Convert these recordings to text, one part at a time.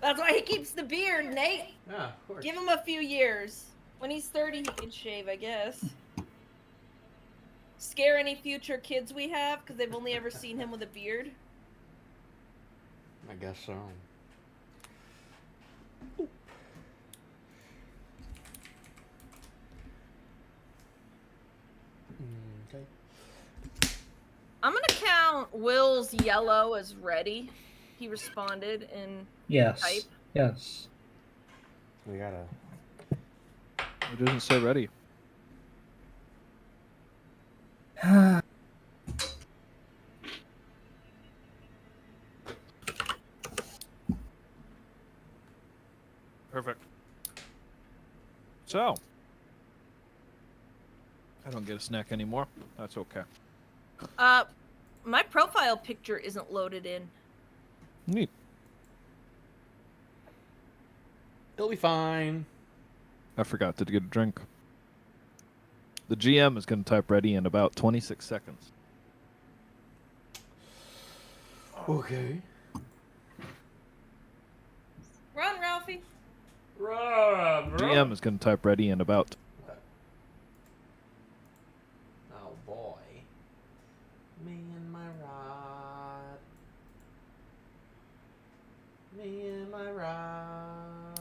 That's why he keeps the beard, Nate. Yeah, of course. Give him a few years. When he's 30, he can shave, I guess. Scare any future kids we have because they've only ever seen him with a beard. I guess so. Okay. I'm gonna count Will's yellow as ready. He responded in Yes. type. Yes. We gotta. It doesn't say ready. Perfect. So, I don't get a snack anymore. That's okay. My profile picture isn't loaded in. Neat. It'll be fine. I forgot to get a drink. The GM is going to type ready in about 26 seconds. Okay. Run, Ralphie. GM is going to type ready in about. Oh boy. Me and my rod. Me and my rod.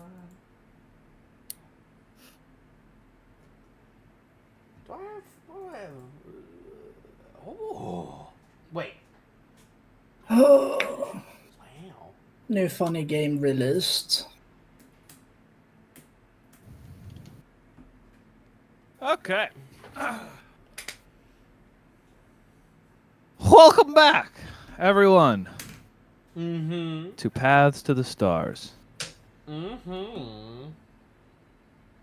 Do I have? Oh. Wait. Oh, Wow. new funny game released. Okay. Welcome back, everyone, Mm-hmm. to Paths to the Stars. Mm-hmm.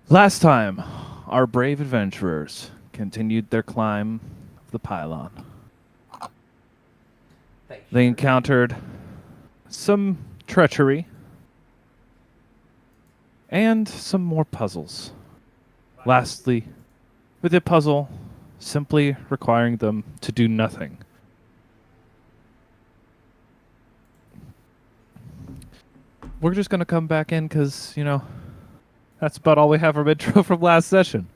Last time, our brave adventurers continued their climb of the pylon. They encountered some treachery and some more puzzles. Lastly, with a puzzle simply requiring them to do nothing. We're just going to come back in because, that's about all we have from intro from last session.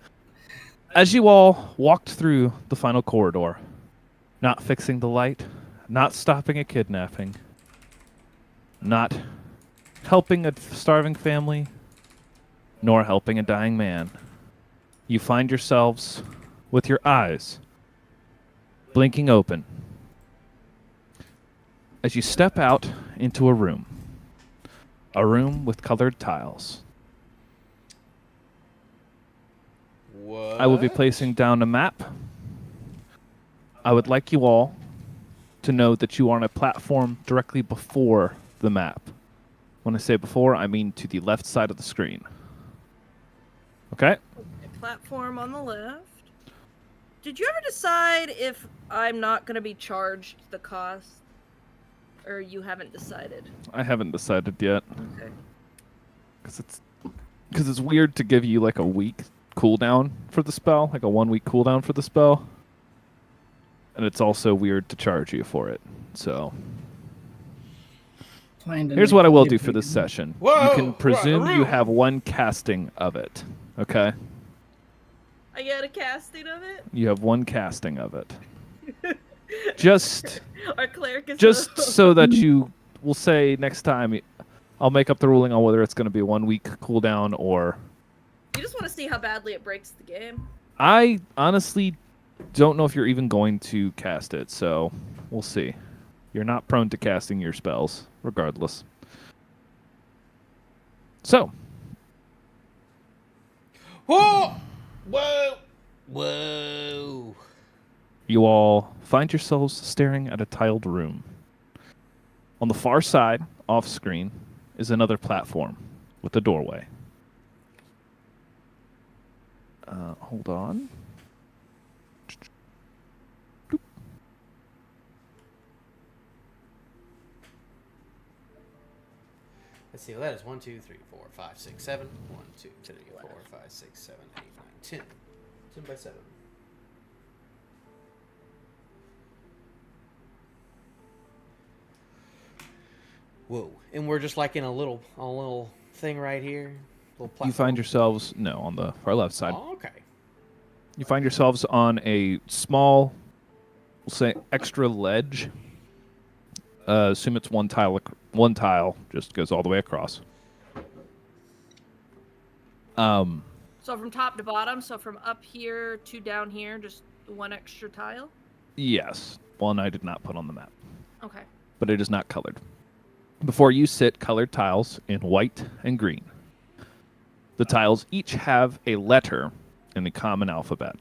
As you all walked through the final corridor, not fixing the light, not stopping a kidnapping, not helping a starving family, nor helping a dying man, you find yourselves with your eyes blinking open as you step out into a room with colored tiles. What? I will be placing down a map. I would like you all to know that you are on a platform directly before the map. When I say before, I mean to the left side of the screen. Okay? A platform on the left. Did you ever decide if I'm not going to be charged the cost? Or you haven't decided? I haven't decided yet. Okay. Because it's weird to give you like a week cooldown for the spell, like a 1 week cooldown for the spell. And it's also weird to charge you for it. So here's what I will do for this session. Whoa! You can presume you have one casting of it. Okay? I get a casting of it? You have one casting of it. Just Our cleric is so that you will say next time, I'll make up the ruling on whether it's going to be a 1 week cooldown or. You just want to see how badly it breaks the game. I honestly don't know if you're even going to cast it, so we'll see. You're not prone to casting your spells, regardless. So. Whoa! Whoa! Whoa! You all find yourselves staring at a tiled room. On the far side, off screen, is another platform with a doorway. Hold on. Let's see. Well, that is 1, 2, 3, 4, 5, 6, 7. 1, 2, 3, 4, 5, 6, 7, 8, 9, 10. 10 by 7. Whoa! And we're just like in a little thing right here. Little platform. You find yourselves on the far left side. Oh, okay. You find yourselves on a small, we'll say, extra ledge. Assume it's one tile. One tile just goes all the way across. So from top to bottom, so from up here to down here, just one extra tile? Yes. One I did not put on the map, Okay. but it is not colored. Before you sit colored tiles in white and green. The tiles each have a letter in the common alphabet.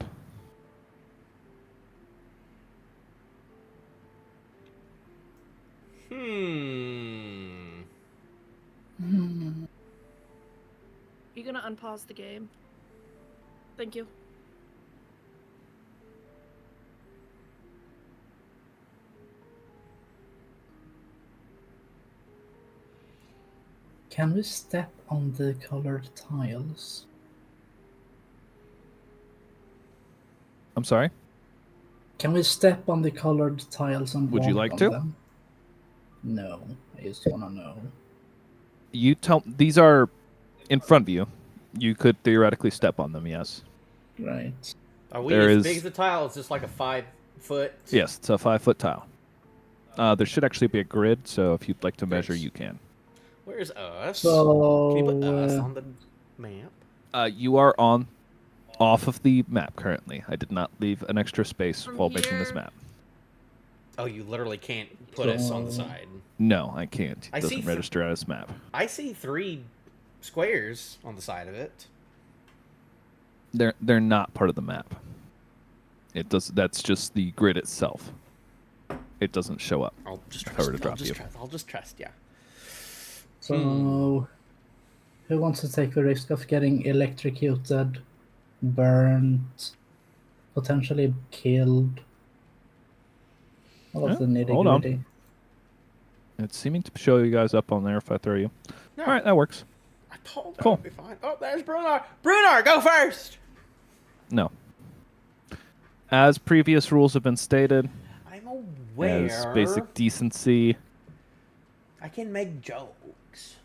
Are you gonna unpause the game? Thank you. Can we step on the colored tiles? I'm sorry? Can we step on the colored tiles and Would you walk like on to? them? No, I just wanna know. You tell. These are in front of you. You could theoretically step on them, yes. Right. Are we There as is- big as the tile? It's just like a 5-foot. Yes, it's a 5-foot tile. There should actually be a grid, so if you'd like to measure, Nice. you can. Where's us? So Can you put us on the map? You are off of the map currently. I did not leave an extra space From while making this here- map. Oh, you literally can't put us on the So- side. No, I can't. It I see doesn't register as map. I see 3 squares on the side of it. They're not part of the map. It does. That's just the grid itself. It doesn't show up. I'll just If I trust. were to drop you. I'll just trust ya. So, who wants to take the risk of getting electrocuted, burnt, potentially killed? All of Yeah, the nitty hold on. gritty. It's seeming to show you guys up on there if I throw you. No, All right, that works. I told Cool. I'd be fine. Oh, there's Brunar. Brunar, go first. No. As previous rules have been stated, I'm aware. as basic decency, I can make jokes.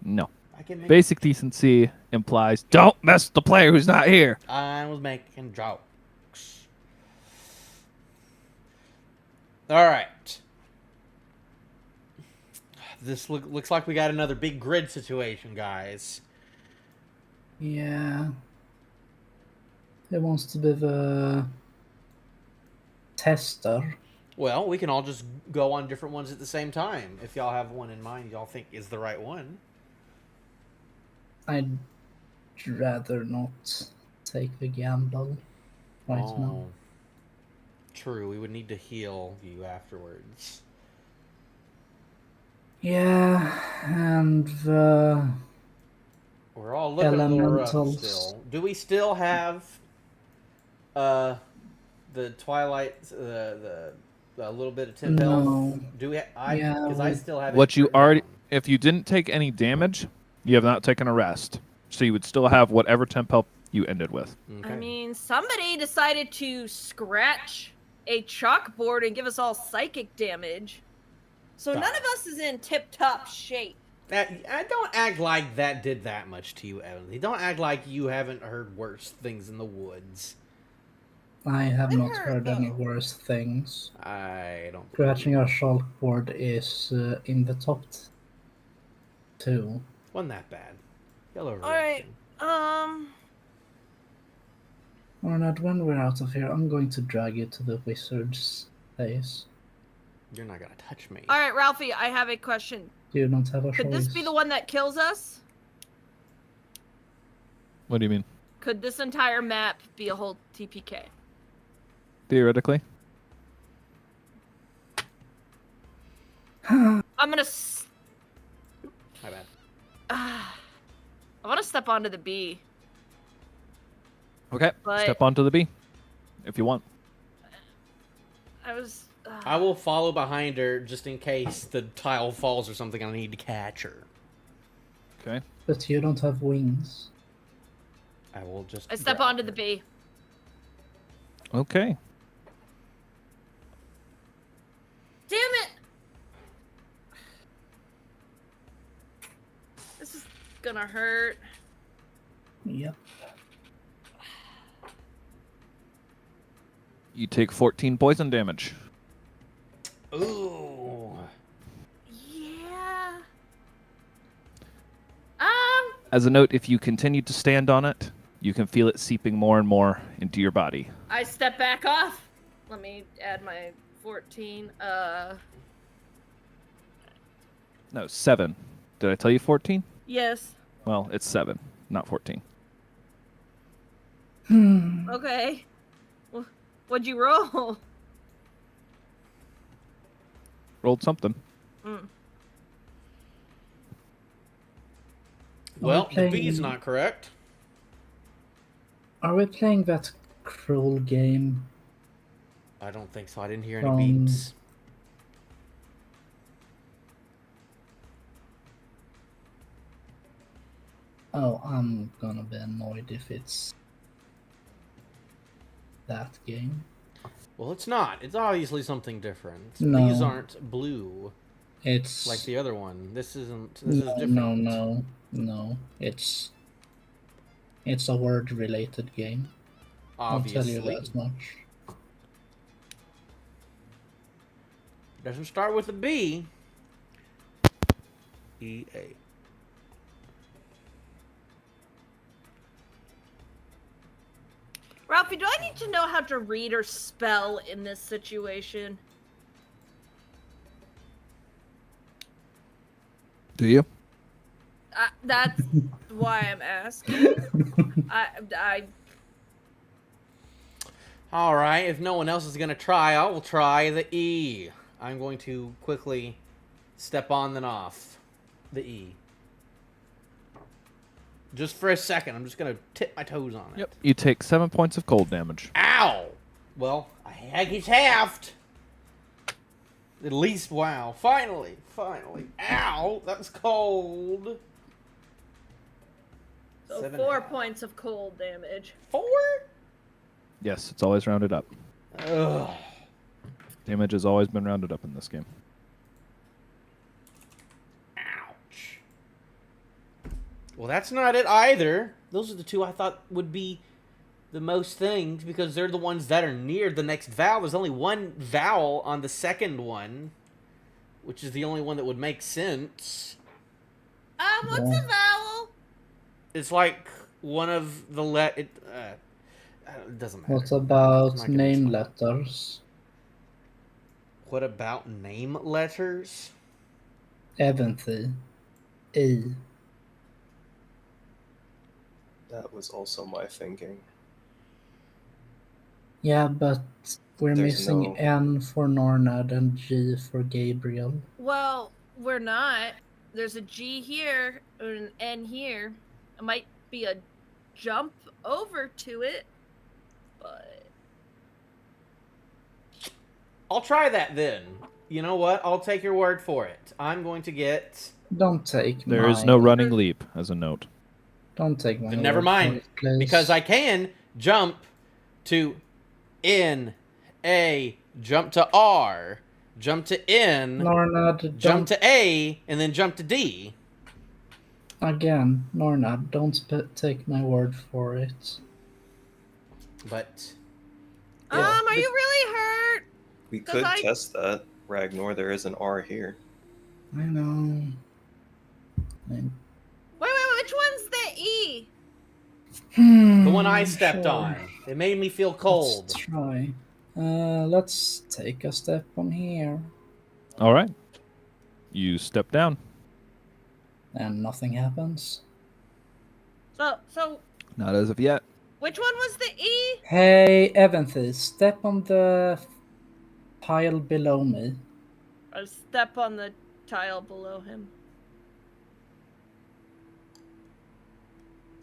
no. I can make. Basic decency implies don't mess with the player who's not here. I was making jokes. All right. This looks like we got another big grid situation, guys. Yeah. Who wants to be the tester? Well, we can all just go on different ones at the same time. If y'all have one in mind y'all think is the right one. I'd rather not take the gamble right now. True, we would need to heal you afterwards. Yeah, and the We're all looking a little rough Elementals. still. Do we still have the Twilight the little bit of temp health? No. Do we? Yeah, Because I we- still have. What it you written already, down. if you didn't take any damage, you have not taken a rest. So you would still have whatever temp help you ended with. Okay. I mean, somebody decided to scratch a chalkboard and give us all psychic damage. So none of us is in tip-top shape. Don't act like that did that much to you, Emily. Don't act like you haven't heard worse things in the woods. I have It not hurt, heard any though. worse things. I don't. Scratching our chalkboard is in the top 2. Wasn't that bad. Y'all overreacting. Alright, Arnold, when we're out of here, I'm going to drag you to the wizard's place. You're not gonna touch me. alright, Ralphie, I have a question. You don't have a Could choice. this be the one that kills us? What do you mean? Could this entire map be a whole TPK? Theoretically? I'm gonna. My bad. I want to step onto the B. Okay. But- Step onto the B if you want. I was. I will follow behind her just in case the tile falls or something. I need to catch her. Okay. But you don't have wings. I will just. I step grab onto her. the B. Okay. Damn it! gonna hurt. Yep. You take 14 poison damage. Ooh. Yeah. As a note, if you continue to stand on it, you can feel it seeping more and more into your body. I step back off. Let me add my 14. No, 7. Did I tell you 14? Yes. Well, it's 7, not 14. Okay. What'd you roll? Rolled something. Well, the Okay. B's not correct. Are we playing that cruel game? I don't think so. I didn't hear any Um, beeps. Oh, I'm gonna be annoyed if it's that game. Well, it's not. It's obviously something different. No. These aren't blue It's like the other one. This isn't. This is no, different. no. It's a word-related game. Obviously. I'll tell you that much. Doesn't start with a B. EA. Ralphie, do I need to know how to read or spell in this situation? Do you? That's why I'm asking. I All right. If no one else is gonna try, I will try the E. I'm going to quickly step on then off the E. Just for a second, I'm just gonna tip my toes on it. Yep. You take 7 points of cold damage. Ow! Well, I heck he's halved. At least, wow. Finally. Ow! That's cold. so 7 4 half. points of cold damage. 4? Yes, it's always rounded up. Ugh. Damage has always been rounded up in this game. Ouch. Well, that's not it either. Those are the two I thought would be the most things because they're the ones that are near the next vowel. There's only one vowel on the second one, which is the only one that would make sense. What's Yeah. a vowel? It's like one of the it doesn't matter. What I'm about not gonna name explain. letters? What about name letters? Eventy. E. That was also my thinking. Yeah, but we're There's missing no- N for Nornad and G for Gabriel. Well, we're not. There's a G here and an N here. It might be a jump over to it, but I'll try that then. You know what? I'll take your word for it. I'm going to get. Don't take There is mine. no running leap, as a note. Don't take my Then never word mind, for it, please. because I can jump to N, A, jump to R, jump to N, Nornad, jump to A, and then jump to D. again, Nornad, don't take my word for it. But are you really hurt? We 'Cause could I- test that, Ragnar. There is an R here. I know. Wait, which one's the E? the one I stepped Sure. on, it made me feel cold. Let's try. Let's take a step on here. All right. You step down. And nothing happens. So Not as of yet. which one was the E? Hey, Eventy, step on the pile below me. I'll step on the tile below him.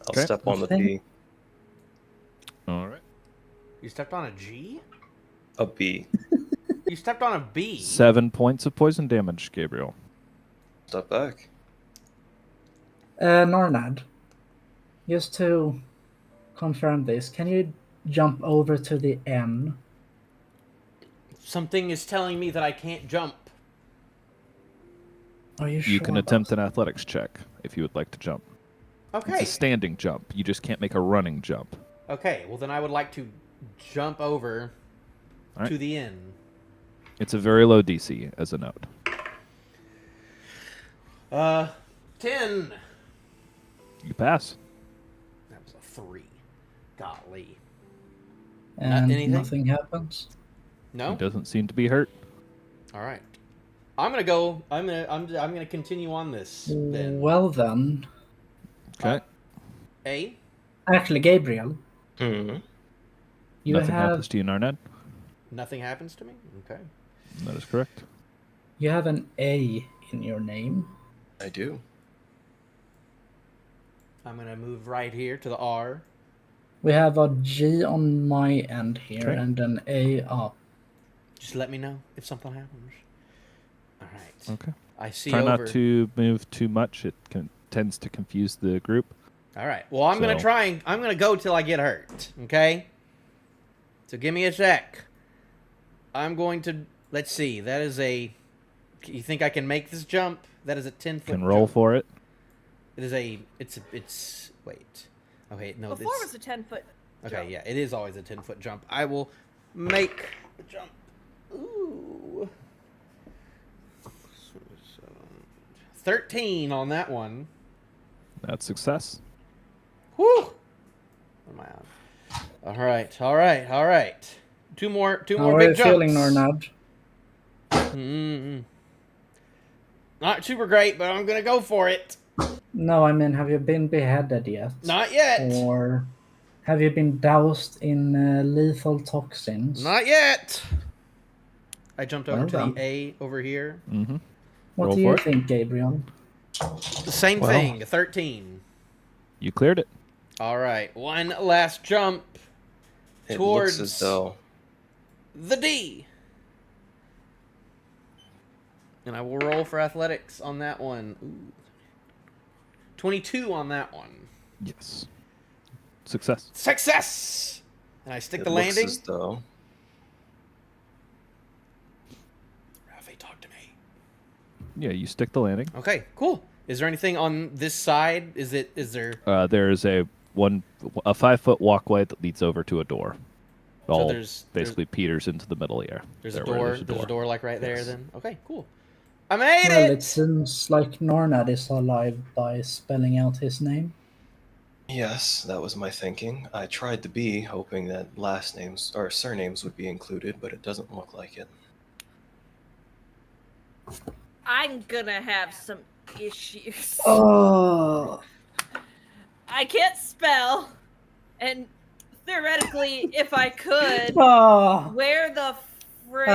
I'll Okay. step on the Okay. B. All right. You stepped on a G? A B. You stepped on a B? 7 points of poison damage, Gabriel. Step back. Nornad, just to confirm this, can you jump over to the N? Something is telling me that I can't jump. Are you sure? You can about attempt an athletics check if you would like to jump. Okay. It's a standing jump. You just can't make a running jump. Okay, well then I would like to jump over All right. to the end. It's a very low DC as a note. 10. You pass. That was a 3. Golly. And anything? nothing happens. No? He doesn't seem to be hurt. All right. I'm gonna go. I'm gonna continue on this then. Well then, Okay. A. actually, Gabriel, Hmm. you Nothing have happens to you, Narned. Nothing happens to me. Okay. That is correct. you have an A in your name. I do. I'm gonna move right here to the R. We have a G on my end here Okay. and an A up. Just let me know if something happens. All right. Okay. I see Try over. not to move too much. It tends to confuse the group. All right. Well, I'm gonna So- try. I'm gonna go till I get hurt. Okay. So give me a sec. I'm going to. Let's see. That is a. You think I can make this jump? That is a 10-foot. Can roll jump. for it. It is a. It's. Wait. Okay. No. Before it's, was a 10-foot. Okay. jump. Yeah. It is always a 10-foot jump. I will make the jump. Ooh. 13 on that one. That's success. Whew. What am I on? All right. Two more How are big you jumps. feeling, Nornad? Mm-mm. Not super great, but I'm gonna go for it. No, I mean, have you been beheaded yet? Not yet. Or have you been doused in lethal toxins? Not yet. I jumped over Well to done. the A over here. Mm-hmm. What Roll do you for it. think, Gabriel? The same Well. thing. 13. You cleared it. All right. One last jump It towards looks as though the D. And I will roll for athletics on that one. Ooh. 22 on that one. Yes. Success. Success! And I stick it the looks landing. as though Rafi, talk to me. Yeah, you stick the landing. Okay, cool. Is there anything on this side? Is there? There is a 5-foot walkway that leads over to a door. All there's- basically peters into the middle here. There's There a where door. There's a door like right there. Yes. Then okay, cool. I made Well, it. it seems like Nornad is alive by spelling out his name. yes, that was my thinking. I tried to be hoping that last names or surnames would be included, but it doesn't look like it. I'm gonna have some issues. Oh, I can't spell, and theoretically, if I could, oh. where the frick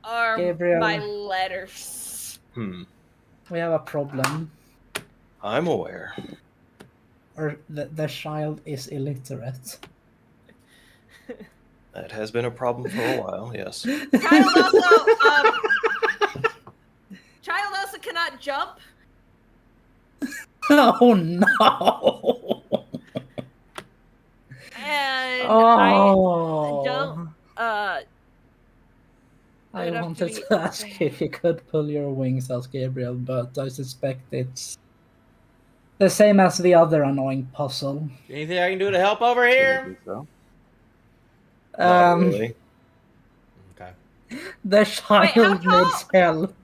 are Gabriel. my letters? We have a problem. I'm aware. Or the child is illiterate. That has been a problem for a while, yes. Child also cannot jump. Oh no! And Oh, I don't. I I'd have to wanted be- to ask if you could pull your wings as Gabriel, but I suspect it's the same as the other annoying puzzle. Anything I can do to help over here? Not Um, really. Okay. the child how needs tall? help.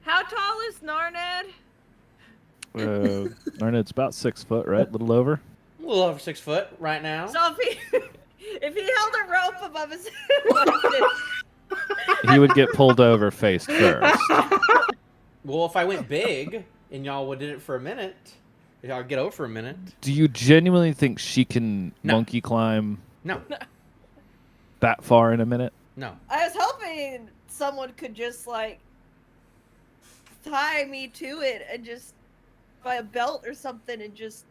How tall is Narned? Narned's about 6 foot, right? A little over. A little over 6 foot right now. So if he held a rope above his head, He would get pulled over face first. Well, if I went big and y'all did it for a minute, if y'all get over for a minute. Do you genuinely think she can No. monkey climb No, that far in a minute? no. I was hoping someone could just like tie me to it and just by a belt or something and just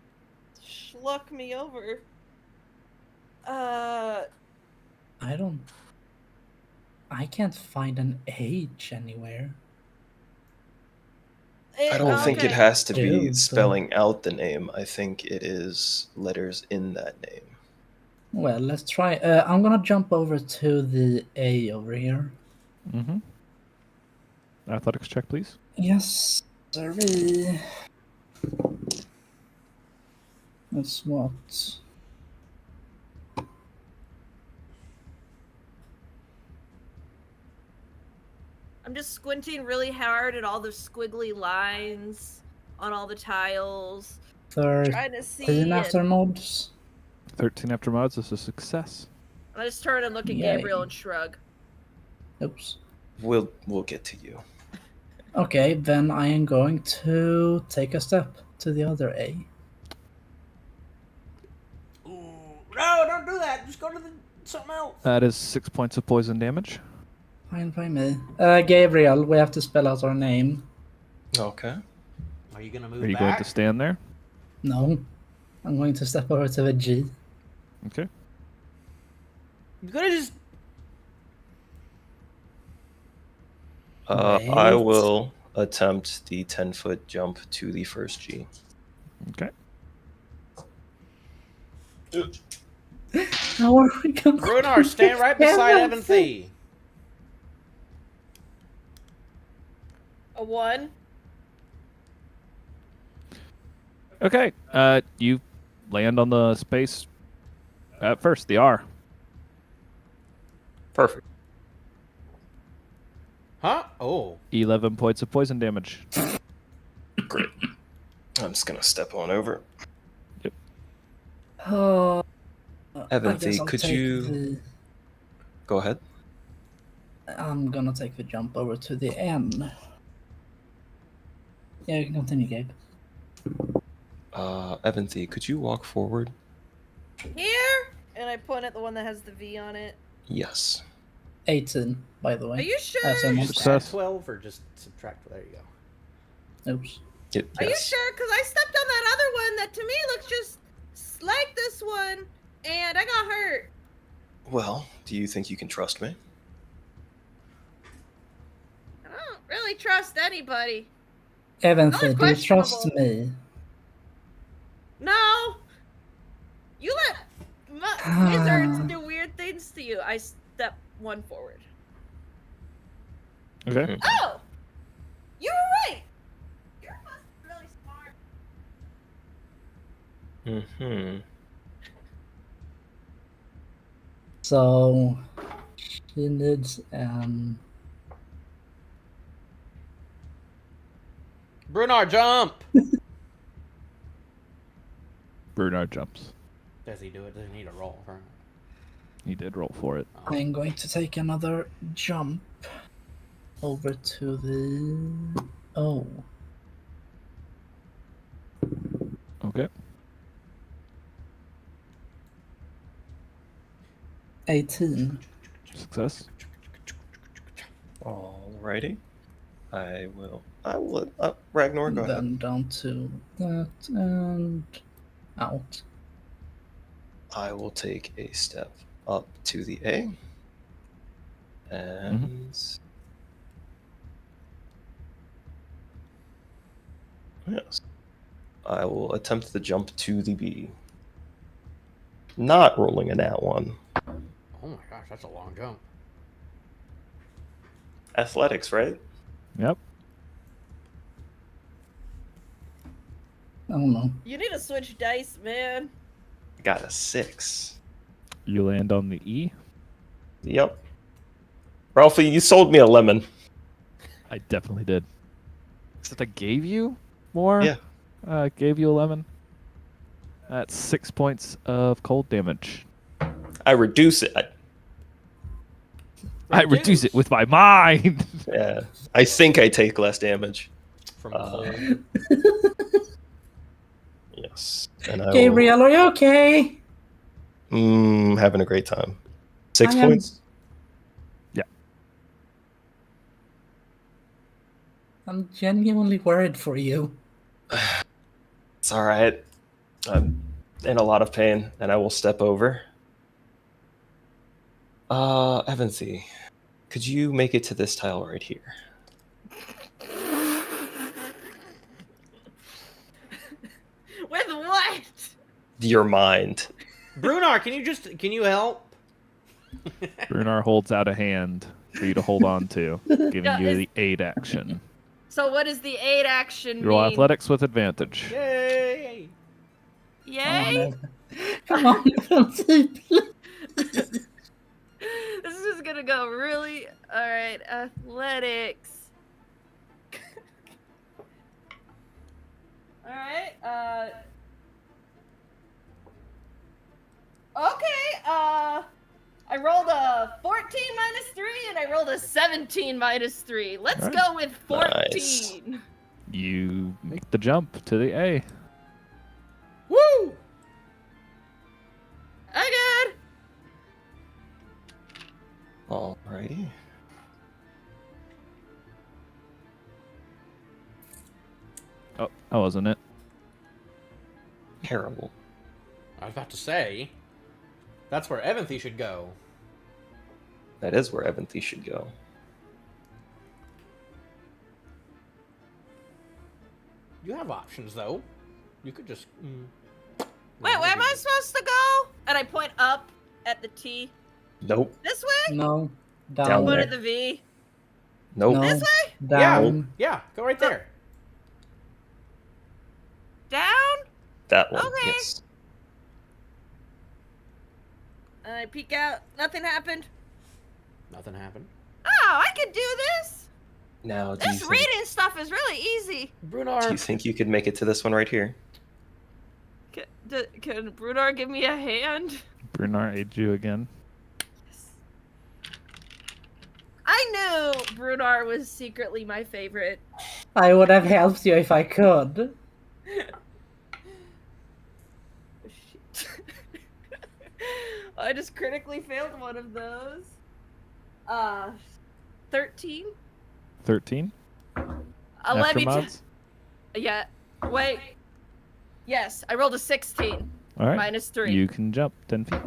schluck me over. I can't find an age anywhere. I don't think it okay. has to be Dude, spelling out the name. I think it is letters in that name. Well, let's try. I'm gonna jump over to the A over here. Mm-hmm. Athletics check, please. Yes, sorry. That's what. I'm just squinting really hard at all the squiggly lines on all the tiles, trying to 13 see. after And mods. 13 after mods is a success. I just turn and look at Yay. Gabriel and shrug. Oops. We'll get to you. Okay, then I am going to take a step to the other A. Ooh, no, don't do that. Just go to something else. That is 6 points of poison damage. Fine by me. Gabriel, we have to spell out our name. Okay. Are you gonna move Are you back? going to stand there? No. I'm going to step over to the G. Okay. You could have just. I Wait. will attempt the 10-foot jump to the first G. Okay. How are we going to Brunar, stand right beside Evan Thee. A 1. Okay. You land on the space at first, the R. Perfect. Huh? Oh. 11 points of poison damage. Great. I'm just gonna step on over. Oh, Evan I guess Thee, I'll could take you go ahead? I'm gonna take the jump over to the N. Yeah, you can continue, Gabe. Evan Thee, could you walk forward? Here! And I point at the one that has the V on it. Yes. 18, by the way. Are you sure? That's a mod. Just add Success. 12 or just subtract. There you go. Oops. Are you sure? Because I stepped on that other one that to me looks just like this one, and I got hurt. Well, do you think you can trust me? I don't really trust anybody. Evan, Not do you trust questionable. me? No! You let wizards do weird things to you. I step 1 forward. Okay. Oh! You were right! You're really smart. Mm-hmm. So, she needs Brunar, jump! Brunar jumps. Does he do it? Does he need a roll for it? He did roll for it. I'm going to take another jump over to the O. Okay. 18. Success. Alrighty. I will. Ragnar, go ahead. Then down to that and out. I will take a step up to the A. And. Yes. I will attempt the jump to the B. Not rolling a nat 1. Oh my gosh, that's a long jump. Athletics, right? Yep. Oh no. You need to switch dice, man. Got a 6. You land on the E. Yep. Ralphie, you sold me a lemon. I definitely did. Except I gave you more. Yeah. Gave you a lemon. That's 6 points of cold damage. I reduce it. I reduce it with my mind. Yeah. I think I take less damage. From cold. Yes. And I Gabriel, are you okay? will, having a great time. 6 I am- points? I'm genuinely worried for you. It's all right. I'm in a lot of pain, and I will step over. Evansy, could you make it to this tile right here? With what? Your mind. Brunar, can you help? Brunar holds out a hand for you to hold on to, giving Yeah, you is- the aid action. So what does the 8 action Roll mean? athletics with advantage. Yay! Yay! Come on, Evancy, please. This is just gonna go really. Alright, athletics. Alright, okay, I rolled a 14 minus 3 and I rolled a 17 minus 3. Let's Alright. go with 14. Nice. You make the jump to the A. Woo! I good. Alrighty. Oh, that wasn't it. Terrible. I was about to say, that's where Evanthy should go. That is where Evanthy should go. You have options, though. You could just... Wait, where am I supposed to go? And I point up at the T. Nope. This way? No, Down down. Go there. to the V. Nope. No, This way? down. Yeah, go right there. Down? That one. Okay. Yes. And I peek out. Nothing happened. Nothing happened. Oh, I could do this. Now, do you, This think, reading stuff is really easy. do you Brunar, think you could make it to this one right here? Can Brunar give me a hand? Brunar aid you again. I knew Brunar was secretly my favorite. I would have helped you if I could. Shit. I just critically failed one of those. 13? 13? Let After me mods? yeah. Wait. Yes, I rolled a 16. All right. Minus 3. You can jump 10 feet.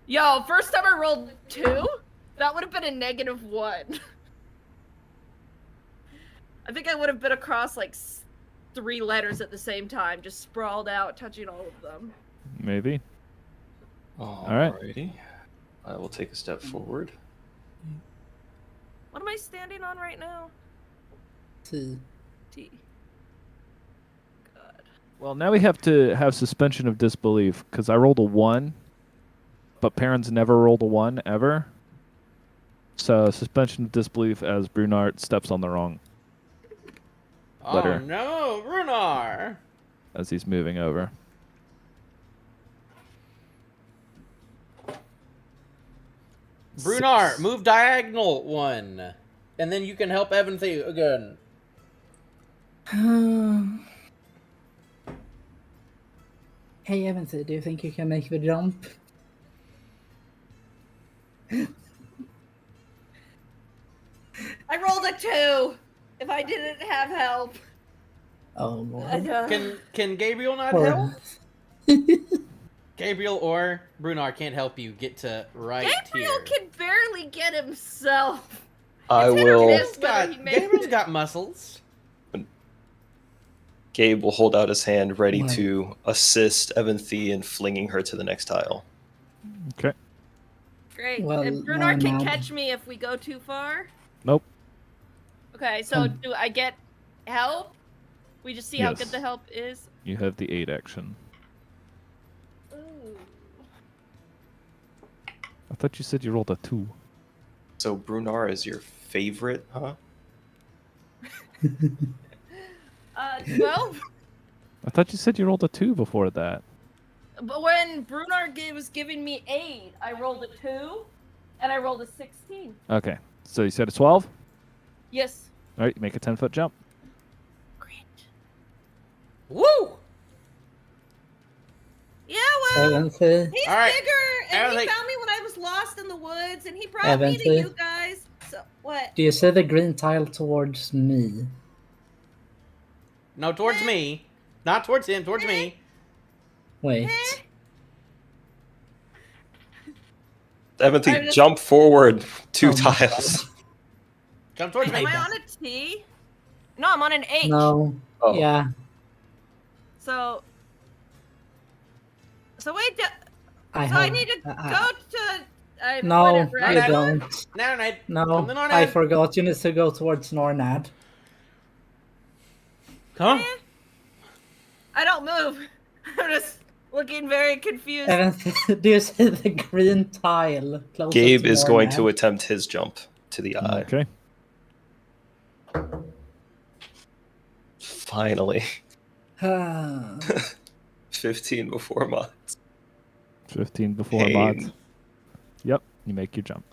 Yo, first time I rolled 2? That would have been a -1. I think I would have been across like 3 letters at the same time, just sprawled out, touching all of them. Maybe. right. Alrighty. I will take a step forward. What am I standing on right now? T. T. God. Well, now we have to have suspension of disbelief because I rolled a 1, but parents never rolled a 1 ever. So suspension of disbelief as Brunart steps on the wrong letter. Oh no, Brunar! as he's moving over. Brunar, 6. move diagonal 1. And then you can help Evanthy again. Hey, Evancy, do you think you can make the jump? I rolled a 2! If I didn't have help. Oh, boy. Can Gabriel not Or- help? Gabriel or Brunar can't help you get to right Gabriel here. can barely get himself. I It's hit or will. miss whether he makes Gabriel's it. got muscles. Gabe will hold out his hand, ready Right. to assist Evanthy in flinging her to the next tile. Okay. Great. Well, and Brunar no, can no. catch me if we go too far. Nope. Okay, so Hmm. do I get help? We just see how Yes. good the help is. You have the 8 action. Ooh. I thought you said you rolled a 2. So Brunar is your favorite, huh? 12. I thought you said you rolled a 2 before that. But when Brunar was giving me aid, I rolled a 2, and I rolled a 16. Okay. So you said a 12? Yes. All right, you make a 10-foot jump. Great. Woo! Yeah, well, Evancy, he's All right. bigger, and he Everything- found me when I was lost in the woods, and he brought me to Evancy. you guys. So what? do you see the green tile towards me? No, towards me. Not towards him, towards me. Wait. Evanthy, I'm just- jump forward 2 Oh my tiles. Jump towards me. Am I on a T? No, I'm on an H. No. Oh, Yeah. So wait. I So have. I need to go to. No, whatever. you I- don't. No, no, No, Come to Nornad. I forgot. You need to go towards Nornad. Come on. I don't move. I'm just. looking very confused. Evan, do you see the green tile closest Gabe to is going to Norman? attempt his jump to the eye. Okay. Finally. Ah. 15 before mods. 15 before Pain. mods. Yep, you make your jump.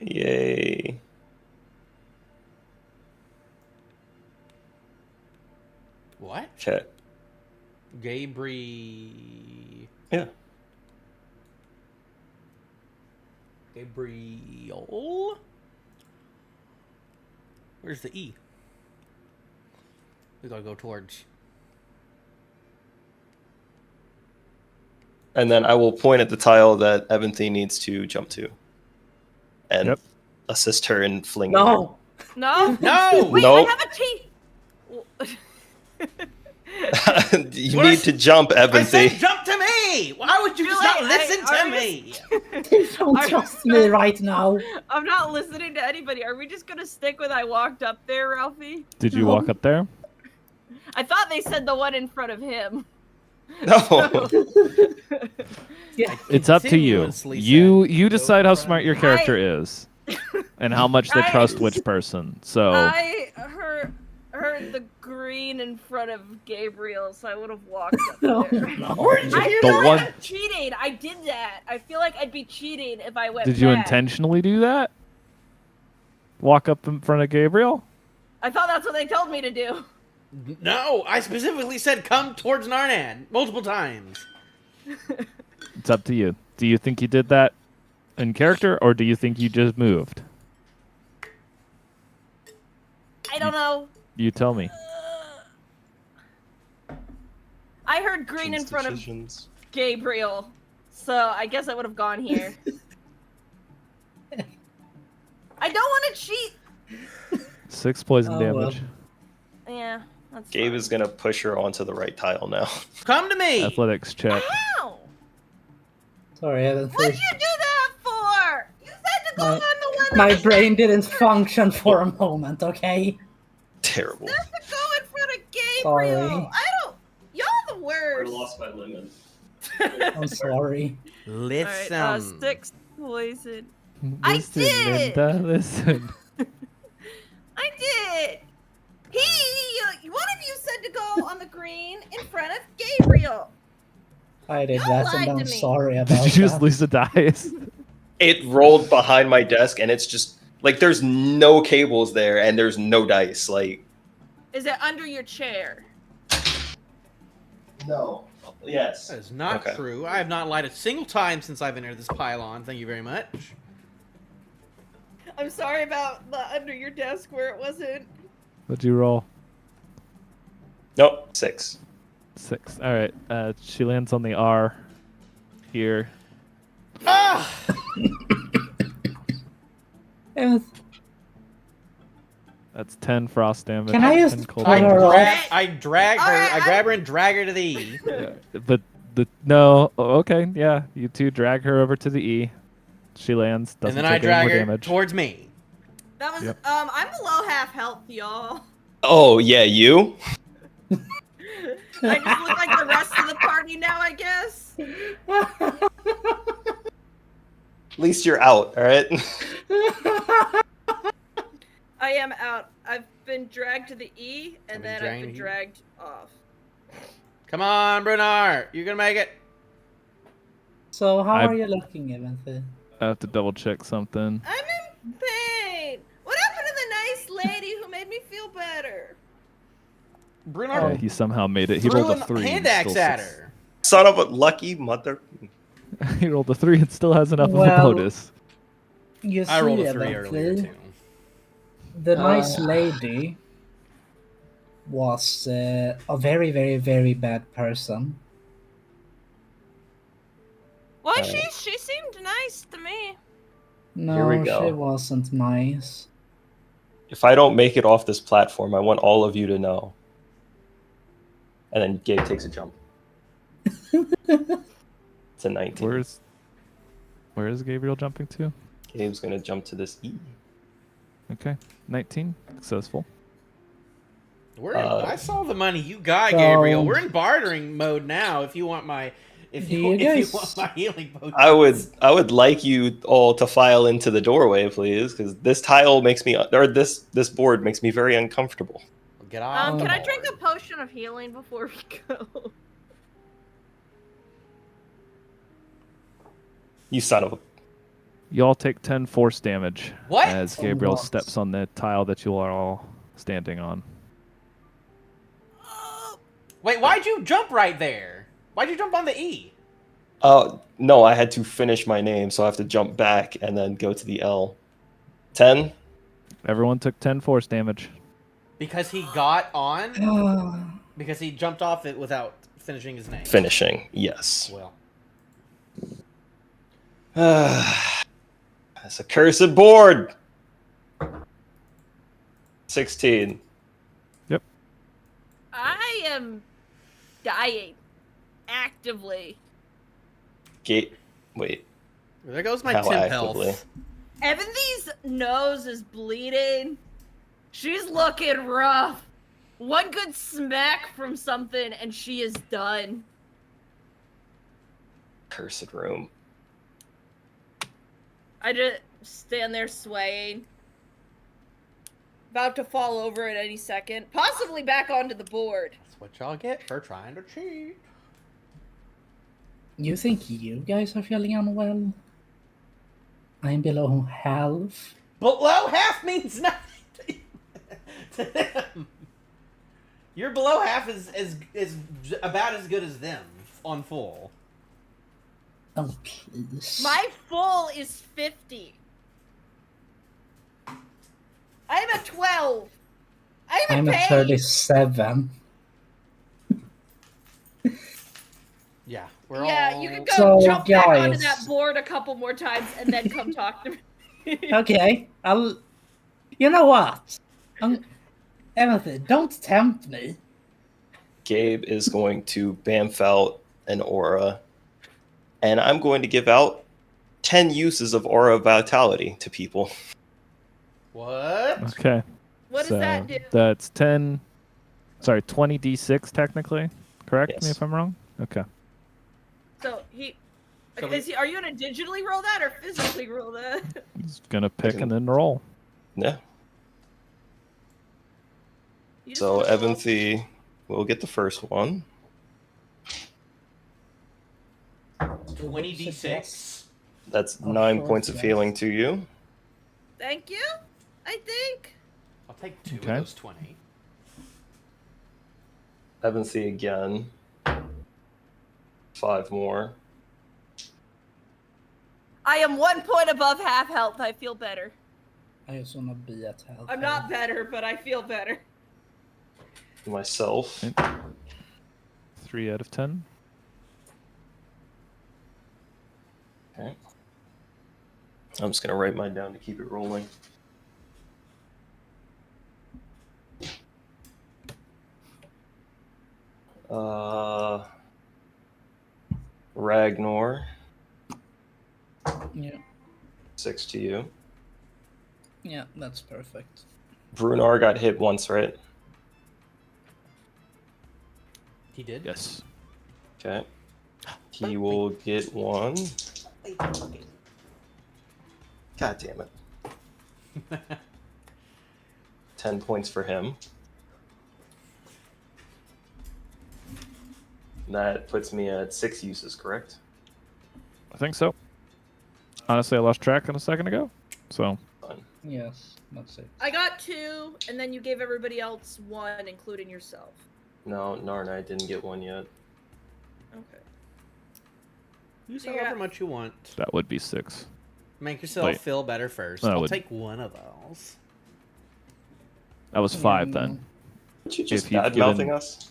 Yay. What? Okay. Gabriel. Yeah. Gabriel. Where's the E? We gotta go towards. And then I will point at the tile that Evanthy needs to jump to. And Yep. assist her in flinging. No! No? No! Wait, Nope. I have a T! You What need I- to jump, I said Evanthy. jump to me! Why would you Too just not late, listen are to we me? You don't Are- trust me right now. I'm not listening to anybody. Are we just gonna stick with I walked up there, Ralphie? Did you No. walk up there? I thought they said the one in front of him. No. Yeah. It's up to you. Continuously You said, decide "Go how front." smart your character is, and how much they I- trust which person. So I heard the green in front of Gabriel, so I would have walked up No, there. no. I The feel like one- I'm cheating. I did that. I feel like I'd be cheating if I went did you back. intentionally do that? Walk up in front of Gabriel? I thought that's what they told me to do. No, I specifically said come towards Narnan multiple times. It's up to you. Do you think you did that in character, or do you think you just moved? I don't know. You tell me. I heard green in front of Decisions. Gabriel, so I guess I would have gone here. I don't want to cheat. 6 poison Oh, well. damage. Yeah, that's Gabe fine. is going to push her onto the right tile now. Come to me. Athletics check. Ow! Sorry, Evan. What'd you do that for? You said to go My- on the one My that brain didn't function for a moment, okay? Terrible. says to go in front of Gabriel. Sorry. I don't. Y'all the worst. by limit. I'm sorry. Listen. Alright, 6 poison. I Listen, did! Linda, listen. I did. One of you said to go on the green in front of Gabriel. I did Don't that, lie and to I'm me. sorry about Did you just that. lose the dice? It rolled behind my desk, and it's just like there's no cables there, and there's no dice. Like, Is it under your chair? no. Yes. That is not Okay. true. I have not lied a single time since I've entered this pylon. Thank you very much. I'm sorry about the under your desk where it wasn't. What'd you roll? Nope. 6. 6. All right. She lands on the R here. Ah! Evan, That's 10 frost damage. Can I just 10 cold pull I, her damage. off? I drag her. Alright, I grab her and drag her to the E. But no. Okay. Yeah. You two drag her over to the E. She lands. Doesn't And then I take any drag more her damage. towards me. That was Yep. I'm below half health, y'all. Oh, yeah, you? I just look like the rest of the party now, I guess. At least you're out, all right? I am out. I've been dragged to the E, and I've been then I've dragging been you. dragged off. Come on, Brunar. You're gonna make it. So, how I- are you looking, Evan? I have to double check something. I'm in pain. What happened to the nice lady who made me feel better? Brunar Yeah, he somehow made it. He threw rolled a an 3. hand and axe still at six- her. Son of a lucky mother. He rolled a 3 and still has enough of a Well, bonus. You see, I rolled a 3 Evan, earlier too. the nice lady was a very, very, very bad person. Well, Alright. she seemed nice to me. No, Here we go. she wasn't nice. If I don't make it off this platform, I want all of you to know. And then Gabe takes a jump. It's a 19. Where is Gabriel jumping to? Gabe's going to jump to this E. Okay. 19. Successful. We're Uh, I saw the money you got, so- Gabriel. We're in bartering mode now. If you want my If Do you, you if you guys- want my healing potion, I would like you all to file into the doorway, please, because this tile makes me, or this board makes me very uncomfortable. get off. Can the I drink a board. potion of healing before we go? You son of a. You all take 10 force damage What? as Oh, Gabriel what? steps on the tile that you are all standing on. Wait, why'd you jump right there? Why'd you jump on the E? No, I had to finish my name, so I have to jump back and then go to the L. 10? Everyone took 10 force damage. Because he got on? Ah, Because he jumped off it without finishing his name. Finishing, yes. Well, That's a cursed board! 16. I am dying actively. Wait. there goes my How temp actively? health. Evanthy's nose is bleeding. She's looking rough. One good smack from something and she is done. Cursed room. I just stand there swaying. About to fall over at any second. Possibly back onto the board. That's what y'all get for trying to cheat. you think you guys are feeling unwell? I'm below half. Below half means nothing to them. Your below half is about as good as them on full. Oh, please. My full is 50. I'm at 12. I'm I'm in at pain. 37. Yeah, we're Yeah, all. you can go So, jump back onto guys- that board a couple more times and then come talk to me. Okay, You know what? Timothy, don't tempt me. Gabe is going to bamf out an aura, and I'm going to give out 10 uses of aura vitality to people. What? Okay. What so does that do? That's 10. Sorry, 20d6 technically. Correct me Yes. if I'm wrong? Okay. So he. So Are you gonna digitally roll that or physically roll that? He's going to pick and then roll. Yeah. You just So roll. Evanthy will get the first one. 20d6. That's Oh, 9 sure, points of yes. healing to you. Thank you. I think. I'll take 2 Okay. of those 20. Evanthy again. 5 more. I am 1 point above half health. I feel better. I just wanna be at health. I'm not better, but I feel better. Myself. 3 out of 10. Okay. I'm just gonna write mine down to keep it rolling. Ragnar, Yeah, 6 to you. yeah, that's perfect. Brunar got hit once, right? He did? Yes. Okay. He will get 1. God damn it. 10 points for him. That puts me at 6 uses, correct? I think so. Honestly, I lost track a second ago. So, Fine. Yes, that's it. I got 2, and then you gave everybody else 1, including yourself. No, Narnite didn't get 1 yet. Okay. Use Yeah. however much you want. that would be 6. Make yourself Wait. feel better first. That I'll would- take 1 of those. That was 5 then. Aren't you just If you've bad mouthing given- us?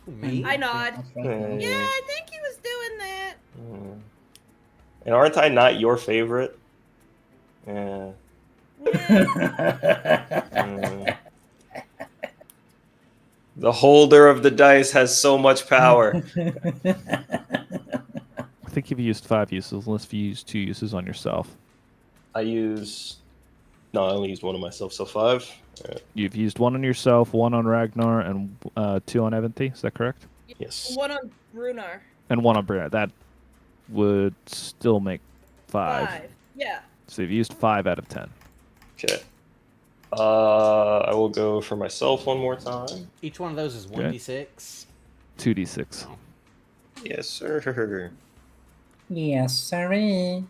Me? I nod. That's right. Hmm. Yeah, I think he was doing that. Hmm. And aren't I not your favorite? Yeah. Hmm. The holder of the dice has so much power. I think you've used 5 uses, unless you used 2 uses on yourself. I only used 1 on myself, so 5. Alright. You've used 1 on yourself, 1 on Ragnar, and 2 on Evanthy. Is that correct? Yes. 1 on Brunar. And 1 on Brianna. That would still make 5. Yeah. So you've used 5 out of 10. Okay. I will go for myself one more time. Each one of those is 1d6. 2d6. Oh. Yes, sir. Yes, sorry.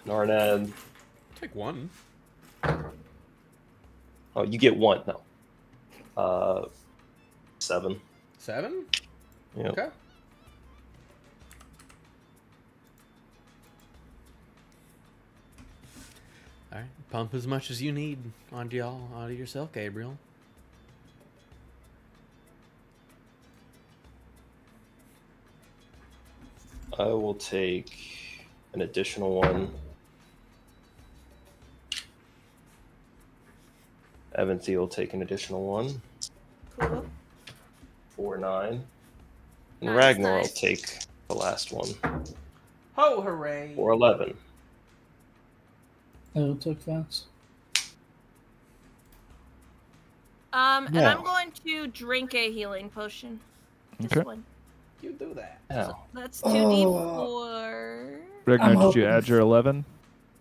Narnad. Take one. Oh, you get 1 now. 7. 7? Yep. Okay. Alright. Pump as much as you need onto yourself, Gabriel. I will take an additional 1. Evanthi will take an additional 1. Cool. 4, 9. And Nice, Ragnar nice. will take the last one. Ho, hooray! 4, 11. Who took that? And Now. I'm going to drink a healing potion. Just Okay. one. You do that. Now, That's Oh. 2d4. Ragnar, I'm did you hoping- add your 11?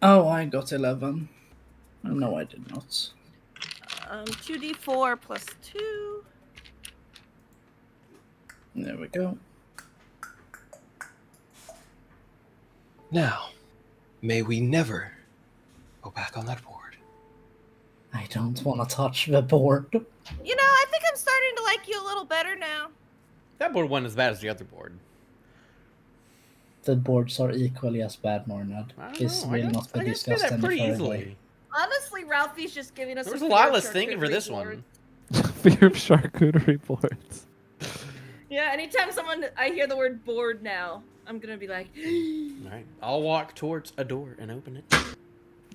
Oh, I got 11. No, I did not. 2d4 plus 2. There we go. now, may we never go back on that board. I don't want to touch the board. You know, I think I'm starting to like you a little better now. That board wasn't as bad as the other board. The boards are equally as bad, Nornad. I don't This know. I will can- not be I can say discussed that any pretty further. easily. Honestly, Ralphie's just giving us There was a a fear lot of less thinking for charcuterie this boards. one. Fear of charcuterie boards. Yeah, anytime I hear the word board now, I'm gonna be like, Alright. I'll walk towards a door and open it.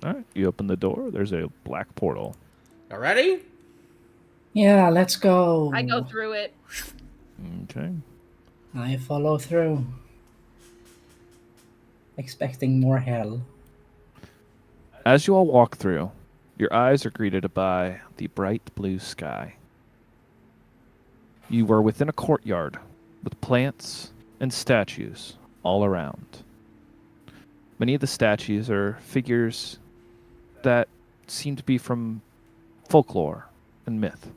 Alright, you open the door. There's a black portal. Y'all ready? Yeah, let's go. I go through it. Okay. I follow through. Expecting more hell. As you all walk through, your eyes are greeted by the bright blue sky. You are within a courtyard with plants and statues all around. Many of the statues are figures that seem to be from folklore and myth.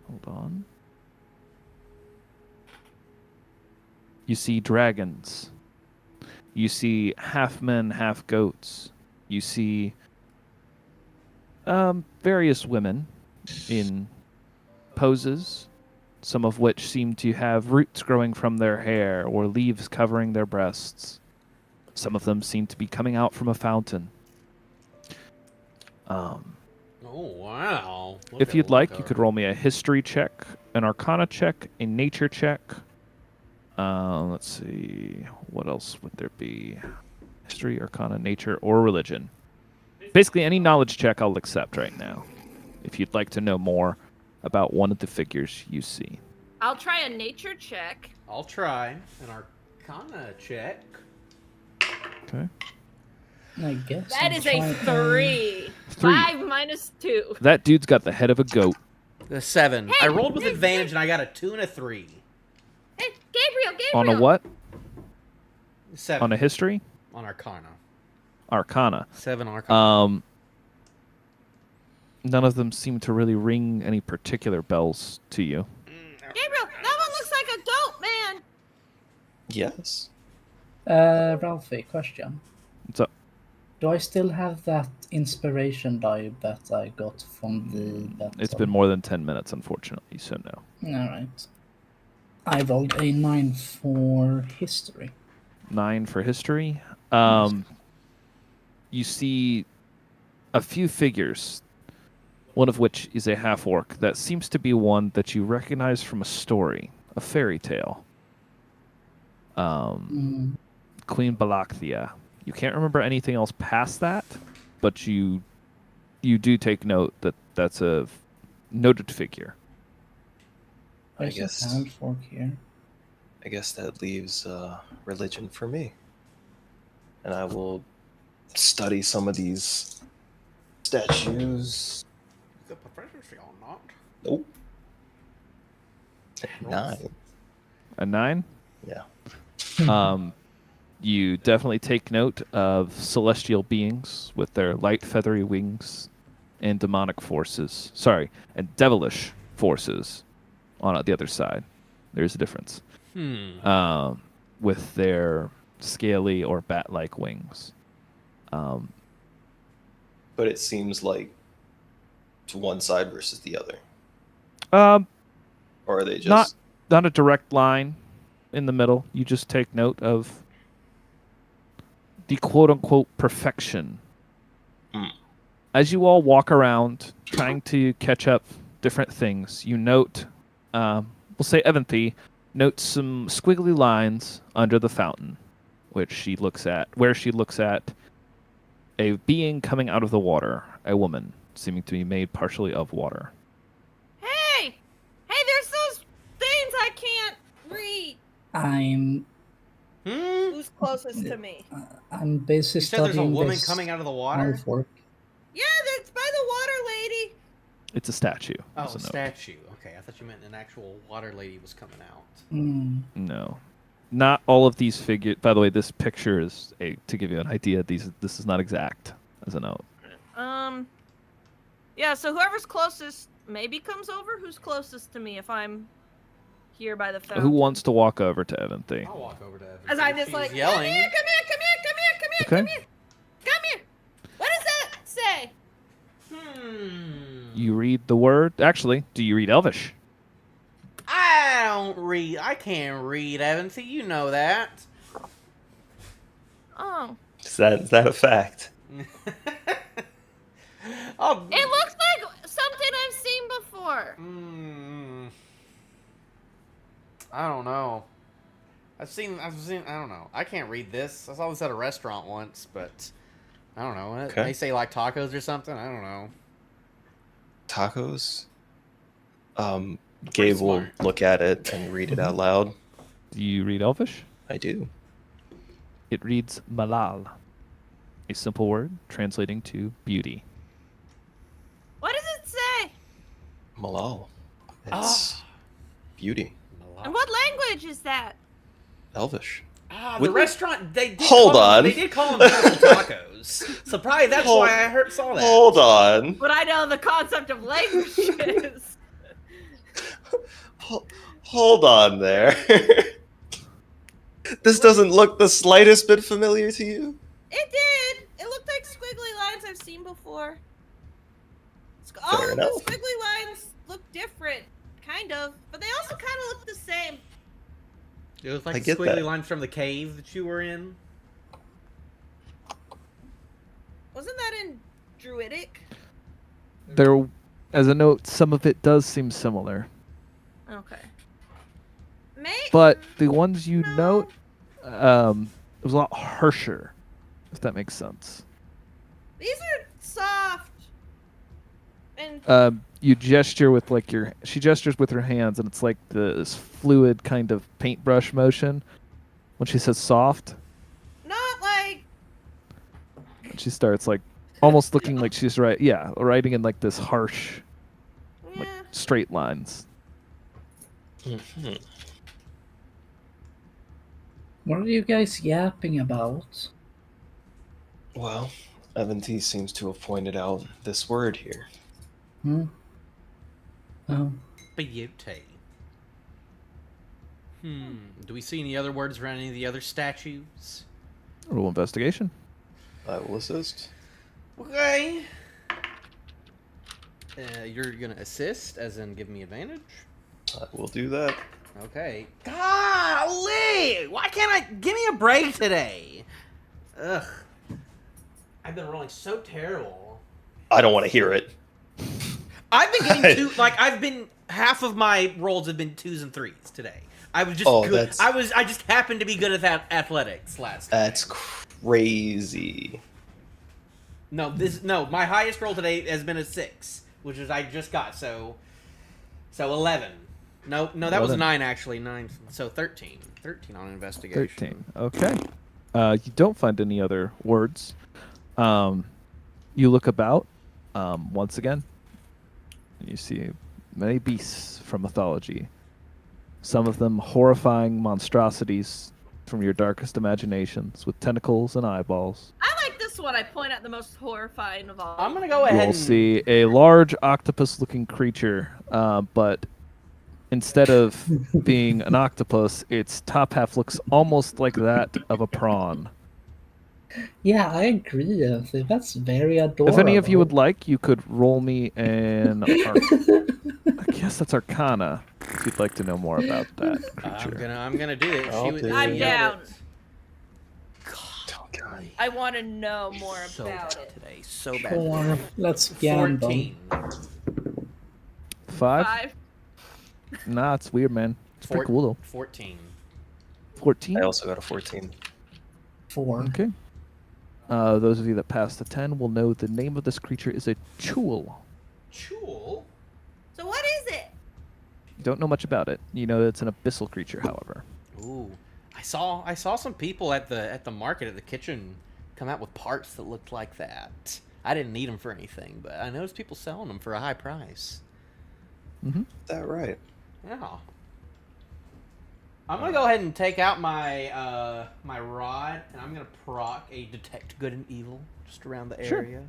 Hold on. You see dragons. You see half men, half goats. You see various women in poses, some of which seem to have roots growing from their hair or leaves covering their breasts. Some of them seem to be coming out from a fountain. Oh, wow. If you'd like, you could roll me a history check, an arcana check, a nature check. Let's see. What else would there be? History, arcana, nature, or religion. Basically, any knowledge check I'll accept right now. If you'd like to know more about one of the figures you see. I'll try a nature check. I'll try an arcana check. Okay. I guess. That I'll is a try 3. 3. 5 minus 2. That dude's got the head of a goat. The 7. Hey, I rolled with hey, advantage hey. and I got a 2 and a 3. Hey, Gabriel. On a what? 7. On a history? On arcana. Arcana. 7 arcana. None of them seem to really ring any particular bells to you. Gabriel, that one looks like a goat, man. Yes. Ralphie, question. What's up? Do I still have that inspiration die that I got from the battle? It's been more than 10 minutes, unfortunately, so no. Alright. I rolled a 9 for history. 9 for history. You see a few figures, one of which is a half-orc that seems to be one that you recognize from a story, a fairy tale. Queen Balakthia. You can't remember anything else past that, but you do take note that that's a noted figure. There's guess- a hand fork here. I guess that leaves religion for me. And I will study some of these statues. The proficiency or not? Nope. 9. A 9. Yeah. You definitely take note of celestial beings with their light feathery wings and demonic forces. Sorry, and devilish forces on the other side. There's a difference. With their scaly or bat-like wings. But it seems like it's one side versus the other. Or are they just... Not a direct line in the middle. You just take note of the quote-unquote perfection. As you all walk around trying to catch up different things, you note, we'll say Evanthy notes some squiggly lines under the fountain, where she looks at a being coming out of the water, a woman, seeming to be made partially of water. Hey! Hey, there's those things I can't read! I'm Who's closest to me? I'm busy You said there's a studying woman this coming out of the water? artwork. Yeah, that's by the water lady! It's a statue. Oh, as a a note. statue. Okay, I thought you meant an actual water lady was coming out. No. Not all of these figures. By the way, this picture is to give you an idea. This is not exact as a note. Yeah, so whoever's closest maybe comes over. Who's closest to me if I'm here by the fountain? Who wants to walk over to Evanthy? I'll walk over to Evan. As I'm just She's like, yelling. come here, come here, come here, come here, come here, Okay. come here, come here. What does that say? You read the word. Actually, do you read Elvish? I can't read, Evan. See, you know that. Oh. Is that a fact? Oh. It looks like something I've seen before. I don't know. I've seen, I don't know. I can't read this. I saw this at a restaurant once, but I don't know. Okay. They say like tacos or something. I don't know. Tacos? Gabe will smart. look at it and read it out loud. Do you read Elvish? I do. It reads Malal, a simple word translating to beauty. What does it say? Malal. It's beauty. And what language is that? Elvish. The Wouldn't- restaurant, they did Hold call on. They did call them beautiful tacos. So probably that's Hold- why I saw that. Hold on. But I know the concept of languages. Hold on there. This doesn't look the slightest bit familiar to you? It did. It looked like squiggly lines I've seen before. All Fair of the enough. squiggly lines look different, kind of, but they also kind of look the same. It was like I the get squiggly that. lines from the cave that you were in. Wasn't that in Druidic? There, as a note, some of it does seem similar, Okay. but the ones you note, it was a lot harsher, if that makes sense. These are soft. And You gesture with she gestures with her hands, and it's like this fluid kind of paintbrush motion. When she says soft, not like and she starts like almost looking like she's writing in like this harsh, like yeah. straight lines. Mhm. What are you guys yapping about? Well, Evan T seems to have pointed out this word here. Oh, Beauty. Do we see any other words around any of the other statues? Roll investigation. I will assist. Okay. You're gonna assist, as in give me advantage. I will do that. Okay. Golly! Why can't I give me a break today? Ugh. I've been rolling so terrible. I don't want to hear it. I've been getting half of my rolls have been 2s and 3s today. I was just good. That's- I just happened to be good at that athletics last time. That's crazy. No, my highest roll today has been a 6, which is I just got, so 11. No, that was 11. 9 actually. 9, so 13. 13 on investigation. 13. Okay. You don't find any other words. You look about once again. You see many beasts from mythology Some of them horrifying monstrosities from your darkest imaginations with tentacles and eyeballs. I like this one. I point at the most horrifying of all. I'm gonna go You ahead will and see a large octopus-looking creature, but instead of being an octopus, its top half looks almost like that of a prawn. Yeah, I agree, Anthony. That's very adorable. If any of you would like, you could roll me an. I guess that's Arcana. If you'd like to know more about that creature. I'm gonna do it. I'll do I'm it. down. Oh, God. I want to know more so about bad it. today. So bad. Sure, let's gamble. 14. 5? 5. Nah, it's weird, man. It's pretty cool though. 14. 14. I also got a 14. 4. Okay. Those of you that passed the 10 will know the name of this creature is a Chul. Chul? So what is it? Don't know much about it. You know it's an abyssal creature, however. Ooh. I saw some people at the market at the kitchen come out with parts that looked like that. I didn't need them for anything, but I noticed people selling them for a high price. Mm-hmm. Is that right? Yeah. I'm gonna go ahead and take out my my rod, and I'm gonna proc a detect good and evil just around the Sure. area.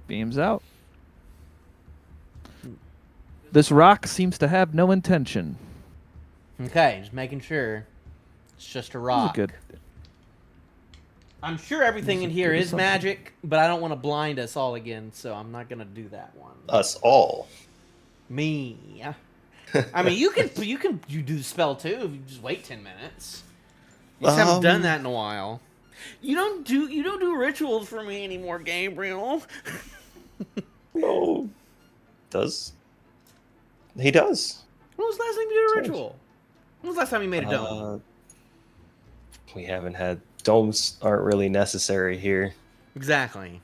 Beams out. This rock seems to have no intention. Okay, just making sure. It's just a This is rock. good. I'm sure everything This in is here good is assumption. magic, but I don't want to blind us all again, so I'm not gonna do that one. Us all. Me. I mean, you do the spell too if you just wait 10 minutes. You just haven't done that in a while. You don't do rituals for me anymore, Gabriel. Oh. Does? He does. When was the last time you did a Does. ritual? When was the last time you made a dome? We haven't had domes. Aren't really necessary here. Exactly.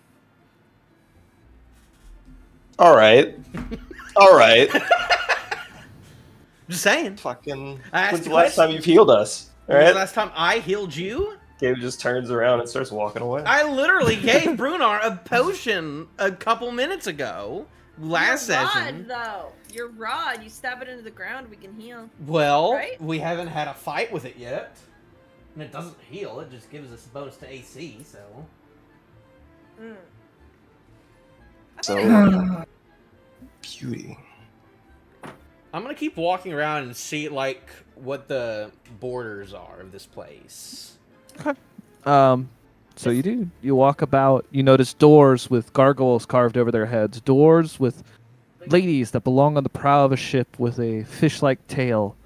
All right. All right. Just saying. Fucking. I asked When's the the last question. time you've healed us? All When was right. the last time I healed you? Gabe just turns around and starts walking away. I literally gave Brunar a potion a couple minutes ago. Last Your session. rod, though. Your rod. You stab it into the ground, we can heal. Well, Right? we haven't had a fight with it yet. And it doesn't heal, it just gives us a bonus to AC, so. Mm. So beauty. I'm gonna keep walking around and see, like, what the borders are of this place. So you do. You walk about. You notice doors with gargoyles carved over their heads. Doors with ladies that belong on the prow of a ship with a fish-like tail.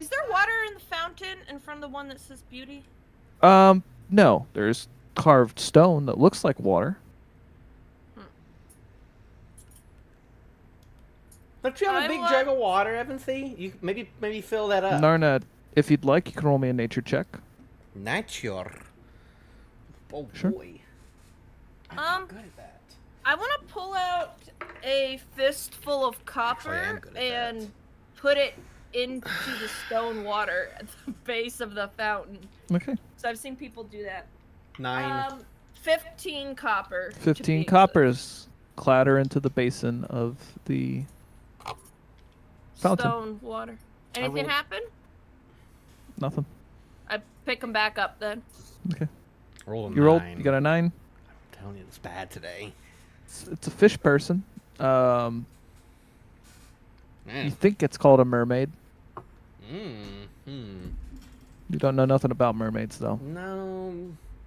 Is there water in the fountain in front of the one that says beauty? No. There's carved stone that looks like water. Don't you have a I big want- jug of water, Evansy? You maybe fill that up. Narna, if you'd like, you can roll me a nature check. Nature. Oh Sure. boy. I'm not good at that. I want to pull out a fistful of Actually, I am copper good at and that. put it into the stone water at the base of the fountain. Okay. So I've seen people do that. 9. 15 copper. to be 15 exact. coppers clatter into the basin of the fountain. Stone water. Anything rolled- happen? Nothing. I pick them back up then. Okay. Roll a You rolled. 9. You got a 9. I'm telling you, it's bad today. It's a fish person. You Mm. think it's called a mermaid. Hmm. You don't know nothing about mermaids, though. No,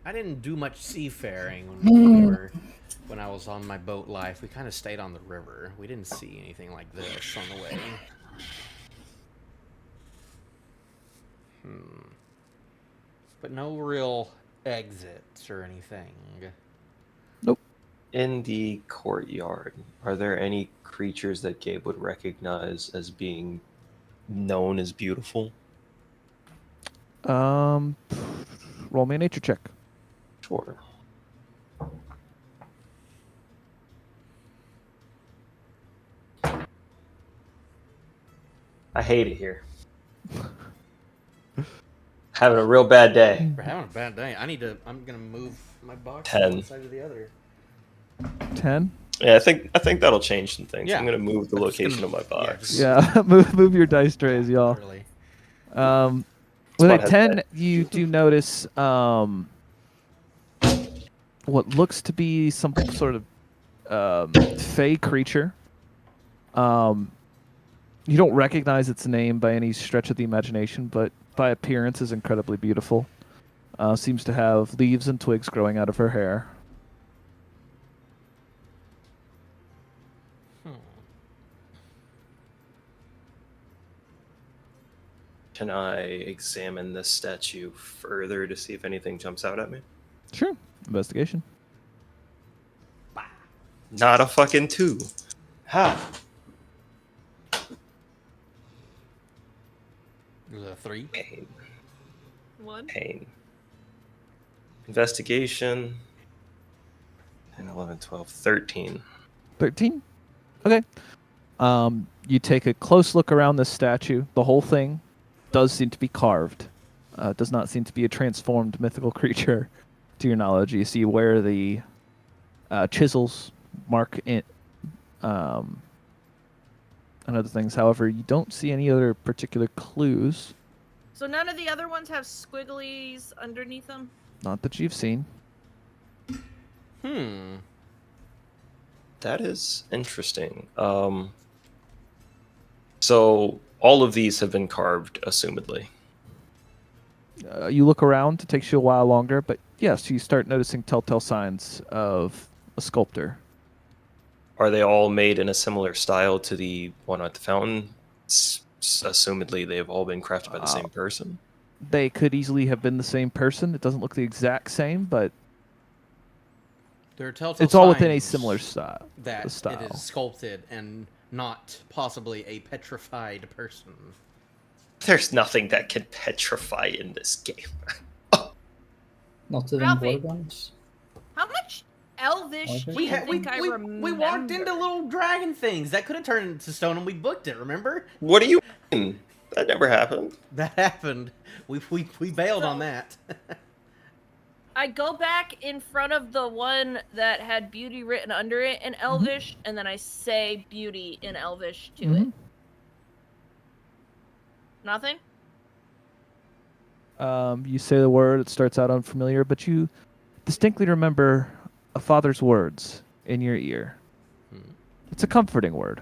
I didn't do much seafaring when I was on my boat life. We kind of stayed on the river. We didn't see anything like this on the way. But no real exits or anything. In the courtyard, are there any creatures that Gabe would recognize as being known as beautiful? Roll me a nature check. Sure. I hate it here. Having a real bad day. We're having a bad day. I'm gonna move my box 10. from one side to the other. 10. Yeah, I think that'll change some things. Yeah. I'm gonna move the I'm just location gonna- of my box. Yeah, move your dice trays, y'all. Literally. With a Spot has 10, that. you do notice what looks to be some sort of fey creature. You don't recognize its name by any stretch of the imagination, but by appearance is incredibly beautiful. Seems to have leaves and twigs growing out of her hair. Can I examine this statue further to see if anything jumps out at me? Sure. Investigation. Not a fucking 2. Ha! It was a 3. Pain. 1. Pain. Investigation. 10, 11, 12, 13. 13? Okay. You take a close look around this statue. The whole thing does seem to be carved. It does not seem to be a transformed mythical creature, to your knowledge. You see where the chisels mark it, and other things. However, you don't see any other particular clues. So none of the other ones have squigglies underneath them? Not that you've seen. That is interesting. So all of these have been carved, assumedly. You look around. It takes you a while longer, but yes, you start noticing telltale signs of a sculptor. Are they all made in a similar style to the one at the fountain? Assumedly, they've all been crafted by the same person. They could easily have been the same person. It doesn't look the exact same, but There are telltale it's all within a signs similar style. that style. it is sculpted and not possibly a petrified person. There's nothing that can petrify in this game. Not even Ralphie. Gorgons. How much Elvish do We you think I remember? we walked into little dragon things that could have turned into stone, and we booked it. Remember? What do you mean? That never happened. That happened. We bailed on So- that. I go back in front of the one that had beauty written under it in Elvish, and then I say beauty in Elvish to it. Nothing? You say the word, it starts out unfamiliar, but you distinctly remember a father's words in your ear. It's a comforting word.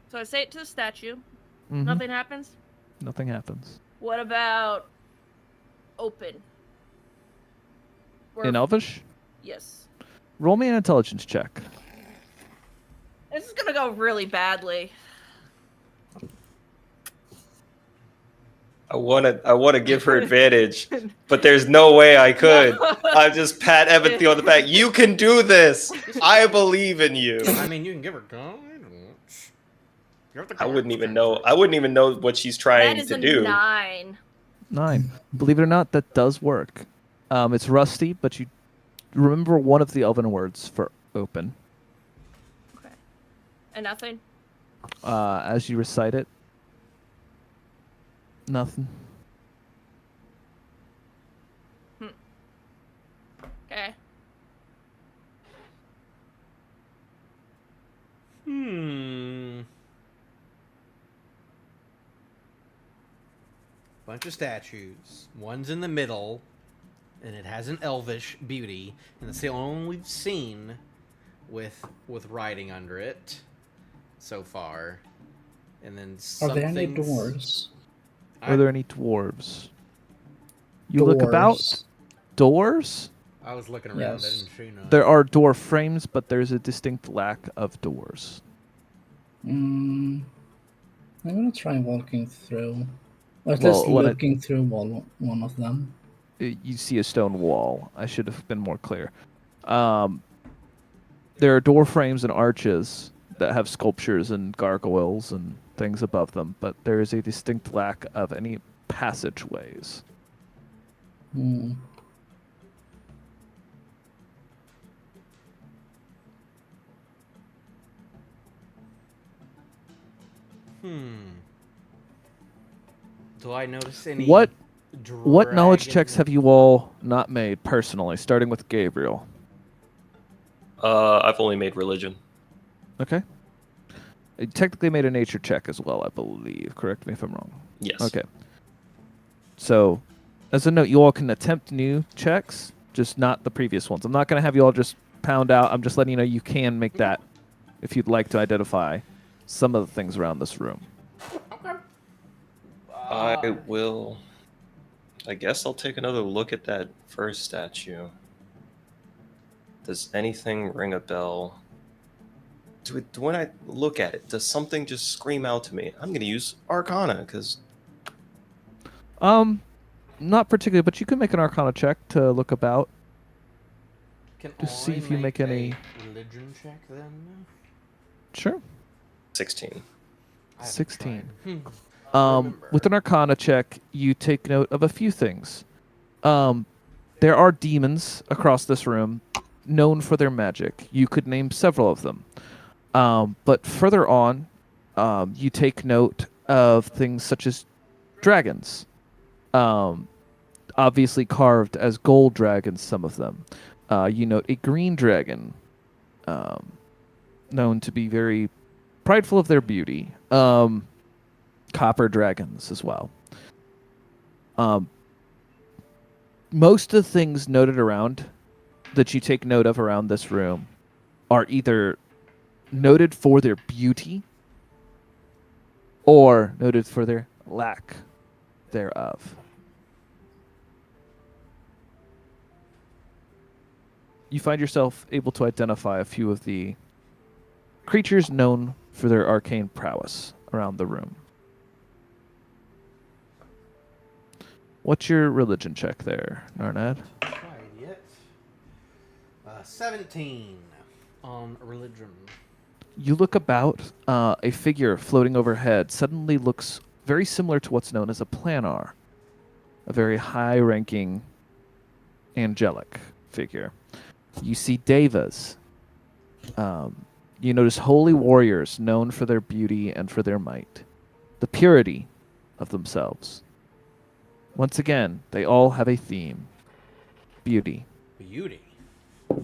So I say it to the statue. Mhm. Nothing happens? Nothing happens. What about open? Or- In Elvish, Yes. roll me an intelligence check. This is gonna go really badly. I wanna give her advantage, but there's no way I could. I just pat Empathy on the back. You can do this. I believe in you. I mean, you can give her guidance. I wouldn't even know. I wouldn't even know what she's trying That is to a do. 9. 9. Believe it or not, that does work. It's rusty, but you remember one of the elven words for open. Okay. And nothing? As you recite it, nothing. Okay. Bunch of statues. One's in the middle, and it has an elvish beauty, and it's the only one we've seen with writing under it so far. And then Are there any something's- doors? I- Are there any dwarves? You look about Doors. doors. I was looking around. Yes. I didn't see none. There are door frames, but there's a distinct lack of doors. I'm gonna try walking through, or at Well, least when looking through one of them. You see a stone wall. I should have been more clear. There are door frames and arches that have sculptures and gargoyles and things above them, but there is a distinct lack of any passageways. Hmm. Do I notice any? What knowledge checks dragon- have you all not made personally, starting with Gabriel? I've only made religion. Okay. It technically made a nature check as well, I believe. Correct me if I'm wrong. Yes. Okay. So, as a note, you all can attempt new checks, just not the previous ones. I'm not going to have you all just pound out. I'm just letting you know you can make that if you'd like to identify some of the things around this room. Okay. I will. I guess I'll take another look at that first statue. Does anything ring a bell? When I look at it, does something just scream out to me? I'm going to use Arcana because Not particularly, but you can make an Arcana check to look about. Can Just see I if you make any- a religion check then? Sure. 16. I haven't 16. tried. With an Arcana check, you take note of a few things. There are demons across this room, known for their magic. You could name several of them. But further on, you take note of things such as dragons. Obviously carved as gold dragons, some of them. You note a green dragon, known to be very prideful of their beauty. Copper dragons as well. Most of the things noted around that you take note of around this room are either noted for their beauty or noted for their lack thereof. You find yourself able to identify a few of the creatures known for their arcane prowess around the room. What's your religion check there, Narnad? Tried yet. 17 on religion. You look about, a figure floating overhead suddenly looks very similar to what's known as a planar, a very high-ranking angelic figure. You see devas. You notice holy warriors known for their beauty and for their might, the purity of themselves. Once again, they all have a theme: beauty. Beauty. Has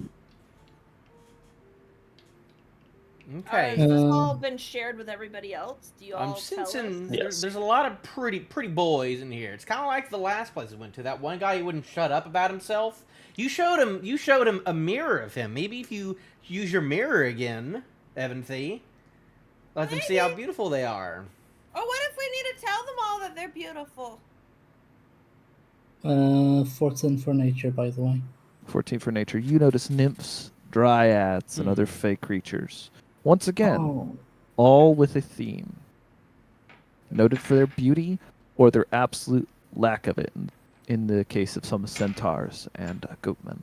Okay. this all been shared with everybody else? Do you all I'm tell us? sensing Yes. there's a lot of pretty boys in here. It's kind of like the last place we went to. That one guy who wouldn't shut up about himself. You showed him a mirror of him. Maybe if you use your mirror again, Evan let them see how beautiful they are. Oh, what if we need to tell them all that they're beautiful? 14 for nature, by the way. 14 for nature. You notice nymphs, dryads, and other fey creatures. Once again, Oh. all with a theme. Noted for their beauty or their absolute lack of it, in the case of some centaurs and goatmen.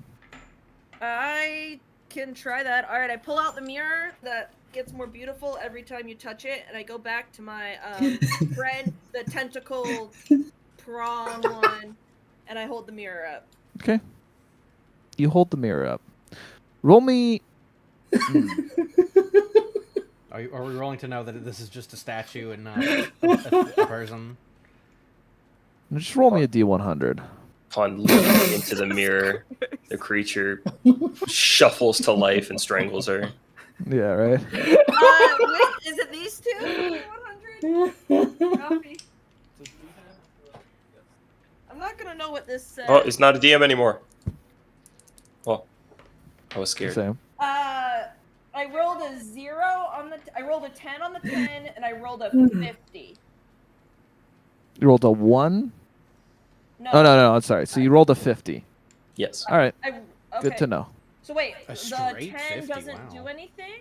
I can try that. All right, I pull out the mirror that gets more beautiful every time you touch it, and I go back to my friend, the tentacle prong one, and I hold the mirror up. Okay. You hold the mirror up. Roll me. Are we rolling to know that this is just a statue and not a person? Just roll me a D100. Upon looking into the mirror, the creature shuffles to life and strangles her. Yeah, right? Wait, is it these two? 100? Copy. I'm not gonna know what this says. Oh, it's not a DM anymore. Well, I was scared. Same. I rolled a 0 on the. I rolled a 10 on the 10, and I rolled a 50. You rolled a 1? No. Oh, no, I'm sorry. So you rolled a 50. Yes. All right. Okay. Good to know. So wait, A the straight 10 50, doesn't wow. do anything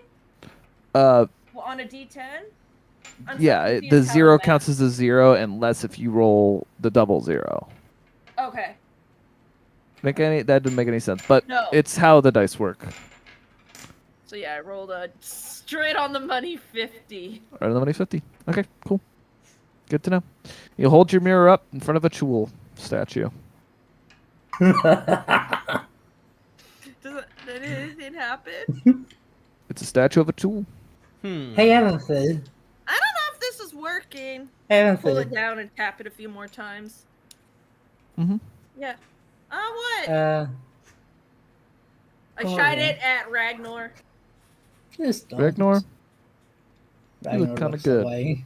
Uh, on a D10. I'm so yeah, confused the how 0 math- counts as a 0 unless if you roll the double 0. Okay. That didn't make any sense, but No. it's how the dice work. So yeah, I rolled a straight on the money 50. Right on the money 50. Okay, cool. Good to know. You hold your mirror up in front of a Chul statue. Did anything happen? It's a statue of a Chul. Hey, Evancy. I don't know if this is working. Pull Evancy. it down and tap it a few more times. Mm-hmm. Yeah. What? Uh, I Oh, shine yeah. it at Ragnar. Please don't. Ragnar, Ragnar kinda looks good. away.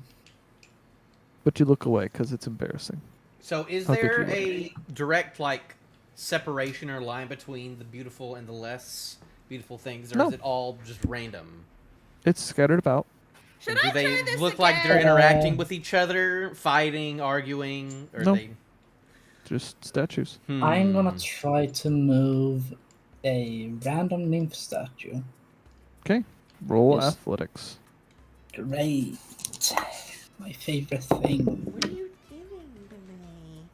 but you look away because it's embarrassing. So is How could there you look? a direct like separation or line between the beautiful and the less beautiful things, or No. is it all just random? It's scattered about. Should And do I they try this look again? like they're interacting with each other, fighting, arguing, or No. they? Just statues. I'm gonna Hmm. try to move a random nymph statue. Okay. Roll Yes. athletics. Great. My favorite thing. What are you doing to me?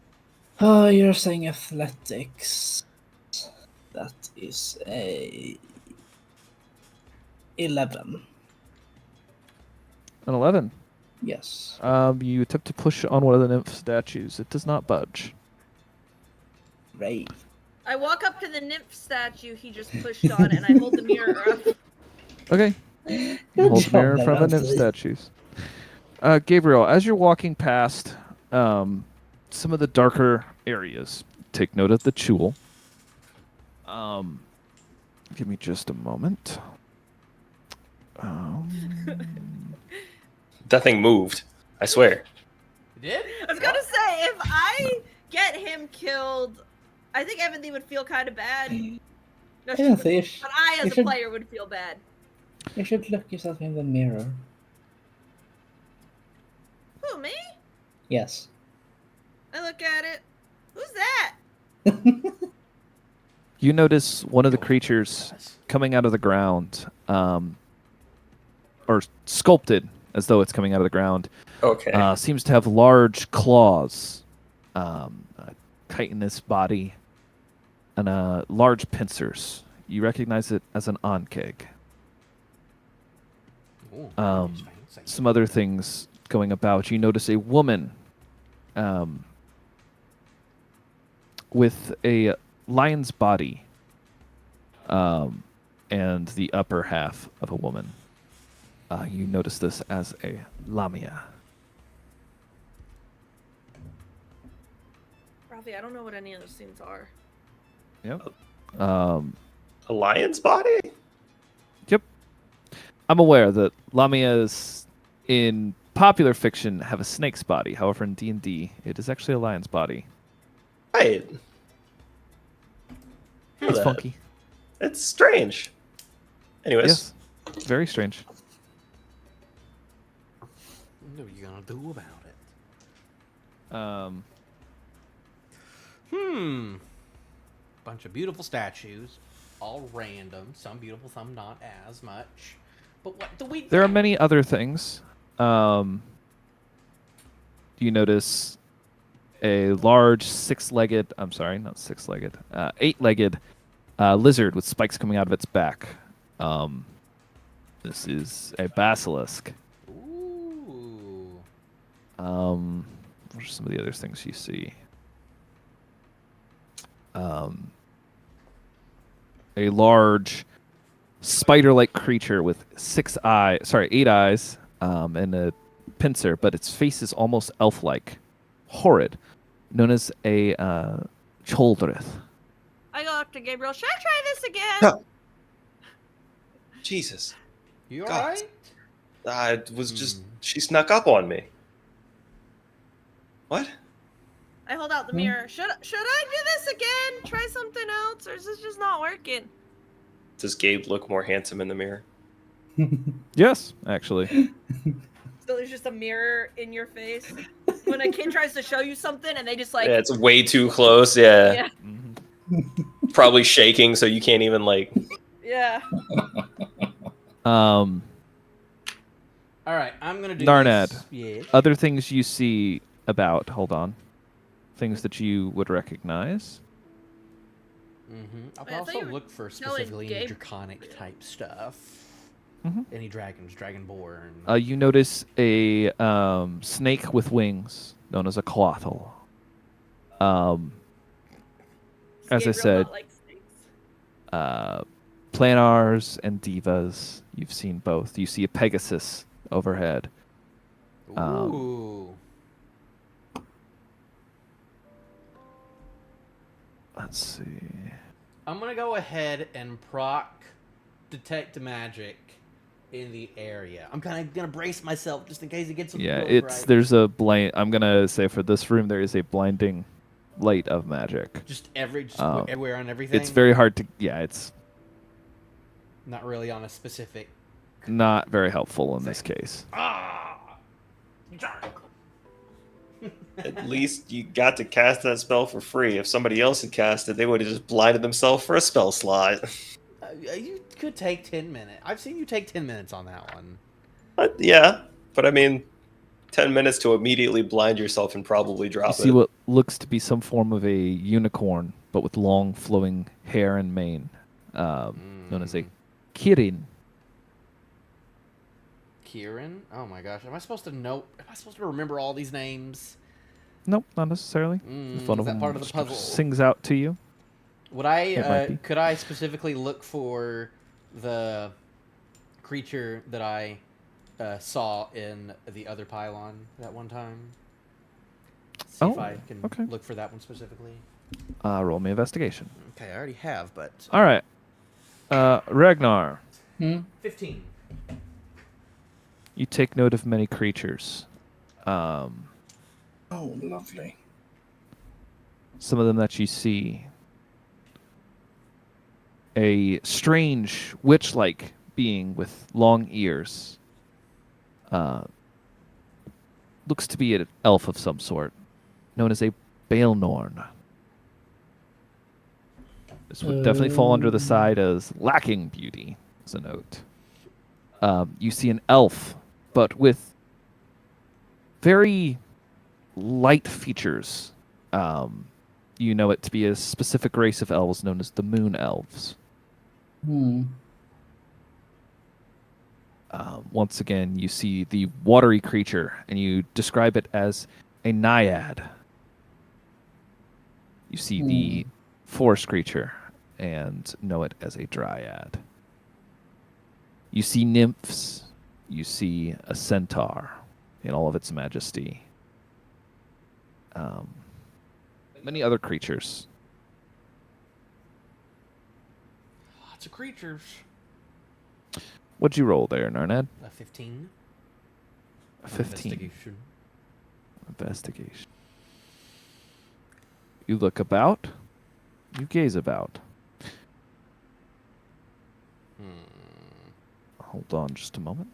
Oh, you're saying athletics. That is a 11. An 11. Yes. You attempt to push on one of the nymph statues. It does not budge. Great. I walk up to the nymph statue he just pushed on, and I hold the mirror up. Okay. Good Hold the job, mirror in front of the nymph Nancy. statues. Gabriel, as you're walking past some of the darker areas, take note of the Chul. Give me just a moment. That thing moved. I swear. You did? I was gonna say, if I get him killed, I think Evan would feel kind of bad. No, she Nancy, wouldn't. But I, you as a should- player, would feel bad. You should look yourself in the mirror. Who, me? Yes. I look at it. Who's that? You notice one of the creatures coming out of the ground, or sculpted as though it's coming out of the ground, Okay. seems to have large claws, a chitinous body, and large pincers. You recognize it as an Ankeg. Ooh, Um, fancy. Some other things going about. You notice a woman with a lion's body and the upper half of a woman. You notice this as a Lamia. Ralphie, I don't know what any of those things are. Yep. A lion's body? Yep. I'm aware that Lamias in popular fiction have a snake's body. However, in D&D, it is actually a lion's body. Right. It's That- funky. It's strange. Anyways, Yes. Very strange. What are you gonna do about it? Bunch of beautiful statues, all random. Some beautiful, some not as much. But what do we? There are many other things. You notice a large eight-legged lizard with spikes coming out of its back. This is a basilisk. Ooh. What are some of the other things you see? A large spider-like creature with eight eyes, and a pincer, but its face is almost elf-like, horrid, known as a Choldrith. I go up to Gabriel. Should I try this again? No. Jesus. You God. alright? I was just. She snuck up on me. What? I hold out the mirror. Should I do this again? Try something else, or is this just not working? Does Gabe look more handsome in the mirror? Yes, actually. So there's just a mirror in your face when a kid tries to show you something, and they just like Yeah, it's way too close. Yeah. yeah. Probably shaking, so you can't even like. Yeah. All right, I'm gonna do Narnad. this. Yeah. Other things you see about, hold on. Things that you would recognize. I'll Wait, I thought also you were look for telling specifically any Gabe- draconic type stuff. Mhm. Any dragons, dragonborn. You notice a snake with wings, known as a clothal. As I Gabriel said, not like snakes. planars and divas. You've seen both. You see a Pegasus overhead. Ooh. Let's see. I'm gonna go ahead and proc detect magic in the area. I'm kind of gonna brace myself just in case it gets. Yeah, right. there's a blind. I'm gonna say for this room there is a blinding light of magic. Just everywhere on everything. It's very hard to. Yeah, it's not really on a specific. not very helpful in this case. At least you got to cast that spell for free. If somebody else had cast it, they would have just blinded themselves for a spell slot. You could take 10 minutes. I've seen you take 10 minutes on that one. Yeah, but I mean, 10 minutes to immediately blind yourself and probably You drop see it. what looks to be some form of a unicorn, but with long flowing hair and mane, known as a kirin. Kieran? Oh my gosh. Am I supposed to know? Am I supposed to remember all these names? Nope, not necessarily. If one is of that them part of the just puzzle? sings out to you. Would It might I be. could I specifically look for the creature that I saw in the other pylon that one time? See if Oh, I can okay. look for that one specifically. Roll me investigation. Okay, I already have, but All right. Ragnar, 15. you take note of many creatures. Oh, lovely. Some of them that you see. A strange witch-like being with long ears. Looks to be an elf of some sort, known as a Baelnorn. This would definitely fall under the side as lacking beauty, as a note. You see an elf, but with very light features. You know it to be a specific race of elves known as the Moon Elves. Once again, you see the watery creature, and you describe it as a naiad. You see the forest creature, and know it as a dryad. You see nymphs. You see a centaur in all of its majesty. Many other creatures. Lots of creatures. What'd you roll there, Narned? A 15. A 15. Investigation. Investigation. You look about. You gaze about. Hold on just a moment.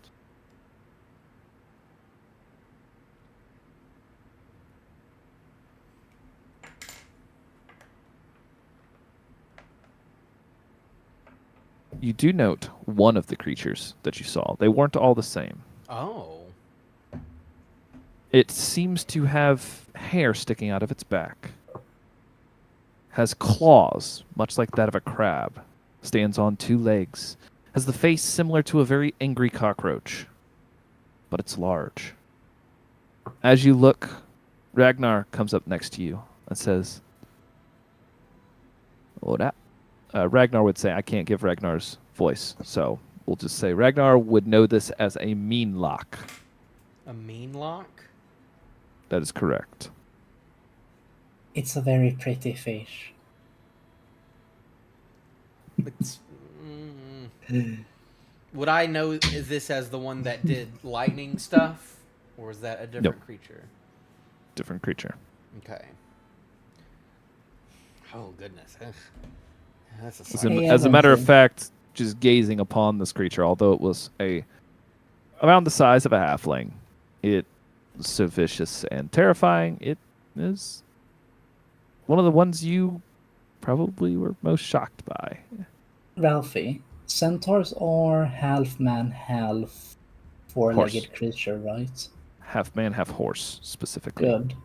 You do note one of the creatures that you saw. They weren't all the same. Oh. It seems to have hair sticking out of its back. Has claws, much like that of a crab. Stands on two legs. Has the face similar to a very angry cockroach. But it's large. As you look, Ragnar comes up next to you and says, "Oda." Ragnar would say, I can't give Ragnar's voice, so we'll just say Ragnar would know this as a mean lock. A mean lock? That is correct. It's a very pretty fish. It's, would I know this as the one that did lightning stuff? Or is that a different creature? Different creature. Okay. Oh, goodness. That's a As sight. Hey, a matter of Evan. fact, just gazing upon this creature, although it was around the size of a halfling, it was so vicious and terrifying. It is one of the ones you probably were most shocked by. Ralphie, centaurs are half man, half four-legged creature, right? Half man, half horse, specifically. Good.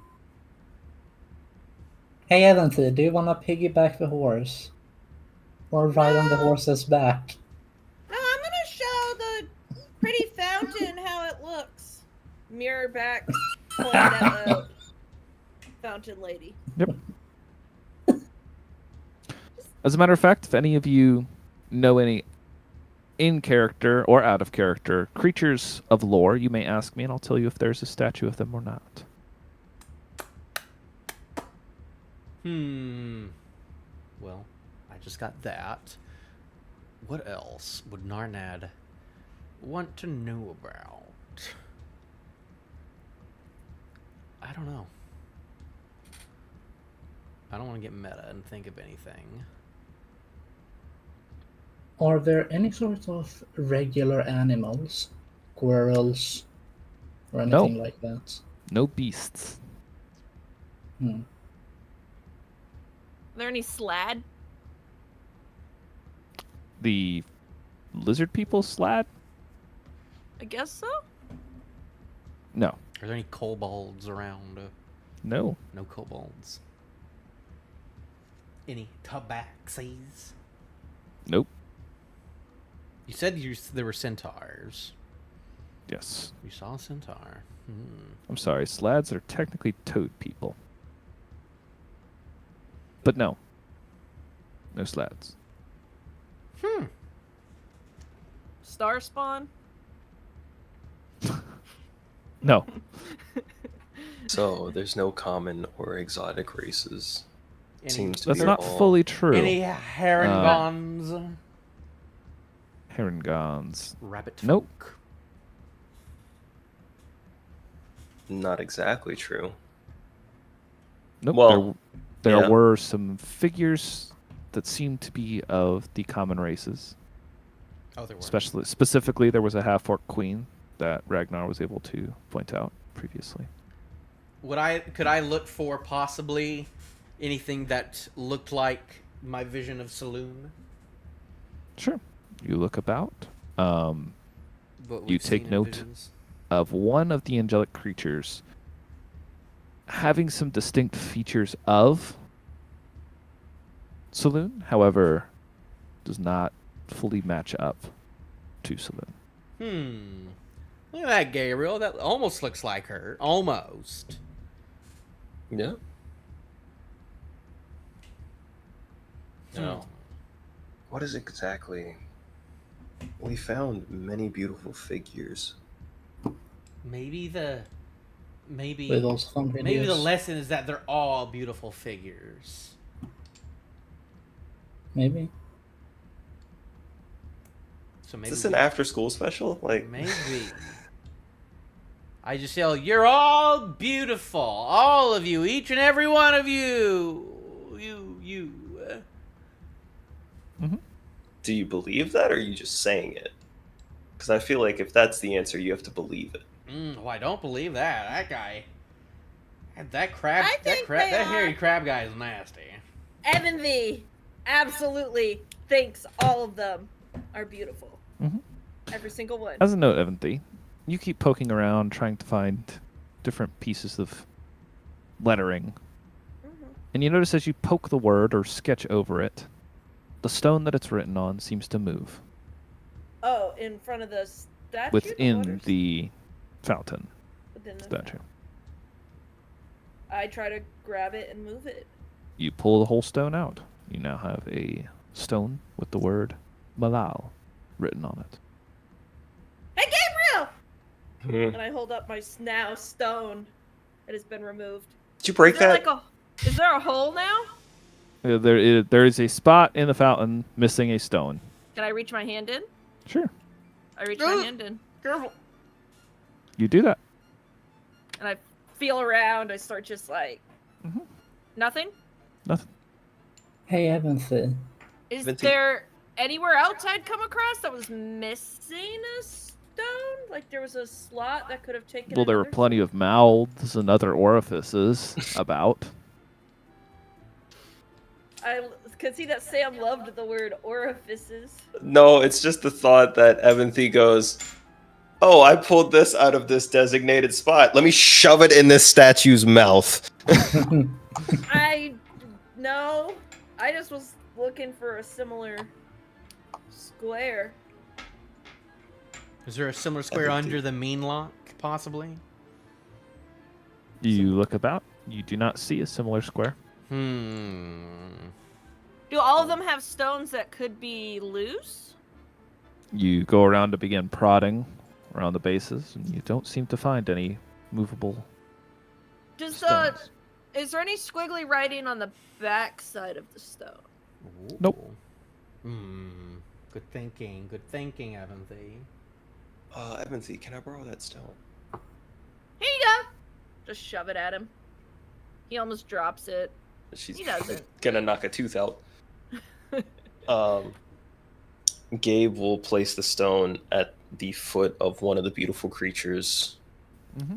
Hey, Evanty, do you want to piggyback the horse? Or ride on the horse's back? No, I'm gonna show the pretty fountain how it looks. Mirror back, point at the fountain lady. Yep. As a matter of fact, if any of you know any in character or out of character creatures of lore, you may ask me and I'll tell you if there's a statue of them or not. Well, I just got that. What else would Narnad want to know about? I don't know. I don't want to get meta and think of anything. Are there any sort of regular animals? Squirrels? Or No. anything like that? No beasts. Hmm. Are there any slad? The lizard people slad? I guess so. No. Are there any kobolds around? No. No kobolds. Any tabaxis? Nope. You said there were centaurs. Yes. You saw a centaur. I'm sorry, slads are technically toad people. But no. No slads. Star spawn. No. So there's no common or exotic races. Any, Seems to That's be not all- fully true. Any herringons? Herringons. Rabbit Nope. folk? Not exactly true. Nope. Well, there yeah. were some figures that seemed to be of the common races. Oh, there were. Specifically, there was a half-orc queen that Ragnar was able to point out previously. Could I look for possibly anything that looked like my vision of Saloon? Sure. You look about. What You we've take seen in note visions? Of one of the angelic creatures having some distinct features of Saloon, however, does not fully match up to Saloon. Look at that, Gabriel. That almost looks like her. Almost. Yeah. No. What is exactly? We found many beautiful figures. Maybe With those fun videos. maybe the lesson is that they're all beautiful figures. Maybe. So maybe Is this an after-school special? Like, maybe. I just yell, "You're all beautiful, all of you, each and every one of you, you." do you believe that, or are you just saying it? Because I feel like if that's the answer, you have to believe it. Well, I don't believe that. That guy, that crab, I think they that are. hairy crab guy is nasty. Evan V absolutely thinks all of them are beautiful. Mhm. Every single one. As a note, Evanthi, you keep poking around trying to find different pieces of lettering. And you notice as you poke the word or sketch over it, the stone that it's written on seems to move Oh, in front of the statue? within waters? the fountain Within the statue. I try to grab it and move it. You pull the whole stone out. You now have a stone with the word Malal written on it. Hey, Gabriel! Hmm. And I hold up my now stone that has been removed. Did you break Is there that? is there a hole now? There is a spot in the fountain missing a stone. Can I reach my hand in? Sure. I reach my hand in. Careful. You do that. And I feel around. I start just like... Mhm. Nothing? Nothing. Hey, Evanthi. Is Vinci- there anywhere else I'd come across that was missing a stone? Like there was a slot that could have taken Well, there were another plenty of mouths and other orifices about. I could see that Sam loved the word orifices. No, it's just the thought that Evanthi goes, "Oh, I pulled this out of this designated spot. Let me shove it in this statue's mouth." No, I just was looking for a similar square. Is there a similar square think under the mean lock, possibly? You look about. You do not see a similar square. Do all of them have stones that could be loose? You go around to begin prodding around the bases, and you don't seem to find any movable Does stones. is there any squiggly writing on the back side of the stone? Nope. Good thinking. Good thinking, Evanthy. Evancy, can I borrow that stone? Here you go. Just shove it at him. He almost drops it. She's He doesn't. gonna knock a tooth out. Gabe will place the stone at the foot of one of the beautiful creatures. Mm-hmm.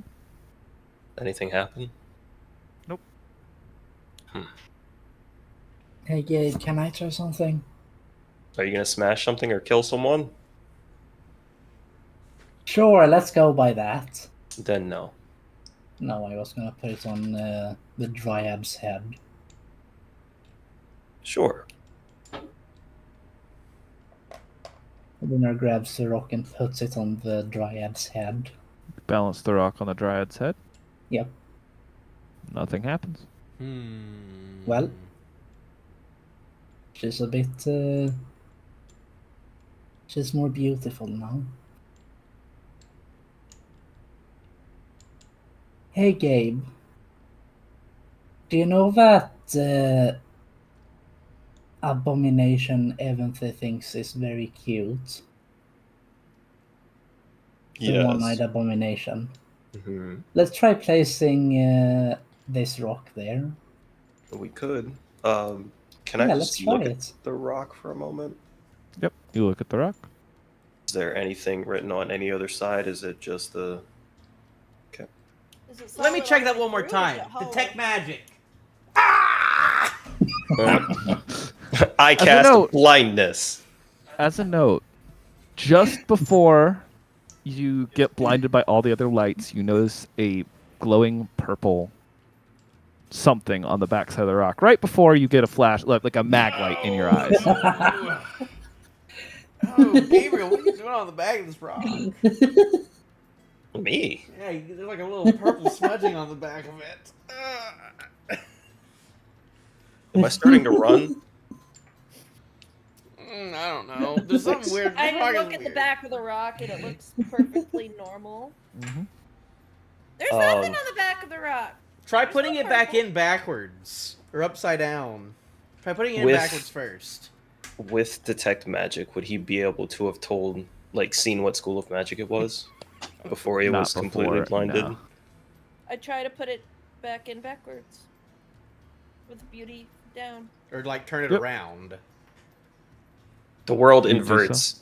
Anything happen? Nope. Hey, Gabe, can I try something? Are you gonna smash something or kill someone? Sure, let's go by that. Then no. No, I was gonna put it on the Dryad's head. Sure. The winner grabs the rock and puts it on the Dryad's head. Balance the rock on the Dryad's head. Yep. Nothing happens. Well, she's a bit. She's more beautiful now. Hey, Gabe. Do you know that Abomination Eventhy thinks is very cute? The one-eyed abomination. Mm-hmm. Let's try placing this rock there. We could. Can I Yeah, just let's try look it. at the rock for a moment? Yep. You look at the rock. Is there anything written on any other side? Is it just the... Is it Let me solid check all that the one more way through, or is time. it hollow? Detect magic. I a cast note- blindness. As a note, just before you get blinded by all the other lights, you notice a glowing purple something on the backside of the rock. Right before you get a flash, like a mag light in your eyes. Oh, Gabriel, what are you doing on the back of this rock? Me? Yeah, there's like a little purple smudging on the back of it. Am I starting to run? I don't know. There's something weird. I This rock did is look at the weird. back of the rock and it looks perfectly normal. Mm-hmm. There's nothing on the back of the rock. Try There's putting no it back purple. in backwards or upside down. Try putting it in With- backwards first. With detect magic, would he be able to have told, like, seen what school of magic it was before he Not was completely before, blinded? no. I try to put it back in backwards. With beauty down. Or like turn it Yep. around. The world You do so. inverts.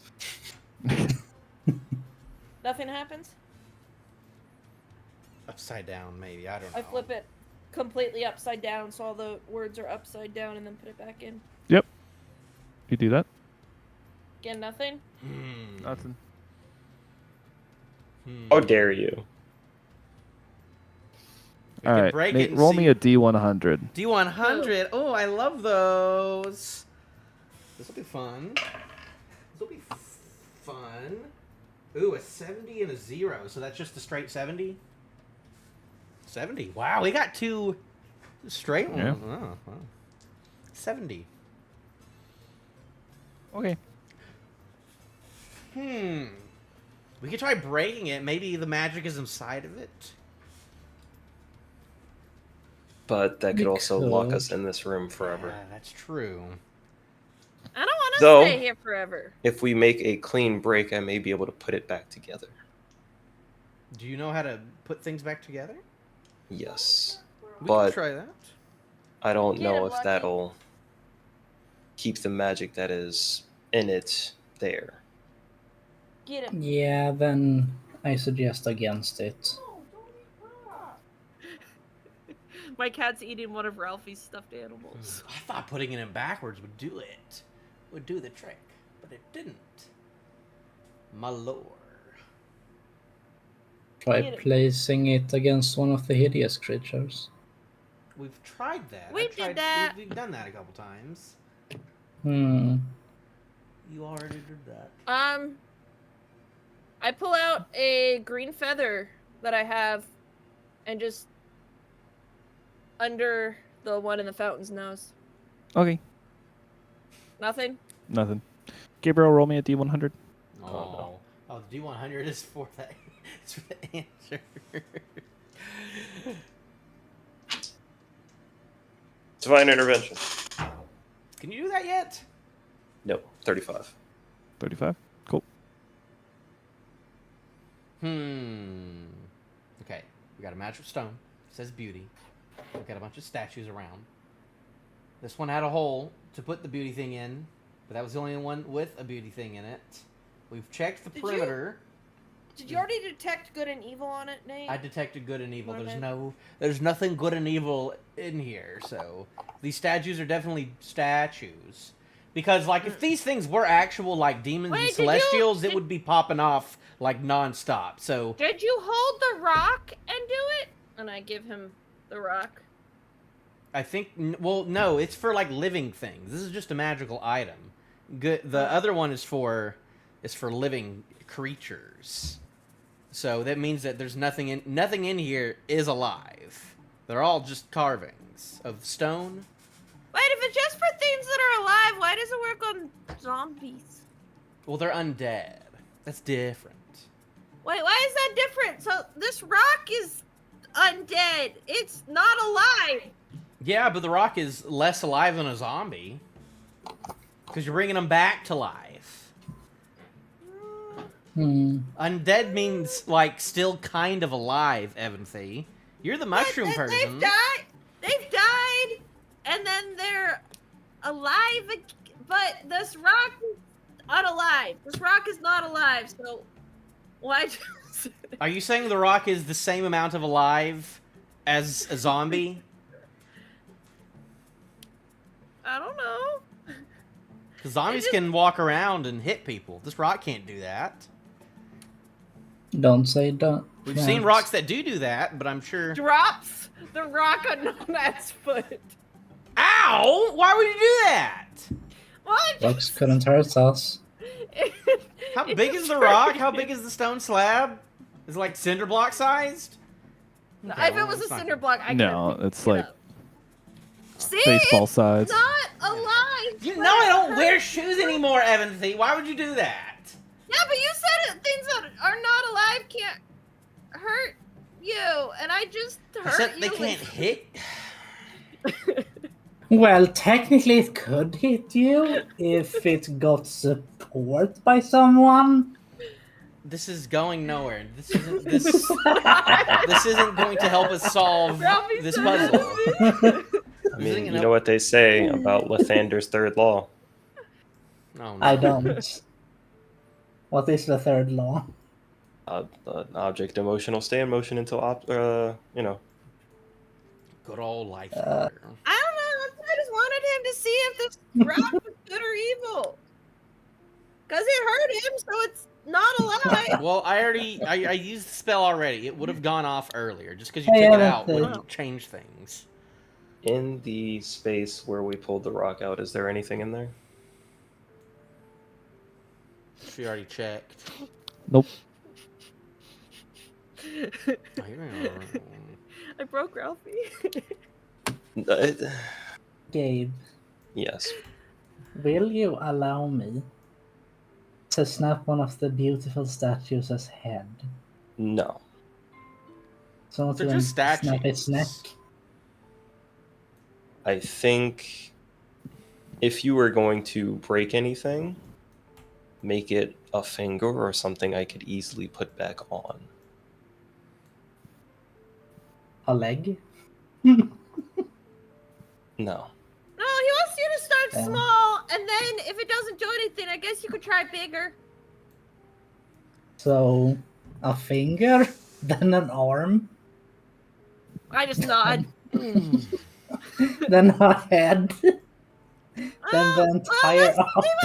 Nothing happens? Upside down, maybe. I don't know. I flip it completely upside down so all the words are upside down and then put it back in. Yep. You do that? Again, nothing? Nothing. How dare you? We All can right, break it Nate, and roll see- me a D100. D100. Oh, I love those. This will be fun. This will be fun. Ooh, a 70 and a 0. So that's just a straight 70? 70. Wow, we got two straight ones. Yeah. Oh, wow. 70. Okay. We could try breaking it. Maybe the magic is inside of it. But that could We also lock could. us in this room forever. Yeah, that's true. I don't want to Though- stay here forever. If we make a clean break, I may be able to put it back together. Do you know how to put things back together? Yes. We But- can try that. I don't Get know it, if Lucky. that'll keep the magic that is in it there. Get him. Yeah, then I suggest against it. My cat's eating one of Ralphie's stuffed animals. I thought putting it in backwards would do it. Would do the trick. But it didn't. My lord. Try Get it. placing it against one of the hideous creatures. We've tried that. We I've did tried, that. We've done that a couple times. Hmm. You already did that. I pull out a green feather that I have and just under the one in the fountain's nose. Okay. Nothing? Nothing. Gabriel, roll me a D100. Oh, no. Oh, the D100 is for that. It's for the answer. Divine intervention. Can you do that yet? No, 35. 35. Cool. Okay, we got a magic stone. It says beauty. We've got a bunch of statues around. This one had a hole to put the beauty thing in, but that was the only one with a beauty thing in it. We've checked the Did you- perimeter. Did you already detect good and evil on it, Nate? I detected good and evil. Norman? There's nothing good and evil in here. So these statues are definitely statues. Because like if these things were actual like demons Wait, and did you- celestials, it did- would be popping off like nonstop. So Did you hold the rock and do it? And I give him the rock. I think well no, it's for like living things. This is just a magical item. Good. The other one is for living creatures. So that means that there's nothing in here is alive. They're all just carvings of stone. Wait, if it's just for things that are alive, why does it work on zombies? Well, they're undead. That's different. Wait, why is that different? So this rock is undead. It's not alive. Yeah, but the rock is less alive than a zombie. Because you're bringing them back to life. Undead means, like, still kind of alive, Evanthie. You're the mushroom person. They've died, and then they're alive, but this rock is unalive. This rock is not alive, so why just... Are you saying the rock is the same amount of alive as a zombie? I don't know. Because zombies can walk around and hit people. This rock can't do that. Don't say that. We've seen rocks that do that, but I'm sure... Drops the rock on Nomad's foot. Ow! Why would you do that? What? Rocks couldn't hurt us. How big is the rock? How big is the stone slab? Is it like cinder block sized? Okay, If well, it was a it's not cinder good. block, I No, could've it's picked it like up. See, baseball it's size. not alive. You know I don't wear shoes anymore, Evanthie. Why would you do that? Yeah, but you said it, things that are not alive can't hurt you, and I just I hurt said you. they can't hit. Well, technically it could hit you if it got support by someone. This is going nowhere. This isn't this. This isn't going to help us solve Ralphie this said puzzle. I mean, you know what they say about Lathander's third law. Oh, no. I don't. What is the third law? An object in motion will stay in motion until, you know. Good old life. I don't know. I just wanted him to see if this rock was good or evil. Because it hurt him, so it's not alive. Well, I used the spell already. It would have gone off earlier. Just because you Hey, took it Evanthie. out wouldn't change things. In the space where we pulled the rock out, is there anything in there? She already checked. Nope. Oh, you're I broke Ralphie. Gabe, Yes. will you allow me to snap one of the beautiful statues as head? No. So not They're even just snap statues. its neck. I think if you were going to break anything, make it a finger or something I could easily put back on. A leg? No. No, he wants you to start Yeah. small, and then if it doesn't do anything, I guess you could try bigger. So, a finger? Then an arm? I just nod. Then a head? Then the entire let's see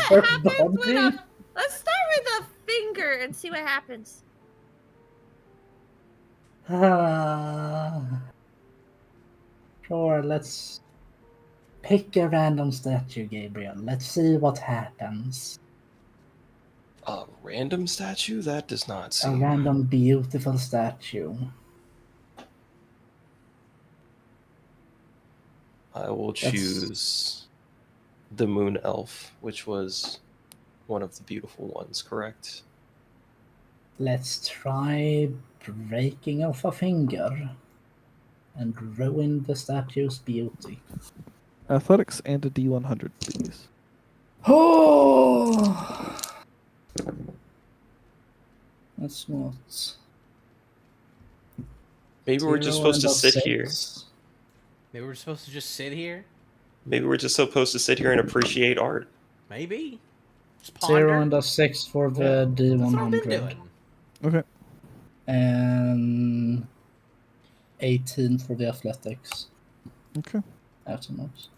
upper what happens with body? let's start with a finger and see what happens. Sure, let's pick a random statue, Gabriel. Let's see what happens. A random statue? That does not A seem... random beautiful statue. I will choose the Moon Elf, which was one of the beautiful ones, correct? Let's try breaking off a finger and ruin the statue's beauty. Athletics and a D100, please. Oh, that's not. Maybe we're just supposed to sit here. Maybe we're supposed to just sit here. Maybe we're just supposed to sit here and appreciate art. Maybe. Just 0 ponder. and a 6 for the Yeah, that's what I've been D100. doing. Okay. And 18 for the athletics. Okay. Afternoons.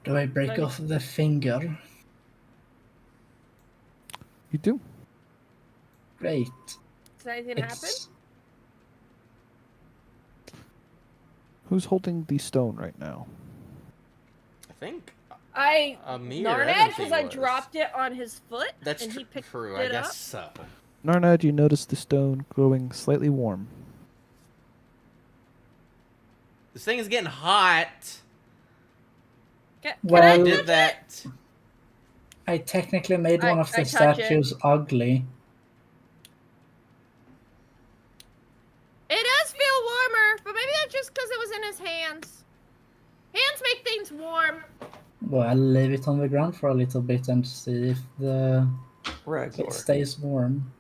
Do I break Ready. off the finger? You do. Great. Does anything happen? It's Who's holding the stone right now? I think Narned, Narned, because I dropped it on his foot, That's and he picked true. it I guess up. so. Narnad, you notice the stone growing slightly warm. This thing is getting hot. Can Well- I I touch did it? that. I technically made one of I the touch it. statues ugly. It does feel warmer, but maybe that's just because it was in his hands. Hands make things warm. Well, I'll leave it on the ground for a little bit and see if it Ragnar, stays warm.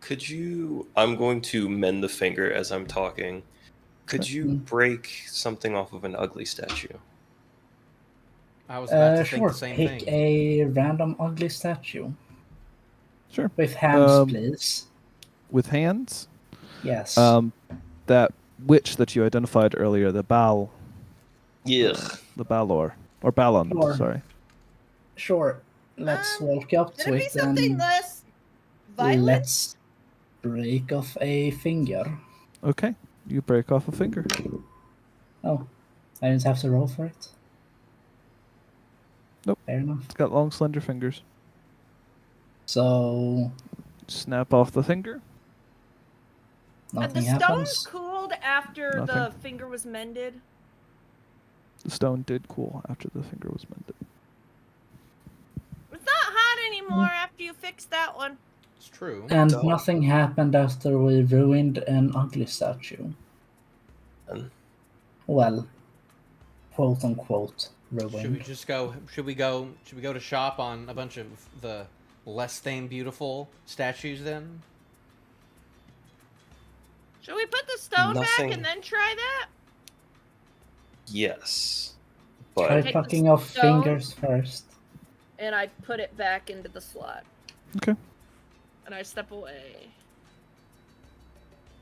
could you... I'm going to mend the finger as I'm talking. Could you break something off of an ugly statue? I was about to think Sure. the same Pick thing. a random ugly statue. Sure. With hands, Um, please. With hands, Yes. that witch that you identified earlier, the Bal, Yeah. the Balor, or Balon, Sure. sorry. Sure. Let's walk up Could to it be it something and less violent? let's break off a finger. Okay, you break off a finger. Oh, I didn't have to roll for it. Nope. Fair enough. It's got long, slender fingers. So Snap off the finger. The nothing stone happens. cooled after the Nothing. finger was mended. The stone did cool after the finger was mended. It's not hot anymore after you fixed that one. It's true. And Don't. nothing happened after we ruined an ugly statue. And Well, quote unquote Should we ruined. just go? Should we go to shop on a bunch of the less than beautiful statues then? Should we put the stone Nothing. back and then try that? yes. Try But Take cutting the off stone. fingers first. And I put it back into the slot. Okay. And I step away.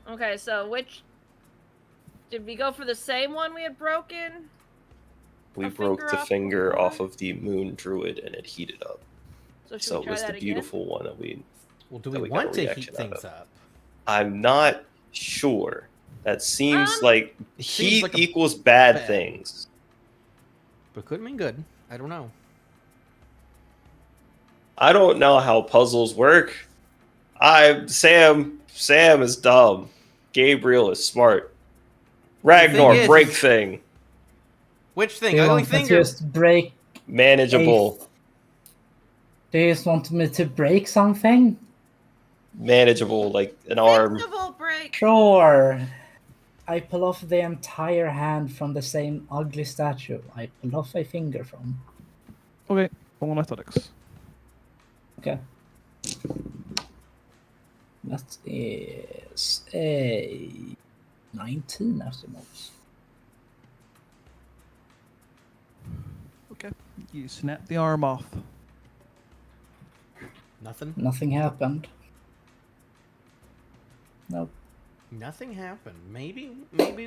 Okay, so which... Did we go for the same one we had broken? we a broke finger the off finger before? off of the moon druid and it heated up. So should So we it try was that the again? beautiful one that we... Well, do That we we got a want to heat reaction out things of. up? I'm not sure. That seems like heat like a equals bad bad. things. But could have been good. I don't know. I don't know how puzzles work. Sam is dumb. Gabriel is smart. Ragnar, is- break thing. Which thing? Do you Ugly want me to finger. just break? Manageable. Do you just want me to break something? Manageable, like an arm. Festival break. Sure. I pull off the entire hand from the same ugly statue I pulled off a finger from. Okay, roll on athletics. Okay. That is a 19 after most. Okay. You snap the arm off. Nothing. Nothing happened. Nope. Nothing happened. Maybe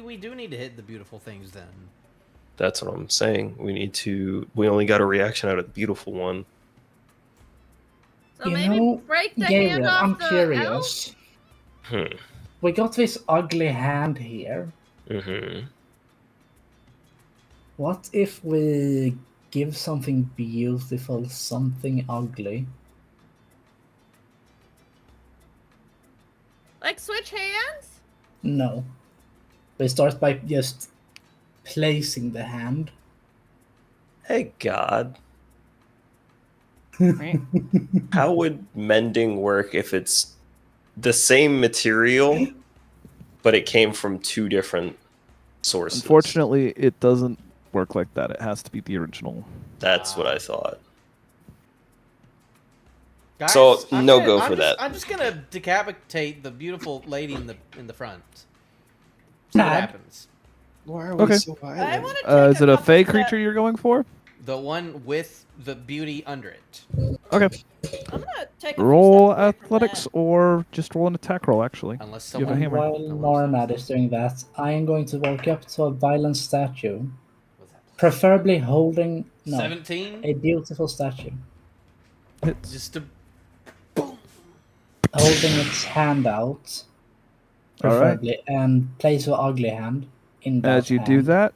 we do need to hit the beautiful things then. That's what I'm saying. We only got a reaction out of the beautiful one. So You maybe know, break the hand Gabriel, off I'm the elf? curious. We got this ugly hand here. Mm-hmm. What if we give something beautiful something ugly? Like switch hands? No. We start by just placing the hand. Hey, God. How would mending work if it's the same material, but it came from 2 different sources. Unfortunately, it doesn't work like that. It has to be the original. That's what I thought. Guys, So, I'm no gonna- go I'm for just- that. I'm just gonna decapitate the beautiful lady in the front. See what Mad. happens. Why are Okay. so I want to Is it a fey creature you're going for? The one with the beauty under it. Okay. I'm gonna take a few Roll steps away from athletics that. or just roll an attack roll, actually. Unless You have a someone. hammer. While Normad is doing that, I am going to walk up to a violent statue, What's that? preferably holding a 17? beautiful statue, Hits. Just to. holding its hand out, All right. preferably, and place your ugly hand in that As you do hand. that,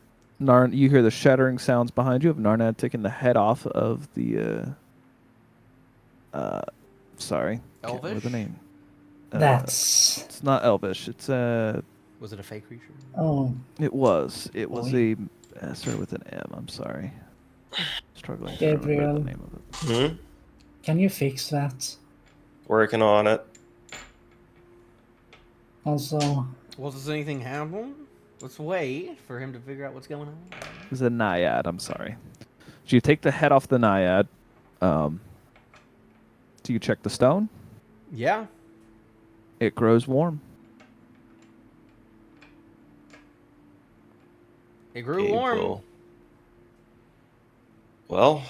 you hear the shattering sounds behind you of Narnad taking the head off of the. Sorry, can't remember Elvish? the name. That's It's not Elvish. It's Was it a fake creature? oh, It was. It was Boy. a. Started with an M. I'm sorry. Struggling to remember Gabriel. the name of it. Hmm? can you fix that? Working on it. Also, Well, does anything happen? Let's wait for him to figure out what's going on. It's a naiad. I'm sorry. So you take the head off the naiad. Do you check the stone? Yeah. It grows warm. It grew warm. April. Well,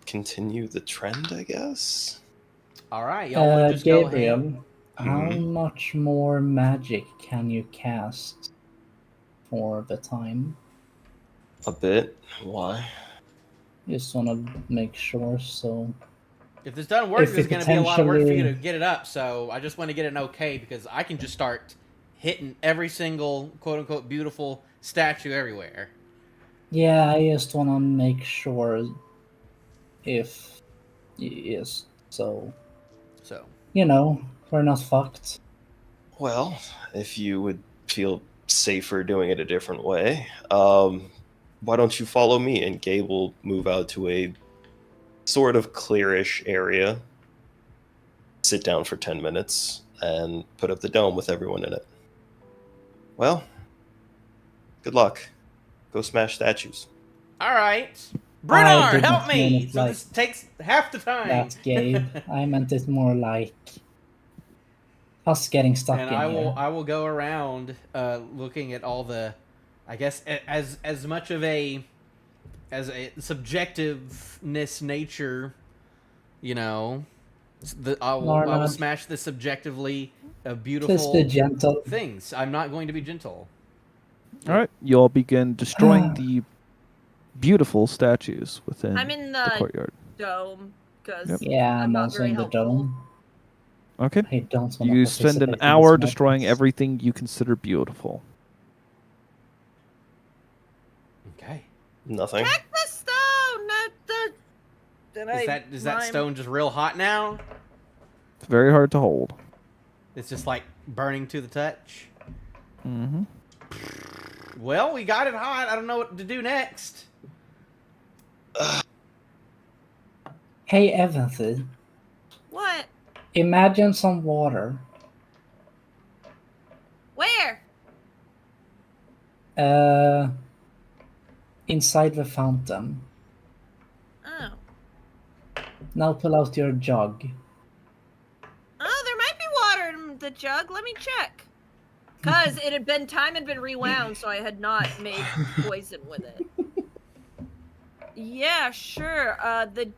continue the trend, I guess. All right, y'all want to just go ahead? Gabriel, how Mhm. much more magic can you cast for the time? A bit. Why? Just want to make sure. So If this doesn't work, If there's it going to be a lot of work for you to potentially- get it up. So I just want to get an okay because I can just start hitting every single quote unquote beautiful statue everywhere. yeah, I just want to make sure if yes. So So we're not fucked. Well, if you would feel safer doing it a different way, why don't you follow me and Gabe will move out to a sort of clearish area, sit down for 10 minutes, and put up the dome with everyone in it. Well, good luck. Go smash statues. all right, I Bernard, didn't help me. mean it So like this takes half the time. That's Gabe. I meant it more like us getting stuck And in here. I will go around looking at all the, I guess as much of a subjectiveness nature, I will Norman. smash the subjectively Please beautiful be gentle. things. I'm not going to be gentle. All right. You all begin destroying the beautiful statues within I'm in the the courtyard. dome because Yep. Yeah, I'm I'm not also very in the helpful. dome. Okay. I don't want to You spend an participate in hour this destroying madness. everything you consider beautiful. Okay. Nothing. Check the stone, not the. Did Is that stone just real hot now? It's very hard to hold. It's just like burning to the touch. Mm-hmm. Well, we got it hot. I don't know what to do next. Hey, Evanthie, What? imagine some water. Where? Inside the fountain. Oh. Now pull out your jug. Oh, there might be water in the jug. Let me check. Cause time had been rewound, so I had not made poison with it. Yeah, sure. The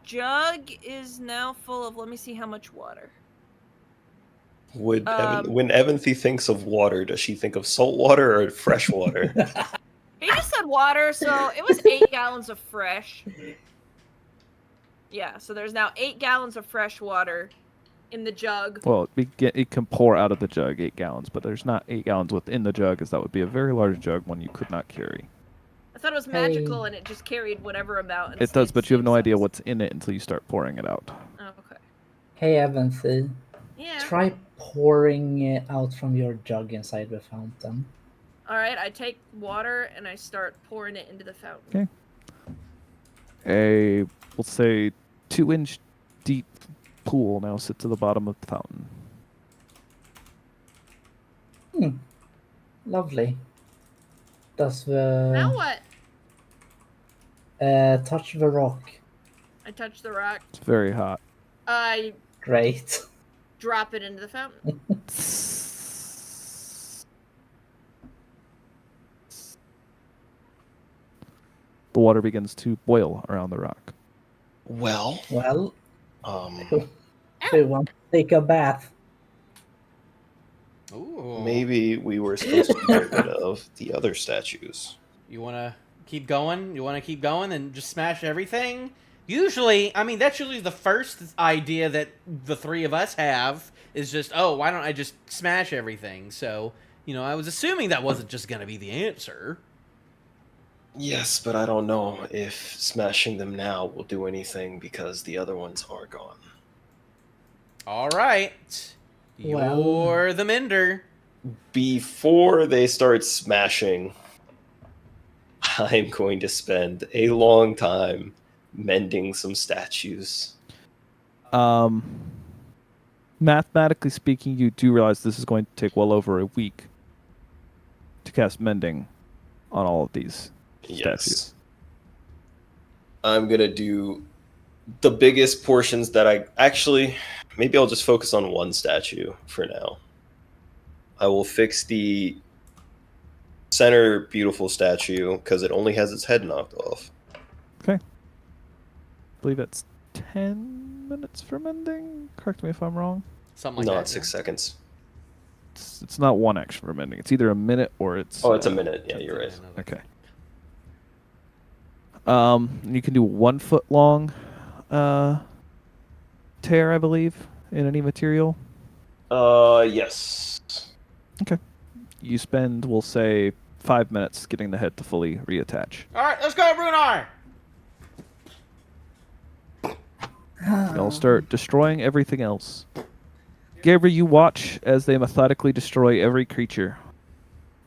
jug is now full of. Let me see how much water. When Evanthie thinks of water, does she think of salt water or fresh water? He just said water, so it was 8 gallons of fresh. Yeah, so there's now 8 gallons of fresh water in the jug. Well, it can pour out of the jug 8 gallons, but there's not 8 gallons within the jug, as that would be a very large jug, one you could not carry. I thought it was magical and it just carried whatever amount. And It does, stayed but you have the no same idea size. what's in it until you start pouring it out. Oh, okay. Hey, Evanthie, Yeah. try pouring it out from your jug inside the fountain. All right, I take water and I start pouring it into the fountain. Okay. We'll say 2-inch deep pool now sits at the bottom of the fountain. Lovely. Does Now the what? touch the rock? I touch the rock. It's very hot. I Great. drop it into the fountain. The water begins to boil around the rock. Well, Well, um, who wants to take a bath? Ooh. maybe we were supposed to get rid of the other statues. You want to keep going? You want to keep going and just smash everything? Usually, I mean, that's usually the first idea that the three of us have is just, oh, why don't I just smash everything? So, I was assuming that wasn't just going to be the answer. Yes, but I don't know if smashing them now will do anything because the other ones are gone. All right. Well- You're the mender. Before they start smashing, I'm going to spend a long time mending some statues. Mathematically speaking, you do realize this is going to take well over a week to cast mending on all of these Yes. statues. I'm going to do the biggest portions that maybe I'll just focus on one statue for now. I will fix the center beautiful statue because it only has its head knocked off. I believe it's 10 minutes for mending. Correct me if I'm wrong. Something like No, that. it's 6 seconds. It's not one action for mending. It's either a minute or it's. Oh, it's a minute. Yeah, you're right. Okay. You can do 1 foot long tear, I believe, in any material. Yes. You spend, we'll say, 5 minutes getting the head to fully reattach. All right, let's go, Brunar. They'll start destroying everything else. Gabriel, you watch as they methodically destroy every creature.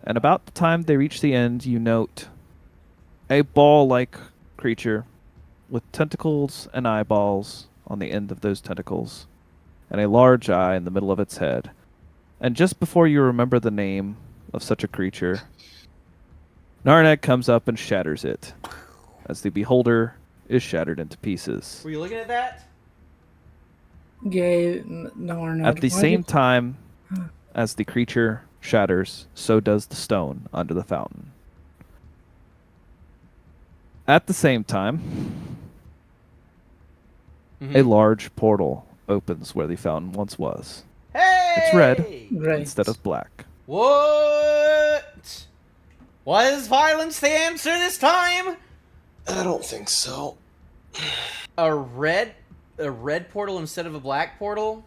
And about the time they reach the end, you note a ball-like creature with tentacles and eyeballs on the end of those tentacles, and a large eye in the middle of its head. And just before you remember the name of such a creature, Narnag comes up and shatters it, as the beholder is shattered into pieces. Were you looking at that? No. At the same time as the creature shatters, so does the stone under the fountain. At the same time, a large portal opens where the fountain once was, Hey! It's red. Great. instead of black. What? Was violence the answer this time? I don't think so. A red portal instead of a black portal?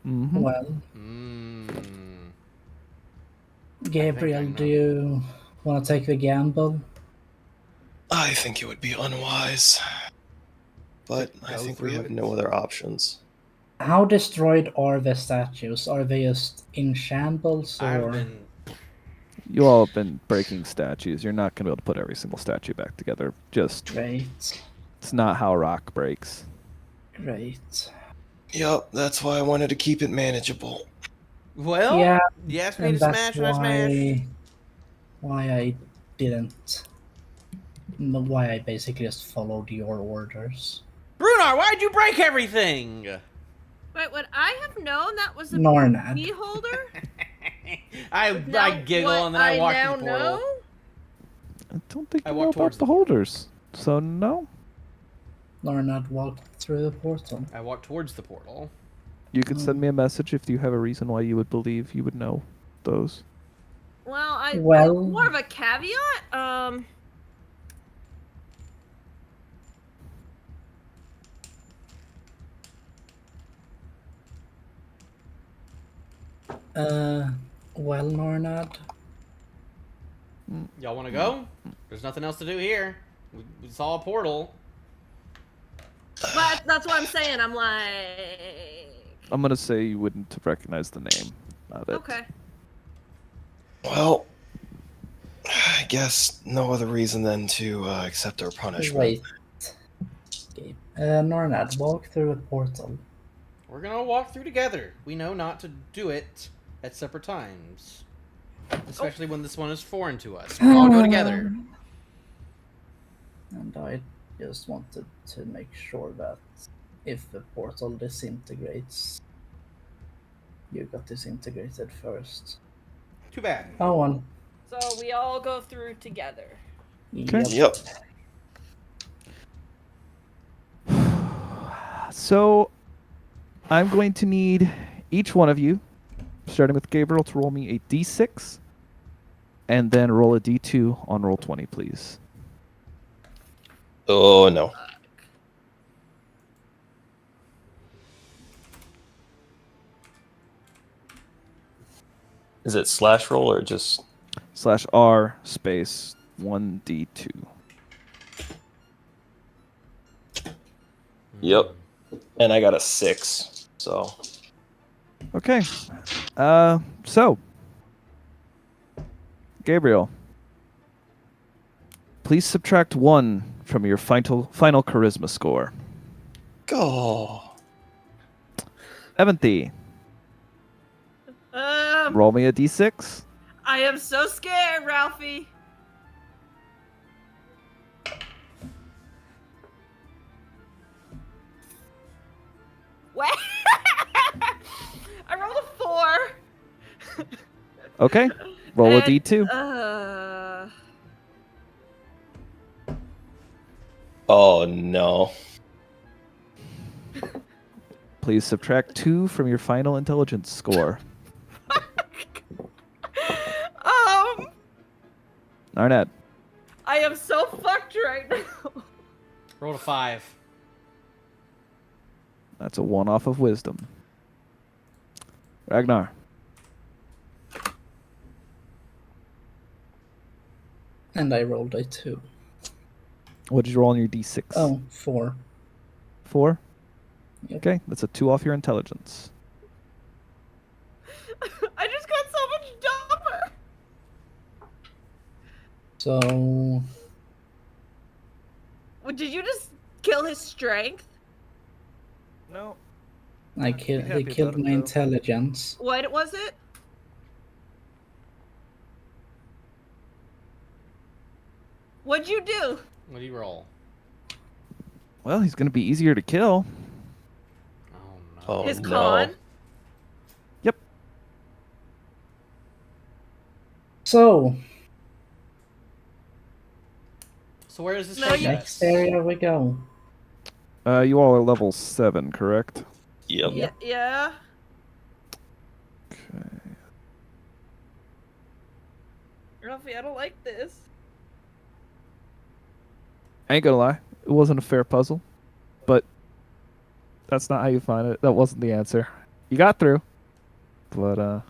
Mm-hmm. Well, Gabriel, I know. do you want to take the gamble? I think it would be unwise. But I Go think we through have it. no other options. How destroyed are the statues? Are they just in shambles, I've or been. You all have been breaking statues. You're not going to be able to put every single statue back together. Just, great? it's not how rock breaks. Great. Yup, that's why I wanted to keep it manageable. Well, Yeah, you asked me and to that's smash, and I smashed. why I didn't. Why I basically just followed your orders. Brunar, why'd you break everything? Wait, would I have known that was a Nornad. beholder? I Now giggle what and then I walk now through the portal. know? I don't think I you walk know towards about the the holders. So, no. Nornad walked through the portal. I walk towards the portal. You could send me a message if you have a reason why you would believe you would know those. Well, Well- more of a caveat. Well, Nornad. Y'all want to go? There's nothing else to do here. We saw a portal. But that's what I'm saying. I'm like, I'm going to say you wouldn't have recognized the name of it. okay. Well, I guess no other reason than to accept our punishment. Wait. Okay. Nornad, walk through a portal. We're gonna walk through together. We know not to do it at separate times. Especially when this one is foreign to us. We all go together. And I just wanted to make sure that if the portal disintegrates, you got disintegrated first. Too bad. Oh, well. So we all go through together. Okay. Yep. Yep. So, I'm going to need each one of you, starting with Gabriel, to roll me a d6, and then roll a d2 on roll 20, please. Oh no. Is it slash roll or just /R space 1d2. Yep. And I got a 6. So Okay. So, Gabriel, please subtract 1 from your final charisma score. go. Evanthy, roll me a d6. I am so scared, Ralphie. What? I rolled a 4. Okay. Roll a And, d2. Oh no. Please subtract 2 from your final intelligence score. Arnett, I am so fucked right now. Roll a 5. that's a 1 off of wisdom. Ragnar, And I rolled a 2. what did you roll on your d6? Oh, 4. 4? Yep. Okay, that's a 2 off your intelligence. I just got so much dumber. So, Well, did you just kill his strength? No. he happy killed about it, my though. intelligence. What was it? What'd you do? What do you roll? Well, he's going to be easier to kill. Oh no. Oh His no. con? So, So where does this No, take you- next us? area we go. You all are level 7, correct? Yep. Yeah. Yeah. Okay. Ralphie, I don't like this. I ain't gonna lie, it wasn't a fair puzzle, but that's not how you find it. That wasn't the answer. You got through, but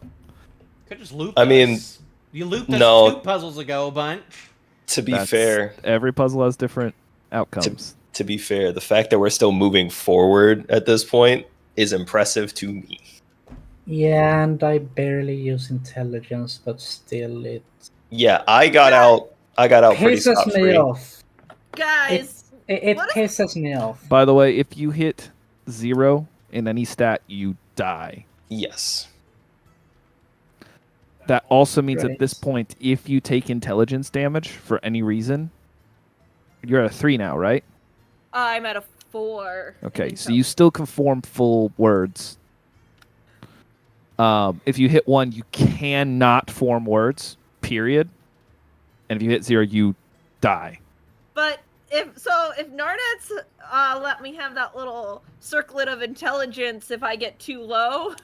Could just loop. I mean, us. You looped us no. 2 puzzles ago, bunch. To be that's- fair, every puzzle has different outcomes. to be fair, the fact that we're still moving forward at this point is impressive to me. Yeah, and I barely use intelligence, but still it Yeah, I got out pretty pisses scot me free. off. Guys, It What pisses me off. By the way, if you hit 0 in any stat, you die. Yes. That also means at this Right. point, if you take intelligence damage for any reason, you're at a 3 now, right? I'm at a 4. Okay, so you still can form full words. If you hit 1, you cannot form words, period. And if you hit 0, you die. But if Narnet's let me have that little circlet of intelligence if I get too low,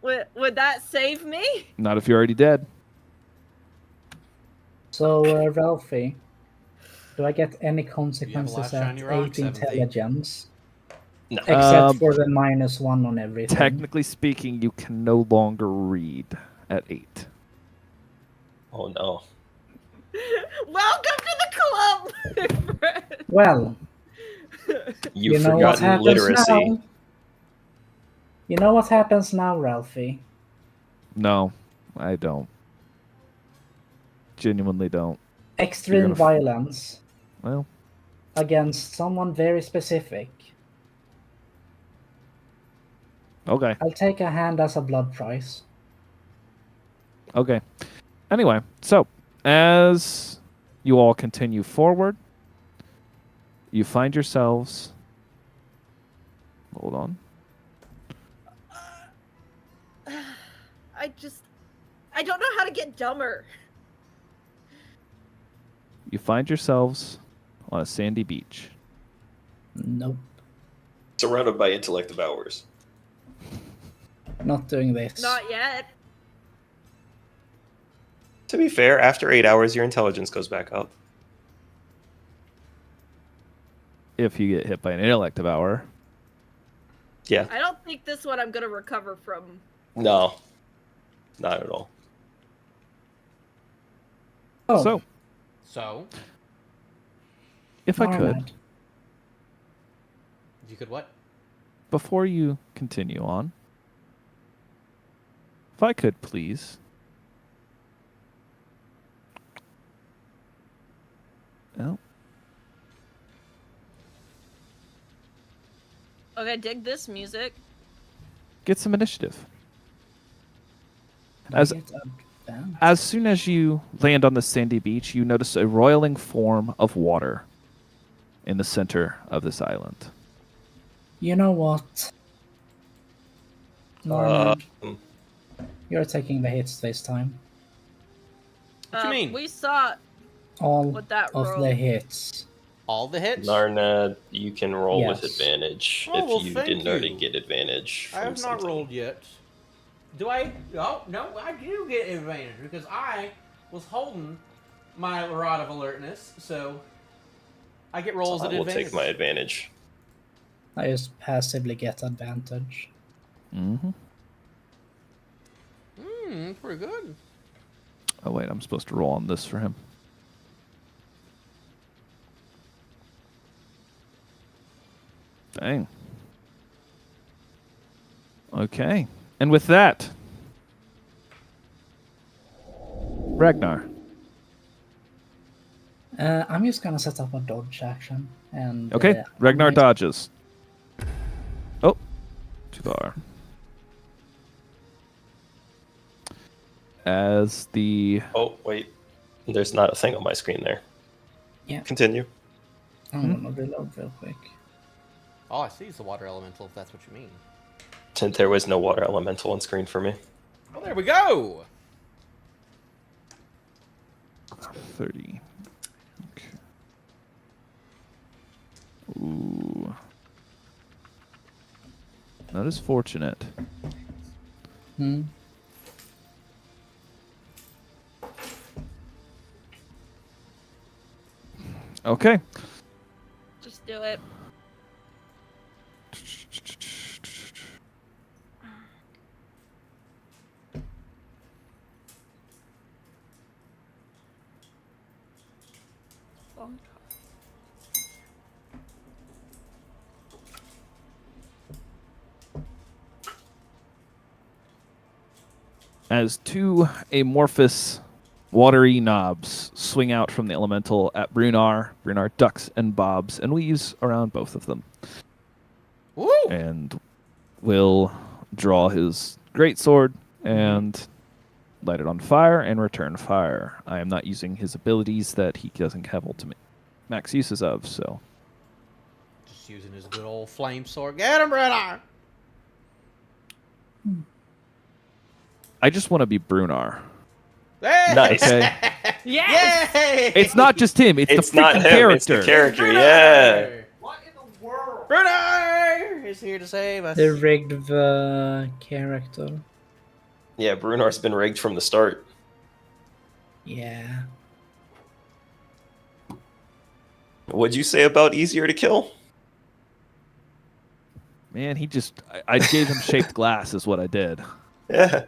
would that save me? Not if you're already dead. So, Ralphie, do I get any consequences last at shiny rock, 8 Seventy? intelligence? No. Except for the -1 on everything. Technically speaking, you can no longer read at 8. Oh no. Welcome to the club, my friend. Well, You've you know what forgotten happens literacy. now? You know what happens now, Ralphie? No, I don't. Genuinely don't. Extreme gonna f- violence Well, against someone very specific. okay. I'll take a hand as a blood price. Okay. Anyway, so as you all continue forward, you find yourselves. Hold on. I don't know how to get dumber. You find yourselves on a sandy beach. Nope. Surrounded by intellect devourers. Not doing this. Not yet. To be fair, after 8 hours, your intelligence goes back up. If you get hit by an intellect devourer. Yeah. I don't think this one I'm gonna recover from. No. Not at all. Oh, So, So, if I could, Norman. you could what? before you continue on, if I could please. Oh, Okay, dig this music. get some initiative. Don't As- get advanced. As soon as you land on the sandy beach, you notice a roiling form of water in the center of this island. You know what? Norman, Um, you're taking the hits this time. What you mean? We saw All what that of roll. the hits. All the hits? Narnad, you can roll with Yes. advantage Oh, well, if you thank didn't already you. get advantage. I from have not something. rolled yet. Do I? Oh, no, I do get advantage because I was holding my rod of alertness, so I get rolls So at I will advantage. take my advantage. I just passively get advantage. Mm-hmm. Pretty good. Oh, wait, I'm supposed to roll on this for him. Dang. Okay. And with that, Ragnar. I'm just gonna set up a dodge action and. Okay, Ragnar I'm dodges. Oh, too far. As the Oh, wait. There's not a thing on my screen there. Yeah. Continue. I'm gonna reload real quick. All I see is the water elemental, if that's what you mean. Since there was no water elemental on screen for me. Oh, there we go! 30. Okay. Ooh. That is fortunate. Hmm. Okay. Just do it. As two amorphous watery knobs swing out from the elemental at Brunar. Brunar ducks and bobs and weaves around both of them. Woo! And will draw his greatsword and light it on fire and return fire. I am not using his abilities that he doesn't have ultimate max uses of, so. Just using his good old flame sword. Get him, Brennar! I just want to be Brunar. Hey! Nice. Okay. Yes! Yay! It's not just him, it's It's the not freaking him, character. it's the character, Brennar! yeah. What in the world? Brennar is here to save us. They rigged the character. Yeah, Brunar's been rigged from the start. Yeah. What'd you say about easier to kill? Man, he just. I gave him shaped glass, is what I did. Yeah.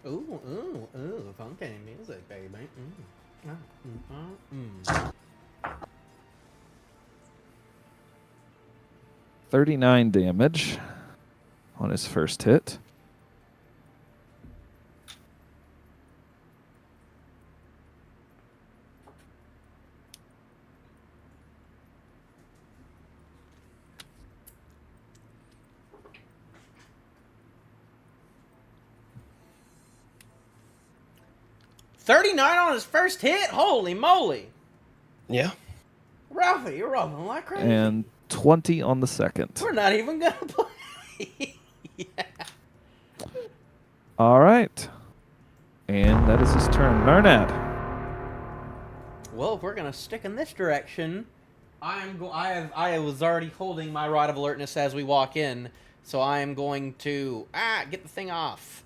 Ooh, funky music, baby. 39 damage. on his first hit. $39 on his first hit. Holy moly! Yeah. Ralphie, you're rolling like crazy. And 20 on the second. We're not even gonna play. Yeah. All right. And that is his turn. Narnad. Well, if we're gonna stick in this direction, I was already holding my rod of alertness as we walk in, so I am going to get the thing off.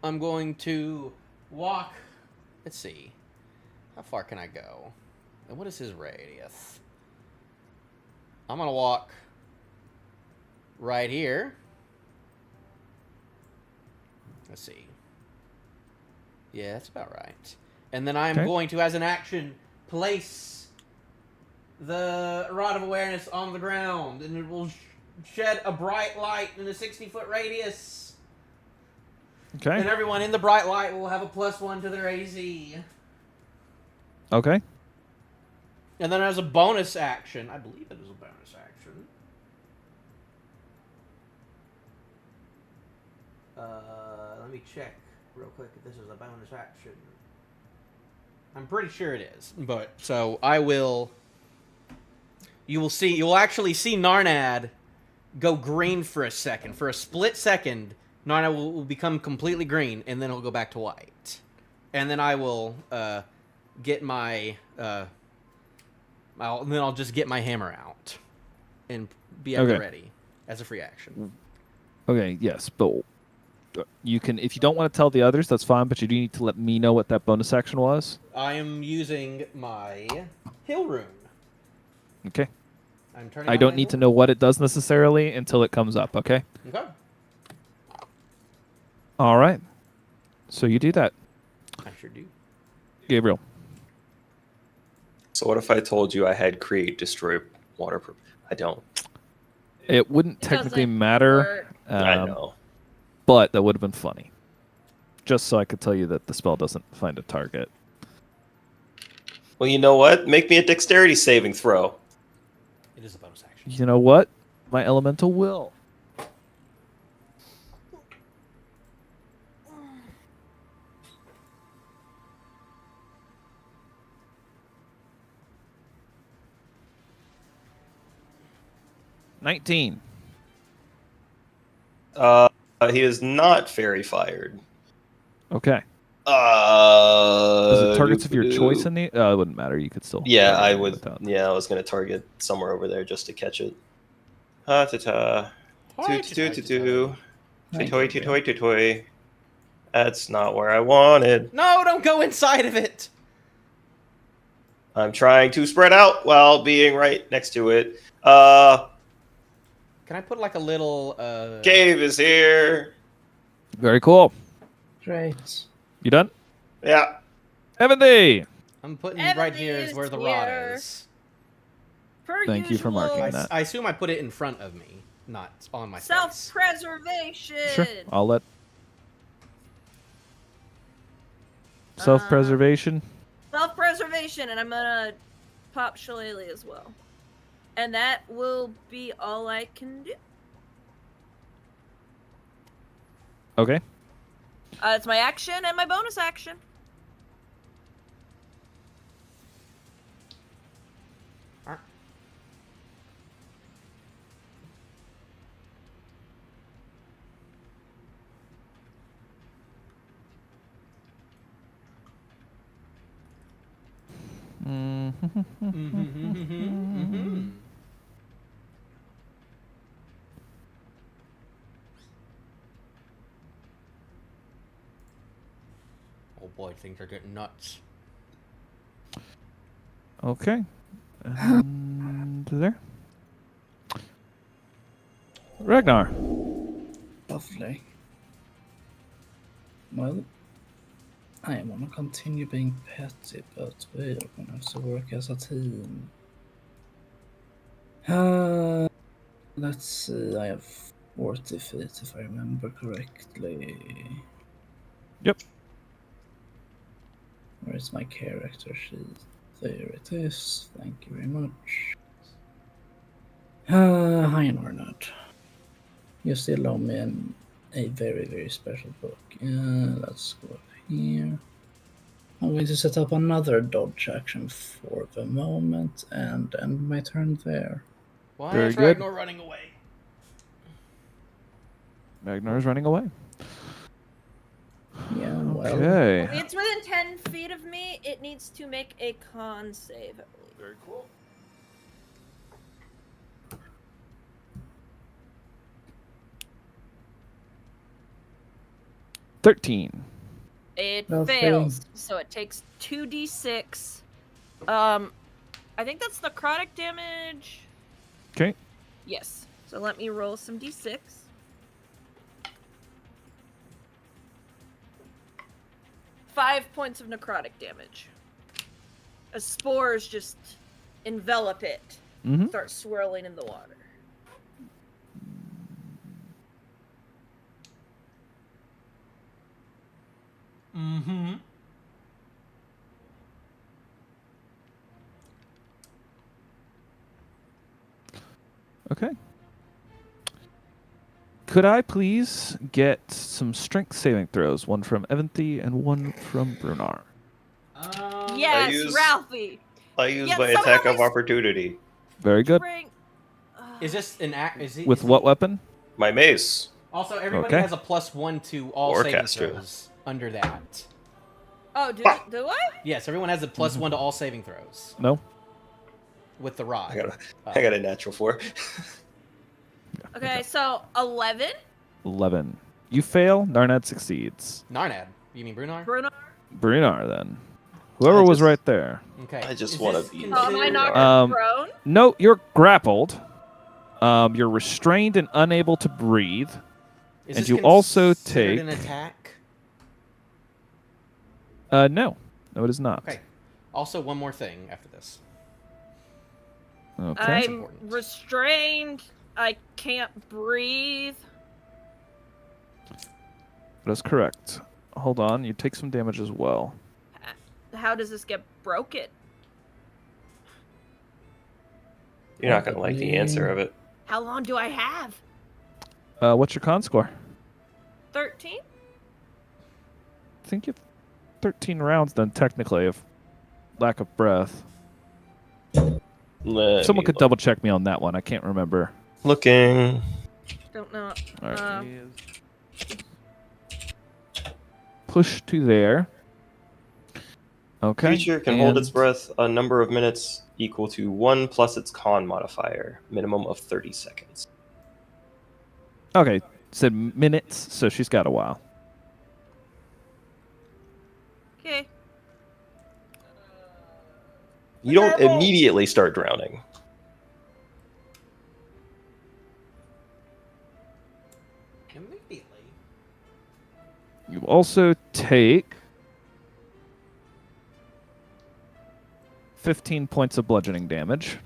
I'm going to walk. Let's see, how far can I go, and what is his radius? I'm gonna walk right here. Let's see. Yeah, that's about right. And then I'm Okay. going to, as an action, place the Rod of Awareness on the ground, and it will shed a bright light in a 60-foot radius. Okay. And everyone in the bright light will have a +1 to their AZ. Okay. And then as a bonus action, I believe it is a bonus action. Let me check real quick if this is a bonus action. I'm pretty sure it is. But so I will. You will actually see Narnad go green for a second. For a split second, Narnad will become completely green, and then he'll go back to white. And then I will get my. I'll just get my hammer out and be at the Okay. ready as a free action. Okay, yes, but you can, if you don't want to tell the others, that's fine, but you do need to let me know what that bonus action was. I am using my Hill Rune. Okay. I'm turning I on don't my need to Hill know what it does necessarily until it comes up, okay? Rune. Okay. All right. So you do that. I sure do. Gabriel. So what if I told you I had create, destroy, waterproof? I don't. It wouldn't It technically doesn't matter, work. I know. but that would have been funny. Just so I could tell you that the spell doesn't find a target. Well, you know what? Make me a dexterity saving throw. It is a bonus action. You know what? My elemental will. $19. He is not fairy fired. Okay. Is it targets of your choice in the? It wouldn't matter. You could still. Yeah, target I it would. without- Yeah, I was gonna target somewhere over there just to catch it. Ha ta ta. Toot. Toy. That's not where I wanted. No, don't go inside of it. I'm trying to spread out while being right next to it. Can I put like a little Cave is here. Very cool. Great. You done? Yeah. Evandy! I'm putting Ebony right here is is where the rod here. is. Per Thank you for marking usual, that. I assume I put it in front of me, not on my face. Self-preservation. Sure. I'll let. Self-preservation. Self-preservation, and I'm gonna pop Shillelagh as well. And that will be all I can do. Okay. It's my action and my bonus action. Oh boy, things are getting nuts. Okay. And there. Ragnar. Lovely. Well, I want to continue being petty, but we are going to have to work as a team. Let's see, I have 40 feet, if I remember correctly. Yep. Where is my character sheet? There it is. Thank you very much. Hi, Arnold. You still owe me a very, very special book. Let's go up here. I'm going to set up another dodge action for the moment and end my turn there. Why Very is good. Ragnar running away? Magnar is running away. Yeah, well. Okay. If it's within 10 feet of me, it needs to make a con save, I believe. Very cool. It Well, fails, so it takes 2d6. I think that's necrotic damage. Okay. Yes. So let me roll some d6. 5 points of necrotic damage. As spores just envelop it, Mm-hmm. start swirling in the water. Mm-hmm. Okay. Could I please get some strength saving throws? One from Evanthi and one from Brunar. Yes, use- Ralphie. I use Yeah, my somehow attack my of opportunity. Very good. Strength- Is this an act? Is he, With is what he- weapon? My mace. Also, everybody Okay. has a +1 to all Or saving caster. throws under that. Oh, do I? Yes, everyone has a +1 to all saving throws No? with the rod. I got a natural 4. Okay, so 11. 11. You fail, Narnad succeeds. Narnad. You mean Brunar? Bruno. Brunar, then. Whoever was just- right there. Okay. I just Is wanna this be Oh, am I considered- knocked Um, prone? No, you're grappled. You're restrained and unable to breathe. Is and this you also considered an take- attack? No. No, it is not. Okay. Also, one more thing after this. Okay. I'm important. restrained. I can't breathe. That's correct. Hold on, you take some damage as well. How does this get broken? You're not gonna like the answer of it. How long do I have? What's your con score? 13? I think you have 13 rounds then, technically, of lack of breath. Let Someone me could look. double check me on that one. I can't remember. Looking. Don't know. All right. Uh, Push to there. Okay. Creature can hold its and- breath a number of minutes equal to 1 plus its con modifier, minimum of 30 seconds. Okay, said minutes, so she's got a while. okay. You don't immediately start drowning. Immediately. You also take 15 points of bludgeoning damage.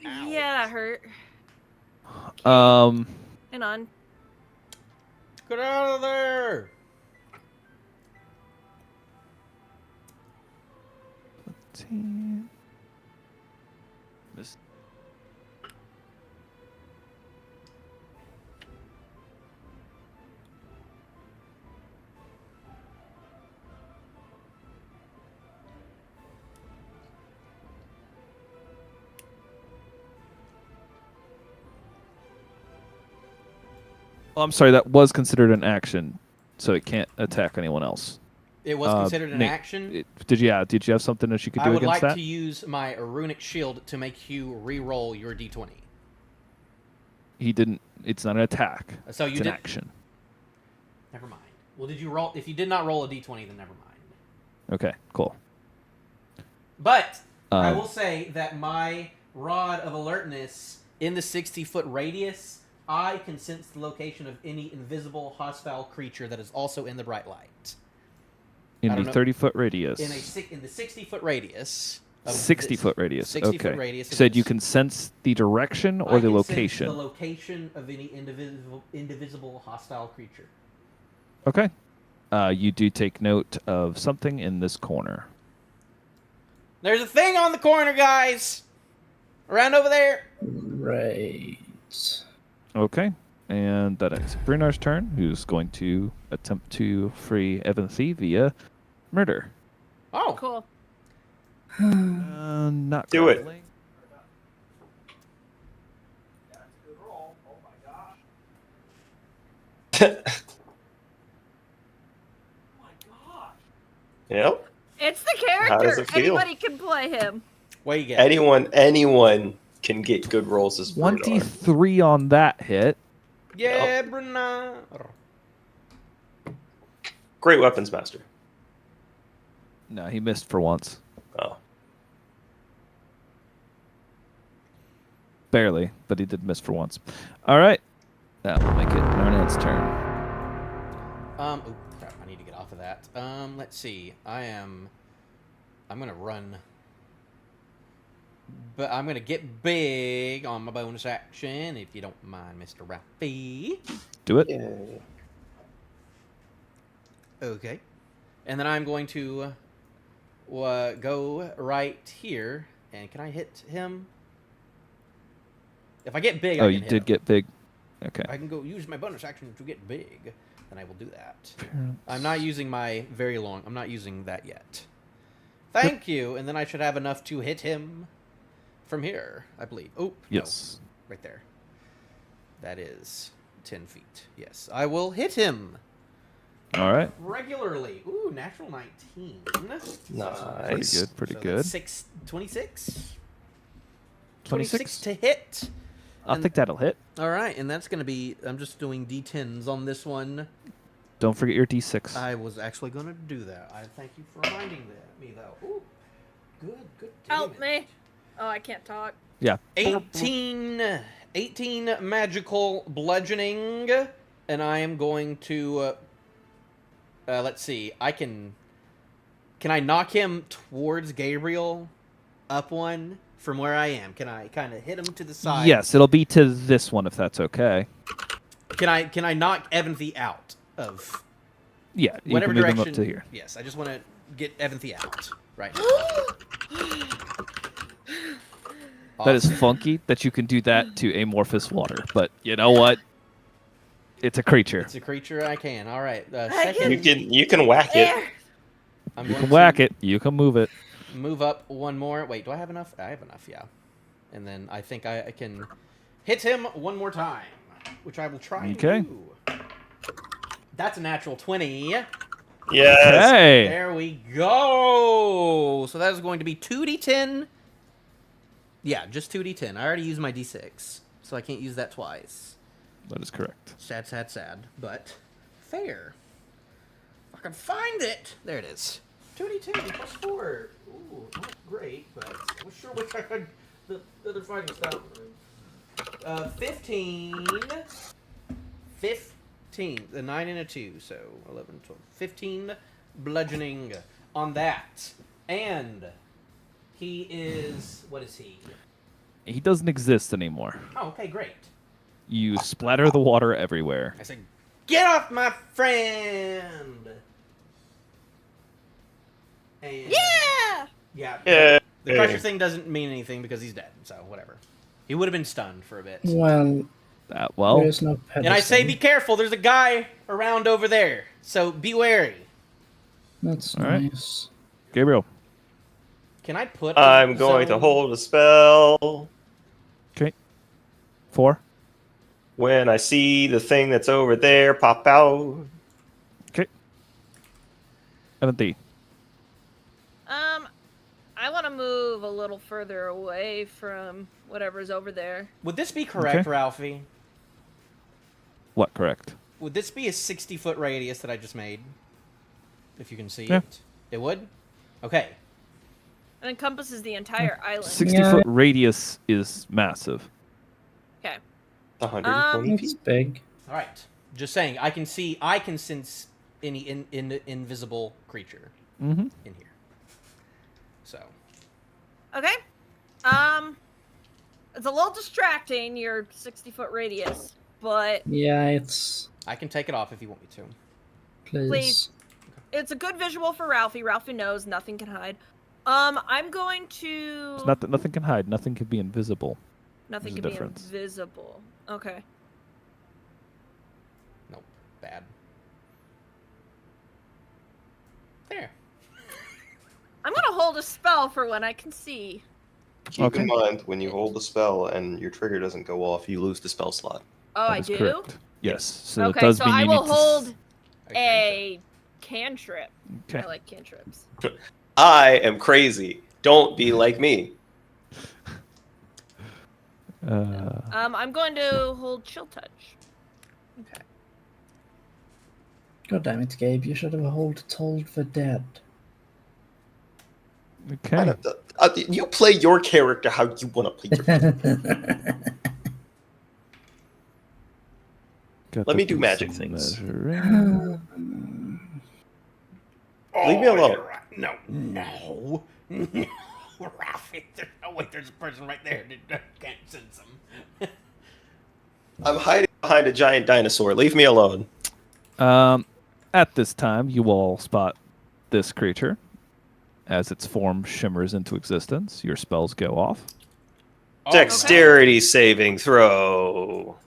Yeah, that hurt. Um, Hang on. Get out of there! 10. Miss- Oh, I'm sorry, that was considered an action, so it can't attack anyone else. It was considered an Nate, action. Did you have something that you could do I would against like that? to use my runic shield to make you re-roll your d20. He didn't. It's not an attack. So you It's an did. action. Never mind. Well, did you roll? If you did not roll a d20, then never mind. Okay, cool. But I Um, will say that my rod of alertness in the 60-foot radius, I can sense the location of any invisible hostile creature that is also in the bright light. In I the don't know. 30-foot radius. In the 60-foot radius, of 60-foot radius. 60 okay. foot radius. You of said you this. can sense the direction I or the can sense location. the location of any indivisible hostile creature. Okay. You do take note of something in this corner. There's a thing on the corner, guys. Around over there. Right. Okay. And that is Brunar's turn, who's going to attempt to free Evanthi via murder. Oh, Cool. Not Do it. grappling. Yep. It's the How does character. it feel? Anybody can play him. what you get? Anyone can get good rolls as Brunar. 23 on that hit. Yeah, Brunar. Great weapons master. No, he missed for once. Oh. Barely, but he did miss for once. All right. That will make it Narnet's turn. Oh crap! I need to get off of that. Let's see. I'm gonna run, but I'm gonna get big on my bonus action, if you don't mind, Mr. Ralphie. Do it. Yeah. Okay, and then I'm going to go right here, and can I hit him? If I get big, Oh, I you can hit did him. get big. Okay. I can go use my bonus action to get big, and I will do that. I'm not using my very long. I'm not using that yet. Thank you, and then I should have enough to hit him from here, I believe. Oh, Yes. no, right there. That is 10 feet. Yes, I will hit him All right. regularly. Ooh, natural 19. Nice. Pretty So good. that's 26? 26? to hit. I think that'll hit. All right, and that's going to be, I'm just doing D10s on this one. Don't forget your D6. I was actually going to do that. I thank you for reminding me, though. Ooh, good. Help damage. me. Oh, I can't talk. Yeah. 18 magical bludgeoning, and I am going to, let's see, can I knock him towards Gabriel up one from where I am? Can I kind of hit him to the side? Yes, it'll be to this one if that's okay. Can I knock Evanthi out of Yeah, you whatever can move direction? him up to here. Yes, I just want to get Evanthi out right now. That is Awesome. funky that you can do that to amorphous water, but you know what? It's a creature. It's a creature I can. All right. I Second, You can whack it. There. I'm You going can whack to it. You can move it. move up one more. Wait, do I have enough? I have enough, yeah. And then I think I can hit him one more time, which I will try and Okay. do. That's a natural 20. Yes. Hey, There we go. So that is going to be 2d10. Yeah, just 2d10. I already used my d6, so I can't use that twice. that is correct. Sad, but fair. If I can find it. There it is. 2d10 plus 4. Ooh, not great, but I sure wish I had the other fighting stuff. 15. 15. The 9 and a 2, so 11, 12. 15 bludgeoning on that. And he is... What is he? He doesn't exist anymore. Oh, okay, great. You splatter the water everywhere. I said, get off my friend! And Yeah. yeah. Yeah. The Crusher thing doesn't mean anything because he's dead, so whatever. He would have been stunned for a bit. Well, Well, there is no pedestal. And I say be careful, there's a guy around over there, so be wary. That's All right. nice. Gabriel. Can I put I'm going to hold a spell. Okay. 4. When I see the thing that's over there pop out. Okay. Evanthi. I want to move a little further away from whatever's over there. Would this be correct, Okay. Ralphie? What, correct? Would this be a 60-foot radius that I just made? If you can see Yeah. it. It would? Okay. It encompasses the entire island. 60-foot radius is massive. Okay. 120 That's feet. big. Alright. Just saying, I can sense any invisible creature Mm-hmm. in here. So, Okay. It's a little distracting, your 60-foot radius, but Yeah, it's I can take it off if you want me to. please. it's a good visual for Ralphie. Ralphie knows nothing can hide. I'm going to... It's not that nothing can hide. Nothing can be invisible. Nothing There's a can be difference. invisible. Okay. Nope. Bad. There. I'm gonna hold a spell for when I can see. Keep Okay. in mind, when you hold the spell and your trigger doesn't go off, you lose the spell slot. Oh, That I is do? correct. Yes. So it Okay, does so mean I you will need to hold Okay. a cantrip. Okay. I like cantrips. I am crazy. Don't be like me. I'm going to hold chill touch. Okay. God damn it, Gabe! You should have told the dead. Okay. You play your character how you want to play your Got Let the me do piece magic of things. measuring. Leave me alone. You're right. No. No. No. Ralphie, there's a person right there that can't sense him. I'm hiding behind a giant dinosaur. Leave me alone. At this time, you all spot this creature. As its form shimmers into existence, your spells go off. Dexterity saving throw.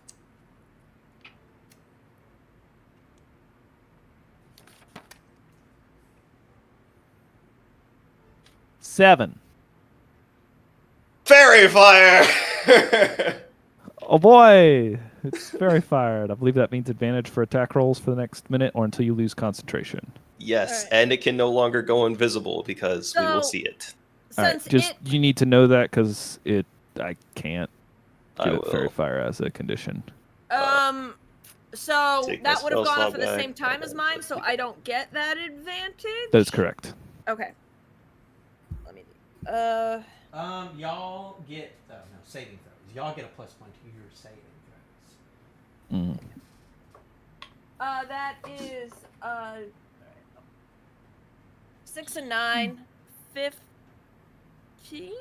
Seven. Fairy fire. Oh boy! It's very fired. I believe that means advantage for attack rolls for the next minute or until you lose concentration. Yes, Alright. and it can no longer go invisible because we will So- see it. Alright, Since just you need to know that because I can't I give it fairy will. fire as a condition. So Take my that would have spell gone slot off at the back. same time as mine, so I don't get that advantage. That is correct. Okay. Let me. Y'all get saving throws. Y'all get a +1 to your saving throws. Mm. That is 6 and 9, 15.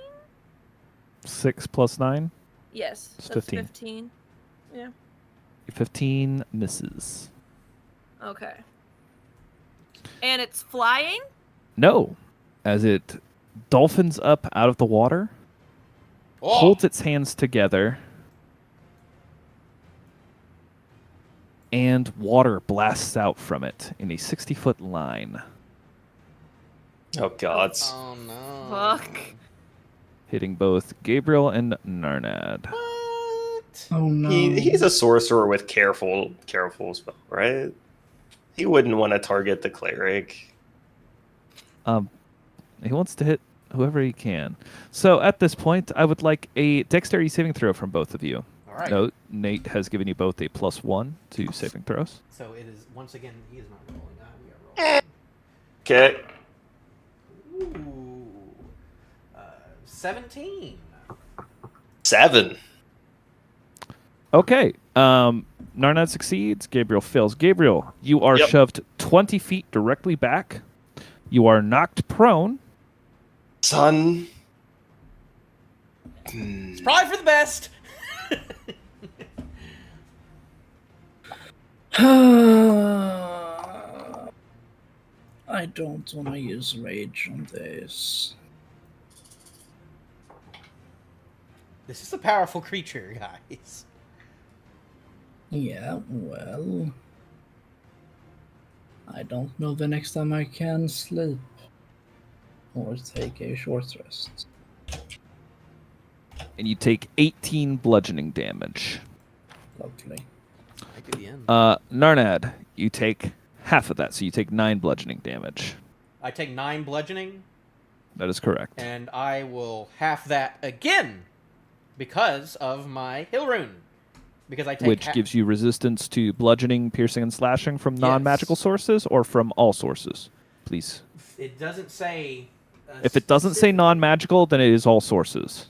6 plus 9? Yes, It's that's 15. 15. Yeah. 15 misses. Okay. And it's flying. No. As it dolphins up out of the water, holds its hands together, and water blasts out from it in a 60-foot line, Oh god. Oh no. Fuck. hitting both Gabriel and Narnad. What? Oh no. He's a sorcerer with careful spell, right? He wouldn't want to target the cleric. He wants to hit whoever he can. So at this point, I would like a dexterity saving throw from both of you. All right. Note, Nate has given you both a +1 to saving throws. So it is once again. He is not rolling. We are rolling. Okay. Ooh. 17. 7. Okay. Narnad succeeds. Gabriel fails. Gabriel, you are Yep. shoved 20 feet directly back. You are knocked prone. Son. It's probably for the best. I don't want to use rage on this. This is a powerful creature, guys. Yeah, well, I don't know the next time I can sleep or take a short rest. And you take 18 bludgeoning damage. Lovely. Might be the end. Narnad, you take half of that, so you take 9 bludgeoning damage. I take 9 bludgeoning, That is correct. and I will half that again because of my hill rune. Because I take Which gives you resistance to bludgeoning, piercing, and slashing from Yes. non-magical sources or from all sources. Please. It doesn't say. If it doesn't say non-magical, then it is all sources.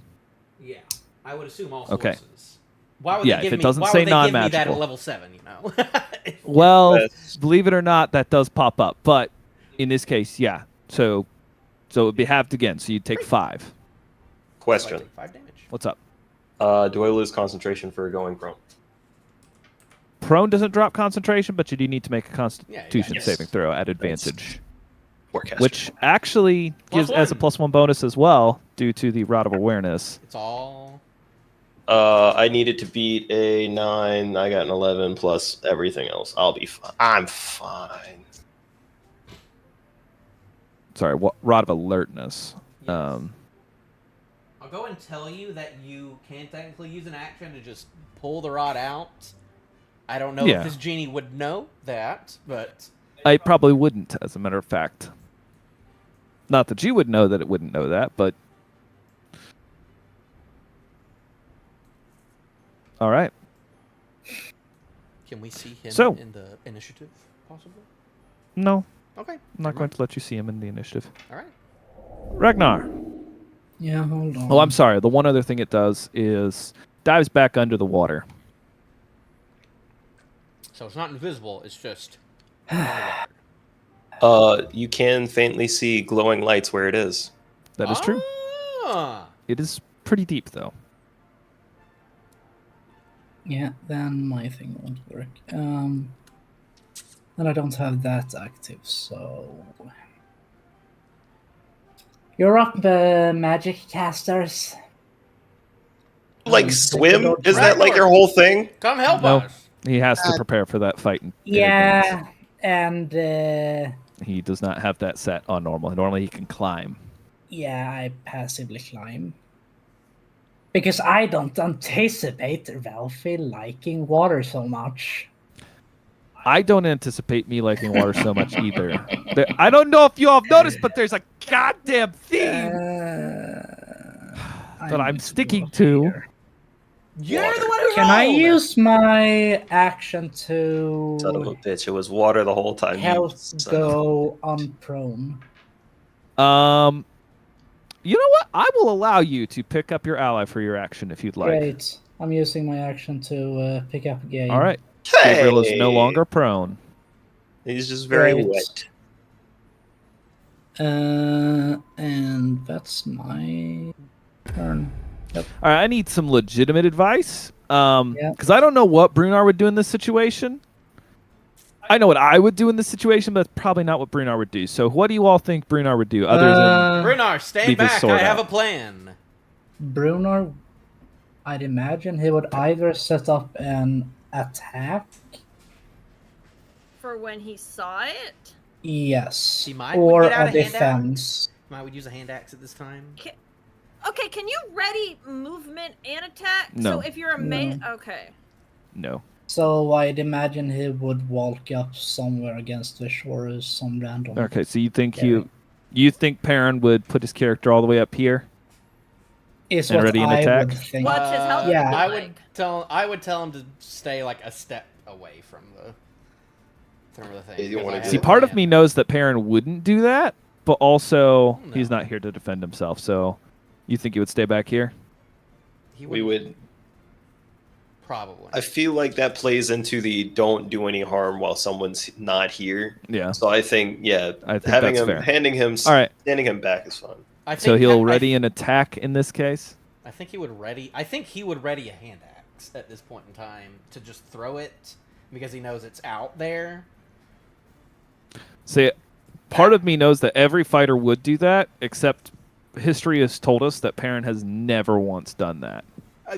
Yeah, I would assume all Okay. sources. Why would Yeah, they give if it me? doesn't why say would they give me that non-magical. at level 7? You know. Well, That's- believe it or not, that does pop up. But in this case, yeah. So it would be halved again. So you'd take 5. Question. So I take 5 damage. What's up? Do I lose concentration for going prone? Prone doesn't drop concentration, but you do need to make a Constitution Yes. saving throw at advantage, Forecaster. which actually gives as a +1 bonus as well due to the Rod of Awareness. It's all. I needed to beat a 9. I got an 11 plus everything else. I'll be fine. I'm fine. Sorry, Rod of Alertness. Yes. I'll go and tell you that you can technically use an action to just pull the rod out. I don't know Yeah. if this genie would know that, but I probably wouldn't, as a matter of fact. Not that you would know that it wouldn't know that, but... All right. can we see him So- in the initiative, possibly? No, Okay. I'm not going to let you see him in the initiative. All right. Ragnar. Yeah, hold on. Oh, I'm sorry. The one other thing it does is dives back under the water. So it's not invisible. It's just. You can faintly see glowing lights where it is. That is true. Ah. It is pretty deep, though. Yeah, then my thing won't work. And I don't have that active, so... You're up, magic casters. Like Um, swim? Is Right. that like your whole thing? Come help No. us. He has to prepare for that fight. In Yeah, advance. and He does not have that set on normal. Normally he can climb. yeah, I passively climb. Because I don't anticipate Ralphie liking water so much. I don't anticipate me liking water so much either. I don't know if you all have noticed, but there's a goddamn theme that I'm sticking to. You're the one who Can I rolled. use my action to Son of a bitch. It was water the whole time. help Son of a- go unprone? You know what? I will allow you to pick up your ally for your action if you'd like. Great. I'm using my action to pick up a game. All right. Gabriel is no Hey! longer prone. He's just very Great. wet. And that's my turn. All right, I need some legitimate advice. Yeah. Because I don't know what Brunar would do in this situation. I know what I would do in this situation, but that's probably not what Brunar would do. So, what do you all think Brunar would do other than? Brunar, stand Leave his back. sword I have out. a plan. Brunar, I'd imagine he would either set up an attack. For when he saw it? Yes. He might or get out a a hand defense. I would use a hand axe at this time. Okay, can you ready movement and attack? No. So if you're a main, okay. No. So I'd imagine he would walk up somewhere against the shore as some random. Okay, so you think Yeah. you think Perrin would put his character all the way up here? Is and what ready an I attack? would think. What's his health Yeah. look I like? would tell him to stay like a step away from the thing. Yeah, you don't wanna because I do See, have it. a part of plan. me knows that Perrin wouldn't do that, but also No. he's not here to defend himself. So, you think he would stay back here? He We would. probably. I feel like that plays into the don't do any harm while someone's not here. Yeah. So I think, yeah, I think having that's him, fair. handing him, All right. standing him back is fun. I think So he'll I- ready an attack in this case. I think he would ready. I think he would ready a hand axe at this point in time to just throw it because he knows it's out there. See, part of me knows that every fighter would do that, except history has told us that Perrin has never once done that.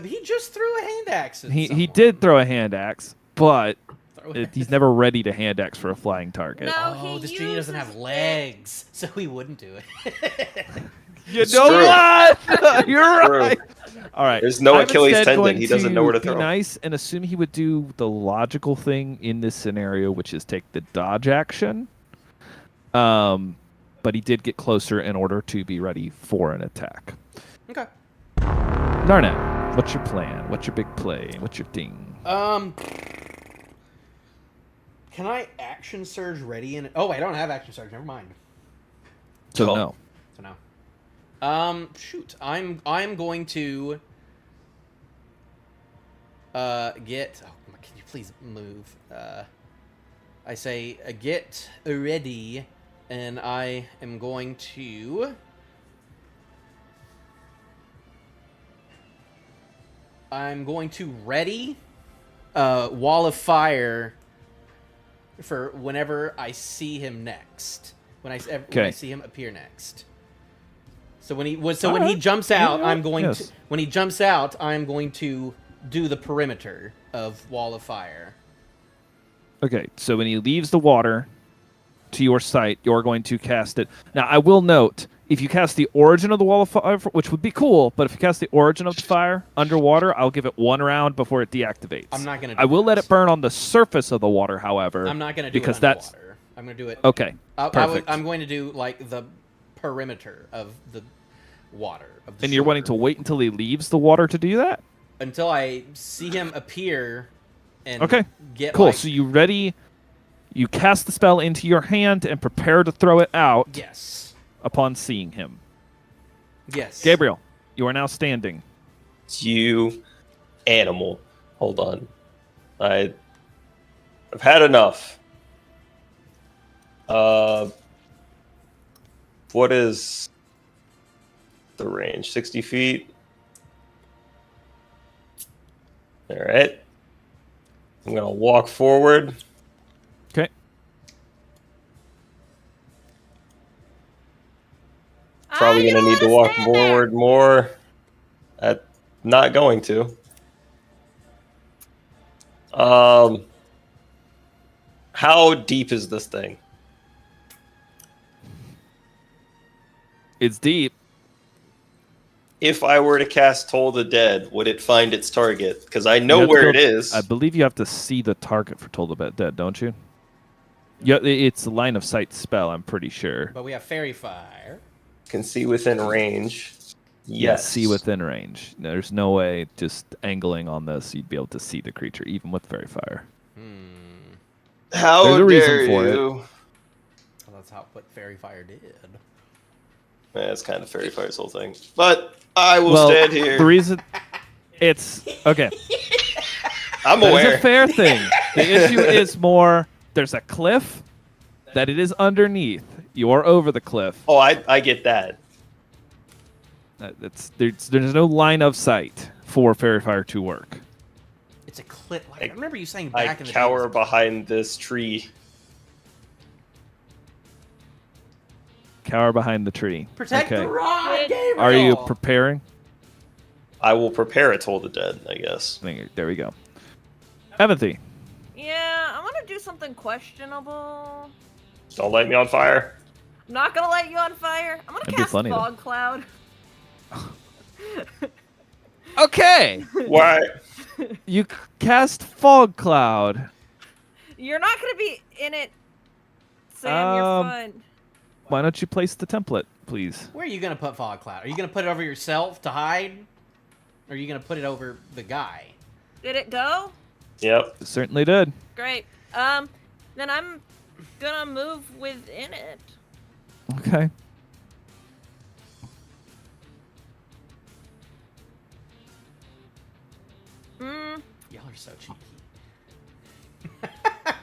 He just threw a hand axe. At He someone. did throw a hand axe, but Throw a- he's never ready to hand axe for a flying target. No. Oh, he this genie doesn't have uses legs, so he wouldn't do it. You It's know true. what? You're True. right. All right. There's no I'm Achilles instead tendon. going He doesn't know where to be throw. nice and assume he would do the logical thing in this scenario, which is take the dodge action. But he did get closer in order to be ready for an attack. Okay. Narnet, what's your plan? What's your big play? What's your thing? Can I action surge ready in? Oh, wait, I don't have action surge. Never mind. So Oh. no. So no. Shoot. I'm going to get. Oh, can you please move? I say get ready, and I am going to I'm going to ready wall of fire for whenever I see him next. When I see him appear next. So when he jumps out, I'm going to when he jumps out, I'm going to do the perimeter of wall of fire. Okay, so when he leaves the water to your sight, you're going to cast it. Now, I will note, if you cast the origin of the wall of fire, which would be cool, but if you cast the origin of the fire underwater, I'll give it 1 round before it deactivates. I'm not going to do I will that. let it burn on the surface of the water, however. I'm not going to do because it that's underwater. I'm going to do it. Okay, perfect. I'm going to do, like, the perimeter of the water. Of the And you're wanting to wait until he leaves the water to do that? Until I see him appear and Okay, get cool. like... So you cast the spell into your hand and prepare to throw it out Yes. upon seeing him. Yes. Gabriel, you are now standing. You animal. Hold on. I've had enough. What is the range? 60 feet? Alright. I'm gonna walk forward. Okay. Probably gonna need to walk forward more. I'm not going to. How deep is this thing? It's deep. If I were to cast Toll the Dead, would it find its target? Because I know You have to where go- it is. I believe you have to see the target for Toll the Dead, don't you? Yeah, it's a line of sight spell, I'm pretty sure. But we have Fairy Fire. Can see within range. Yes, Yes. see within range. There's no way just angling on this you'd be able to see the creature, even with Fairy Fire. How There's a reason dare for it. you? Well, that's what Fairy Fire did. That's kind of Fairy Fire's whole thing. But I will Well, stand here. the reason it's okay. I'm That is aware. a fair thing. The issue is more there's a cliff that it is underneath. You're over the cliff. Oh, I get that. There's no line of sight for Fairy Fire to work. It's a clip. Like, I remember you saying I back in the cower day. behind this tree. Cower behind the tree. Protect okay. the rod, Gabriel! Are you preparing? I will prepare a Toll the Dead, I guess. There we go. Evanthy. Yeah, I want to do something questionable. Don't light me on fire. I'm not gonna light you on fire. I'm gonna That'd be cast funny, though. Fog Cloud. Okay. Why? You cast Fog Cloud. You're not gonna be in it, Sam. You're fine. Why don't you place the template, please? Where are you going to put Fog Cloud? Are you going to put it over yourself to hide? Or are you going to put it over the guy? Did it go? Yep. It certainly did. Great. Then I'm gonna move within it. Okay. Y'all are so cheeky.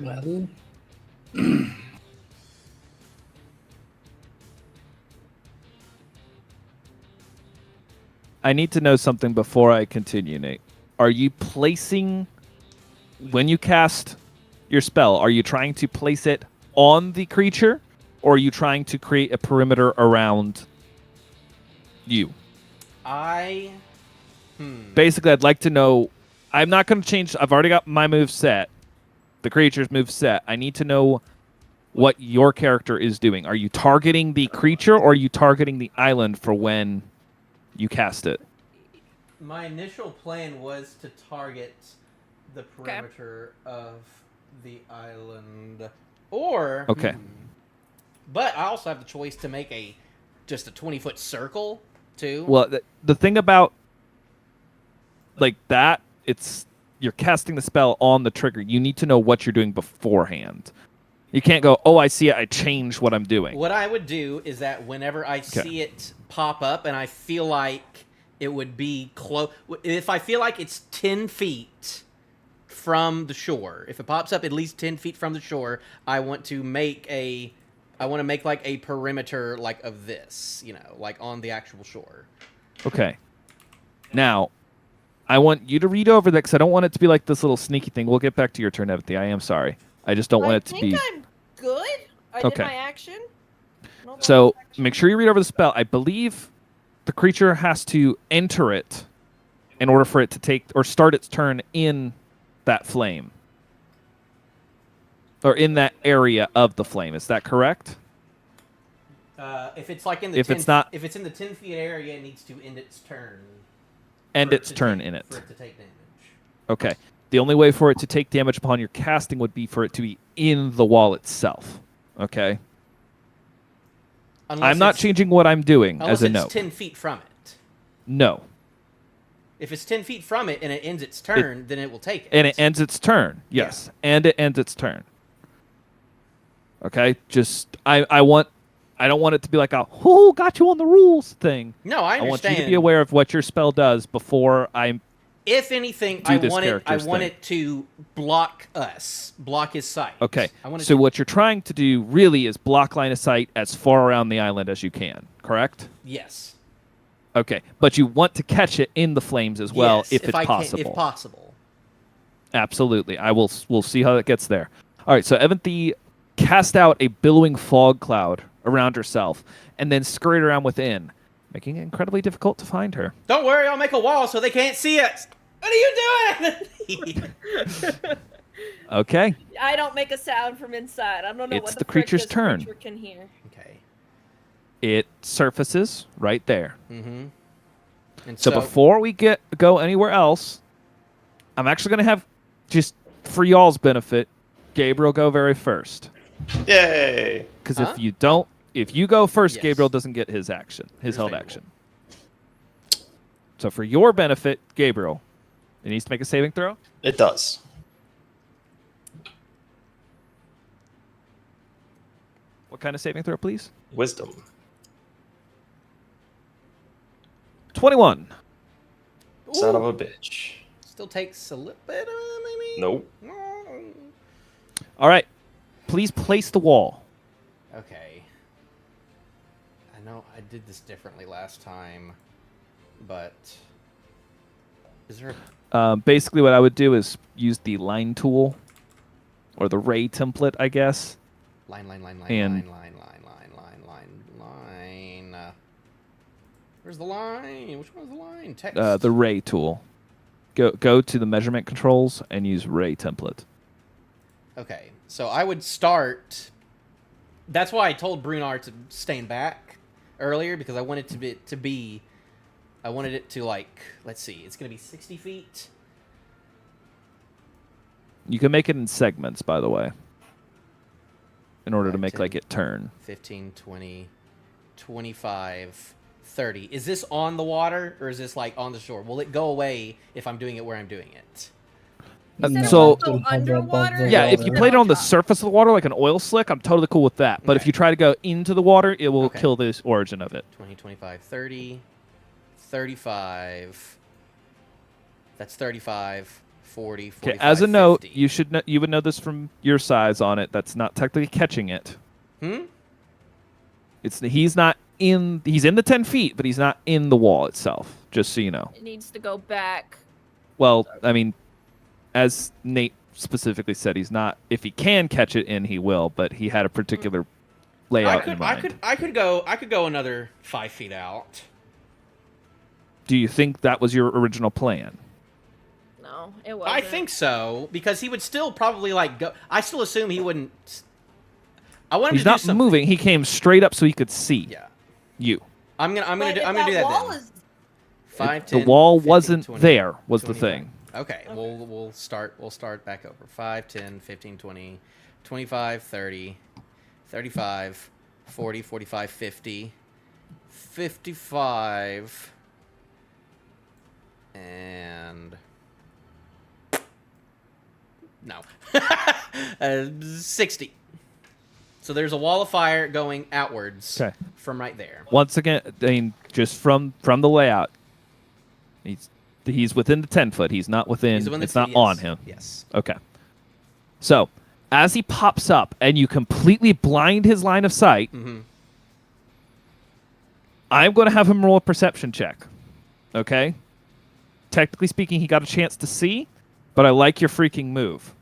Well, I need to know something before I continue, Nate. Are you placing, when you cast your spell, are you trying to place it on the creature, or are you trying to create a perimeter around you? Basically, I'd like to know. I'm not going to change. I've already got my move set, the creature's move set. I need to know what your character is doing. Are you targeting the creature, or are you targeting the island for when you cast it? My initial plan was to target the perimeter of the island. Or... Okay. But I also have the choice to make just a 20-foot circle, too. Well, the thing about like that, you're casting the spell on the trigger. You need to know what you're doing beforehand. You can't go, oh, I see it, I change what I'm doing. What I would do is that whenever I see it pop up and I feel like it would be close... If I feel like it's 10 feet from the shore, if it pops up at least 10 feet from the shore, I want to make like a perimeter like of this, like on the actual shore. Okay. Now, I want you to read over that because I don't want it to be like this little sneaky thing. We'll get back to your turn, Evity. I am sorry. I just don't want it to be. I think I'm good. I Okay. did my action. No So bonus action. make sure you read over the spell. I believe the creature has to enter it in order for it to take or start its turn in that flame. Or in that area of the flame. Is that correct? If it's like in the If 10 it's not- if it's in the 10 feet area, it needs to end its turn. End for it its to turn take- in it. For it to take damage. Okay. The only way for it to take damage upon your casting would be for it to be in the wall itself. Okay. Unless I'm not it's- changing what I'm doing Unless as a it's note. 10 feet from it. No. If it's 10 feet from it and it ends its turn, then it will take it. And it ends its turn. Yeah. Yes. And it ends its turn. Okay? Just I don't want it to be like a who got you on the rules thing. No, I I want understand. you to be aware of what your spell does before I If anything, do I this want it. I character's want thing. it to block us, block his sight. Okay. I want it So to, what you're trying to do really is block line of sight as far around the island as you can, correct? yes. Okay. But you want to catch it in the flames as well Yes, if it's I possible. Can, if possible. Absolutely. We'll see how that gets there. All right, so Eventhy cast out a billowing fog cloud around herself and then scurried around within, making it incredibly difficult to find her. Don't worry, I'll make a wall so they can't see us. What are you doing? Okay. I don't make a sound from inside. I don't know It's what the frick creature's this turn. creature can hear. Okay. It surfaces right there. Mm-hmm. And So before we go anywhere else, I'm actually going to have, just for y'all's benefit, Gabriel go very first. Yay! Because Huh? if you go first, Yes. Gabriel doesn't get his action, his held Understandable. action. So for your benefit, Gabriel, it needs to make a saving throw. It does. What kind of saving throw, please? Wisdom. 21. Son of a bitch. Still takes a little bit of maybe. Nope. No. All right. Please place the wall. Okay. I know I did this differently last time, but is there a Basically, what I would do is use the line tool or the ray template, I guess. line? And- Where's the line? Which one's the line? Text. The ray tool. Go to the measurement controls and use ray template. Okay, so I would start. That's why I told Brunar to stand back earlier because I wanted to be. I wanted it to like. Let's see. It's gonna be 60 feet. You can make it in segments, by the way, in order to 5, make 10. like it turn. 15, 20, 25, 30. Is this on the water or is this like on the shore? Will it go away if I'm doing it where I'm doing it? You said it So won't go underwater? yeah, if you Or play it on the top? surface of the water like an oil slick, I'm totally cool with that. But if Okay. you try to go into the water, it will Okay. kill the origin of it. 20, 25, 30, 35. That's 35, 40, 45, Okay, as a note, 50. you would know this from your size on it. That's not technically catching it. He's in the 10 feet, but he's not in the wall itself. Just so you know. It needs to go back. Well, I mean, as Nate specifically said, he's not. If he can catch it in, he will. But he had a particular layout in mind. I could go another 5 feet out. Do you think that was your original plan? No, it wasn't. I think so because he would still probably like go. I still assume he wouldn't. I want him He's to do not something. moving. He came straight up so he could see Yeah, you. I'm gonna But do if that wall then. is 5, The 10, wall 15, wasn't 20, there. Was the 25. thing. Okay, we'll start back over. 5, 10, 15, 20, 25, 30, 35, 40, 45, 50, 55, and no, 60. So there's a wall of fire going outwards Okay. from right there. Once again, I mean, just from the layout, he's within the 10 foot. He's not within. He's the one It's that's- not on him. Yes. Okay. So, as he pops up and you completely blind his line of sight, Mm-hmm. I'm going to have him roll a perception check. Okay? technically speaking, he got a chance to see, but I like your freaking move.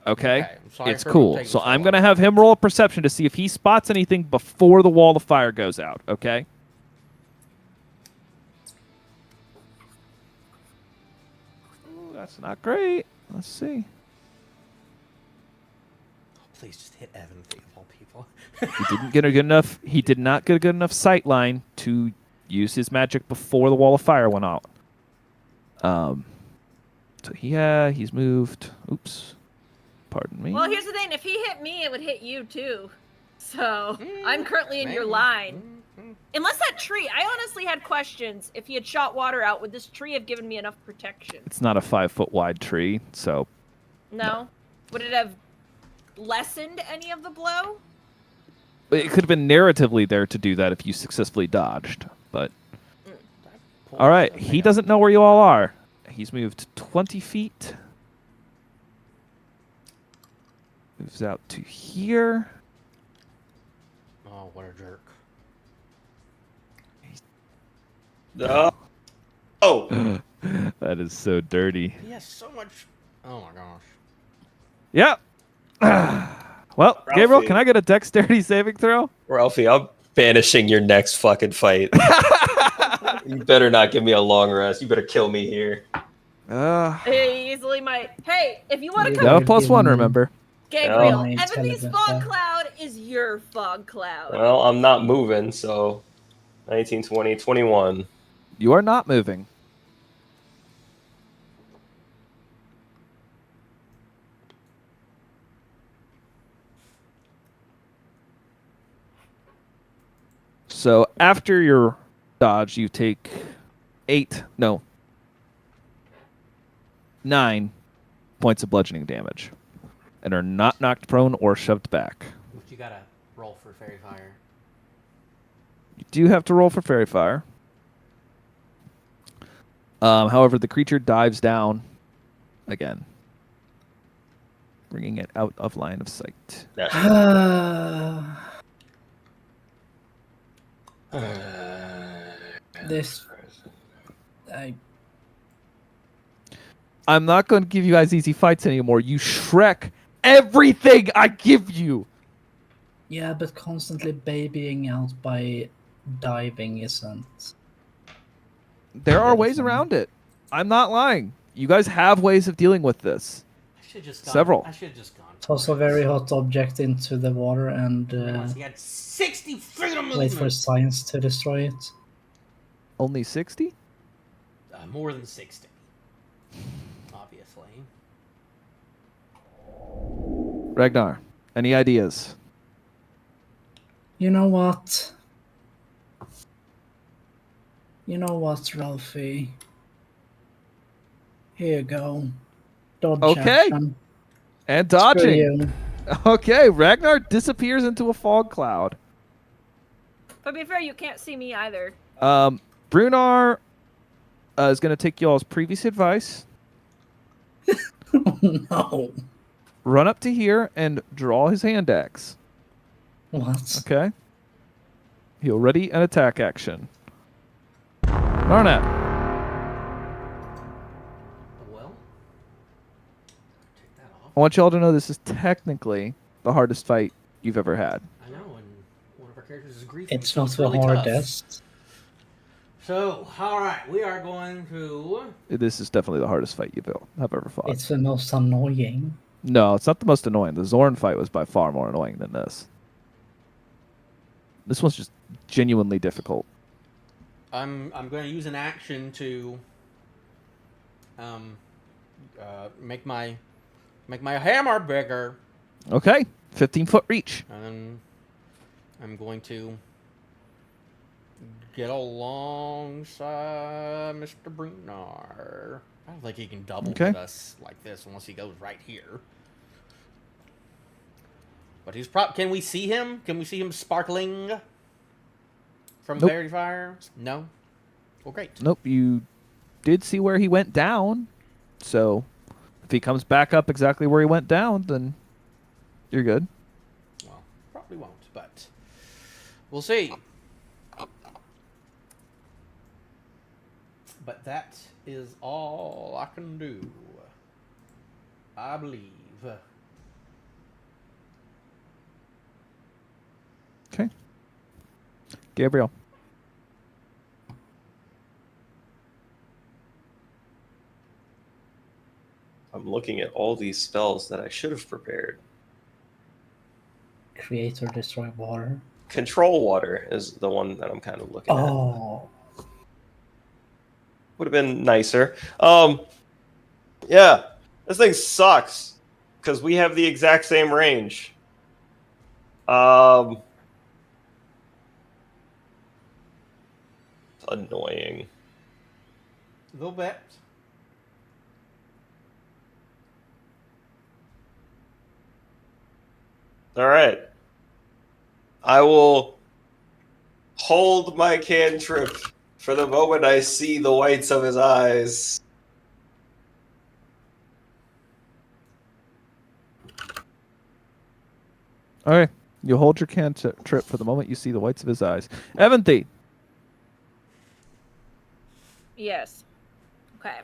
Okay? so I It's heard him cool. take So the I'm fall. going to have him roll a perception to see if he spots anything before the wall of fire goes out. Okay? Ooh, that's not great. Let's see. Please just hit Evan, of all people. He didn't get a good enough. He did not get a good enough sight line to use his magic before the wall of fire went out. So he's moved. Oops. Pardon me. Well, here's the thing. If he hit me, it would hit you too. So I'm currently in your Maybe. line. Unless that tree, I honestly had questions. If he had shot water out, would this tree have given me enough protection? It's not a 5-foot wide tree, so No. Would it have lessened any of the blow? it could have been narratively there to do that if you successfully dodged. But all right, he doesn't know where you all are. He's moved 20 feet. Moves out to here. Oh, what a jerk. Oh, That is so dirty. He has so much. Oh my gosh. Yep. Well, Gabriel, Ralphie. can I get a dexterity saving throw? Ralphie, I'm banishing your next fucking fight. You better not give me a long rest. You better kill me here. He easily might. Hey, if you want to Yeah. come, No, You're +1, giving- remember. Gabriel, my Ebony's intelligence, fog yeah. cloud is your fog cloud. Well, I'm not moving, so 19, 20, 21. You are not moving. So after your dodge, you take 9 points of bludgeoning damage and are not knocked prone or shoved back. You gotta roll for fairy fire. You do have to roll for fairy fire. However, the creature dives down again, bringing it out of line of sight. This, I'm not going to give you guys easy fights anymore. You Shrek everything I give you. yeah, but constantly babying out by diving isn't. There are Yeah, ways that's fine. around it. I'm not lying. You guys have ways of dealing with this. I should just gone. Several. I should just gone. Toss a very hot object into the water and He had 60 feet of wait for movement. science to destroy it. Only 60? More than 60. Obviously. Ragnar, any ideas? You know what? Ralphie? Here you go. Dodge Okay. action. And Screw dodging. you. Okay, Ragnar disappears into a fog cloud. But be fair, you can't see me either. Brunar is going to take y'all's previous advice, Oh, no. run up to here, and draw his hand axe. What? Okay? He'll ready an attack action. Narnat. Well. Take that off. I want y'all to know this is technically the hardest fight you've ever had. I know, and one of our characters is grieving. It's so not the really tough. hardest. So, alright, we are going to. This is definitely the hardest fight you've ever fought. It's the most annoying. No, it's not the most annoying. The Zorn fight was by far more annoying than this. This one's just genuinely difficult. I'm going to use an action to make my hammer bigger, Okay, 15-foot reach. and then I'm going to get alongside Mr. Brunar. I don't think he can double Okay. with us like this unless he goes right here. But he's can we see him? Can we see him sparkling from Nope. fairy fire? No. Well, great. Nope, you did see where he went down. So if he comes back up exactly where he went down, then you're good. Well, probably won't, but we'll see. but that is all I can do. I believe. Okay. Gabriel. I'm looking at all these spells that I should have prepared. Create or destroy water. Control water is the one that I'm kind of looking at. Oh, Would have been nicer. Yeah, this thing sucks because we have the exact same range. Annoying. A little bit. All right. I will hold my cantrip for the moment I see the whites of his eyes. Okay. You hold your cantrip for the moment you see the whites of his eyes. Eventhy. Yes. Okay.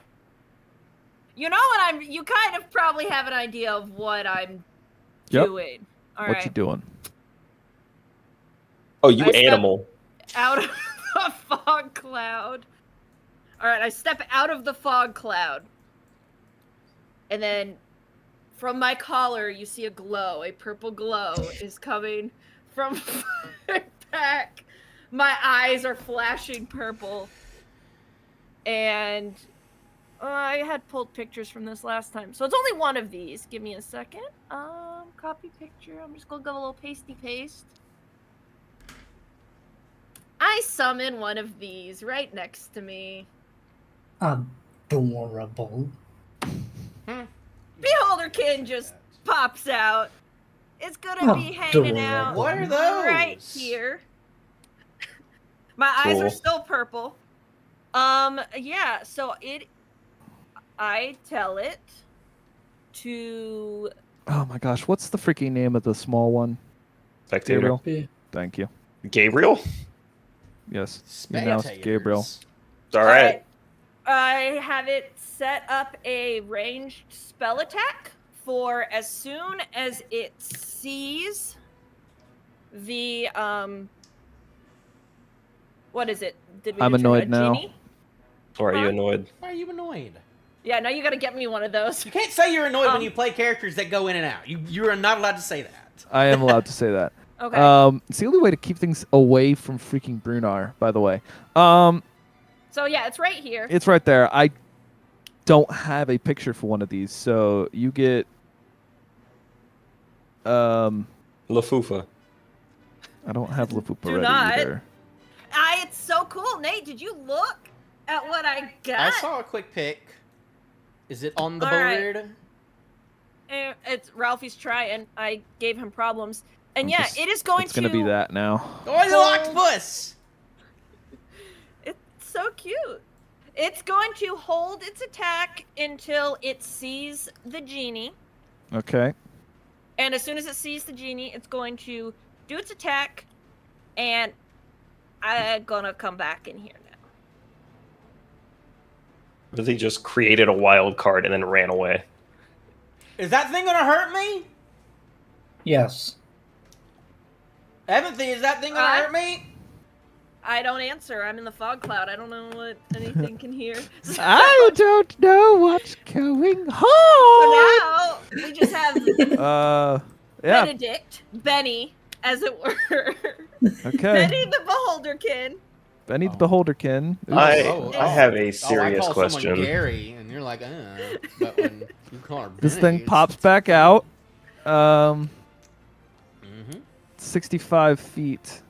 You know what you kind of probably have an idea of what I'm doing. All What right. you doing? Oh, you I step animal. out of the fog cloud. All right, I step out of the fog cloud. And then from my collar, you see a glow. A purple glow is coming from my back. My eyes are flashing purple. And I had pulled pictures from this last time. So it's only one of these. Give me a second. Copy picture. I'm just gonna go a little pasty paste. I summon one of these right next to me. adorable. Beholderkin just pops out. It's gonna be hanging out What are those? right here. My eyes are Cool. still purple. Yeah, so I tell it to Oh my gosh, what's the freaking name of the small one? Spectator. Gabriel. Thank you. Gabriel? Yes. You announced Gabriel. All right. I have it set up a ranged spell attack for as soon as it sees the what is it? Did we I'm determine annoyed a now. genie? Or are you annoyed? Why are you annoyed? Yeah, now you gotta get me one of those. You can't say you're annoyed when Um, you play characters that go in and out. You are not allowed to say that. I am allowed to say that. Okay. It's the only way to keep things away from freaking Brunar, by the way. So yeah, it's right here. It's right there. I don't have a picture for one of these, so you get Lafufa. I don't have Lapupa Do ready not. either. It's so cool. Nate, did you look at what I got? I saw a quick pic. Is it on the All right. board? It's Ralphie's trying. I gave him problems. And I'm yeah, just- it is going It's to... gonna be that now. Oh, the octopus! It's so cute. It's going to hold its attack until it sees the genie. Okay. And as soon as it sees the genie, it's going to do its attack. And I'm gonna come back in here now. Really just created a wild card and then ran away. Is that thing gonna hurt me? Yes. Eventhy, is that thing gonna hurt me? I don't answer. I'm in the fog cloud. I don't know what anything can hear. I don't know what's going So on. now we just have Yeah. Benedict, Benny, as it were. Okay. Benny the Beholderkin. Benny the Beholderkin. Oops. I have a I serious call question. someone Gary, and you're like, but when you call her This Benny, thing pops back out. Mm-hmm. 65 feet.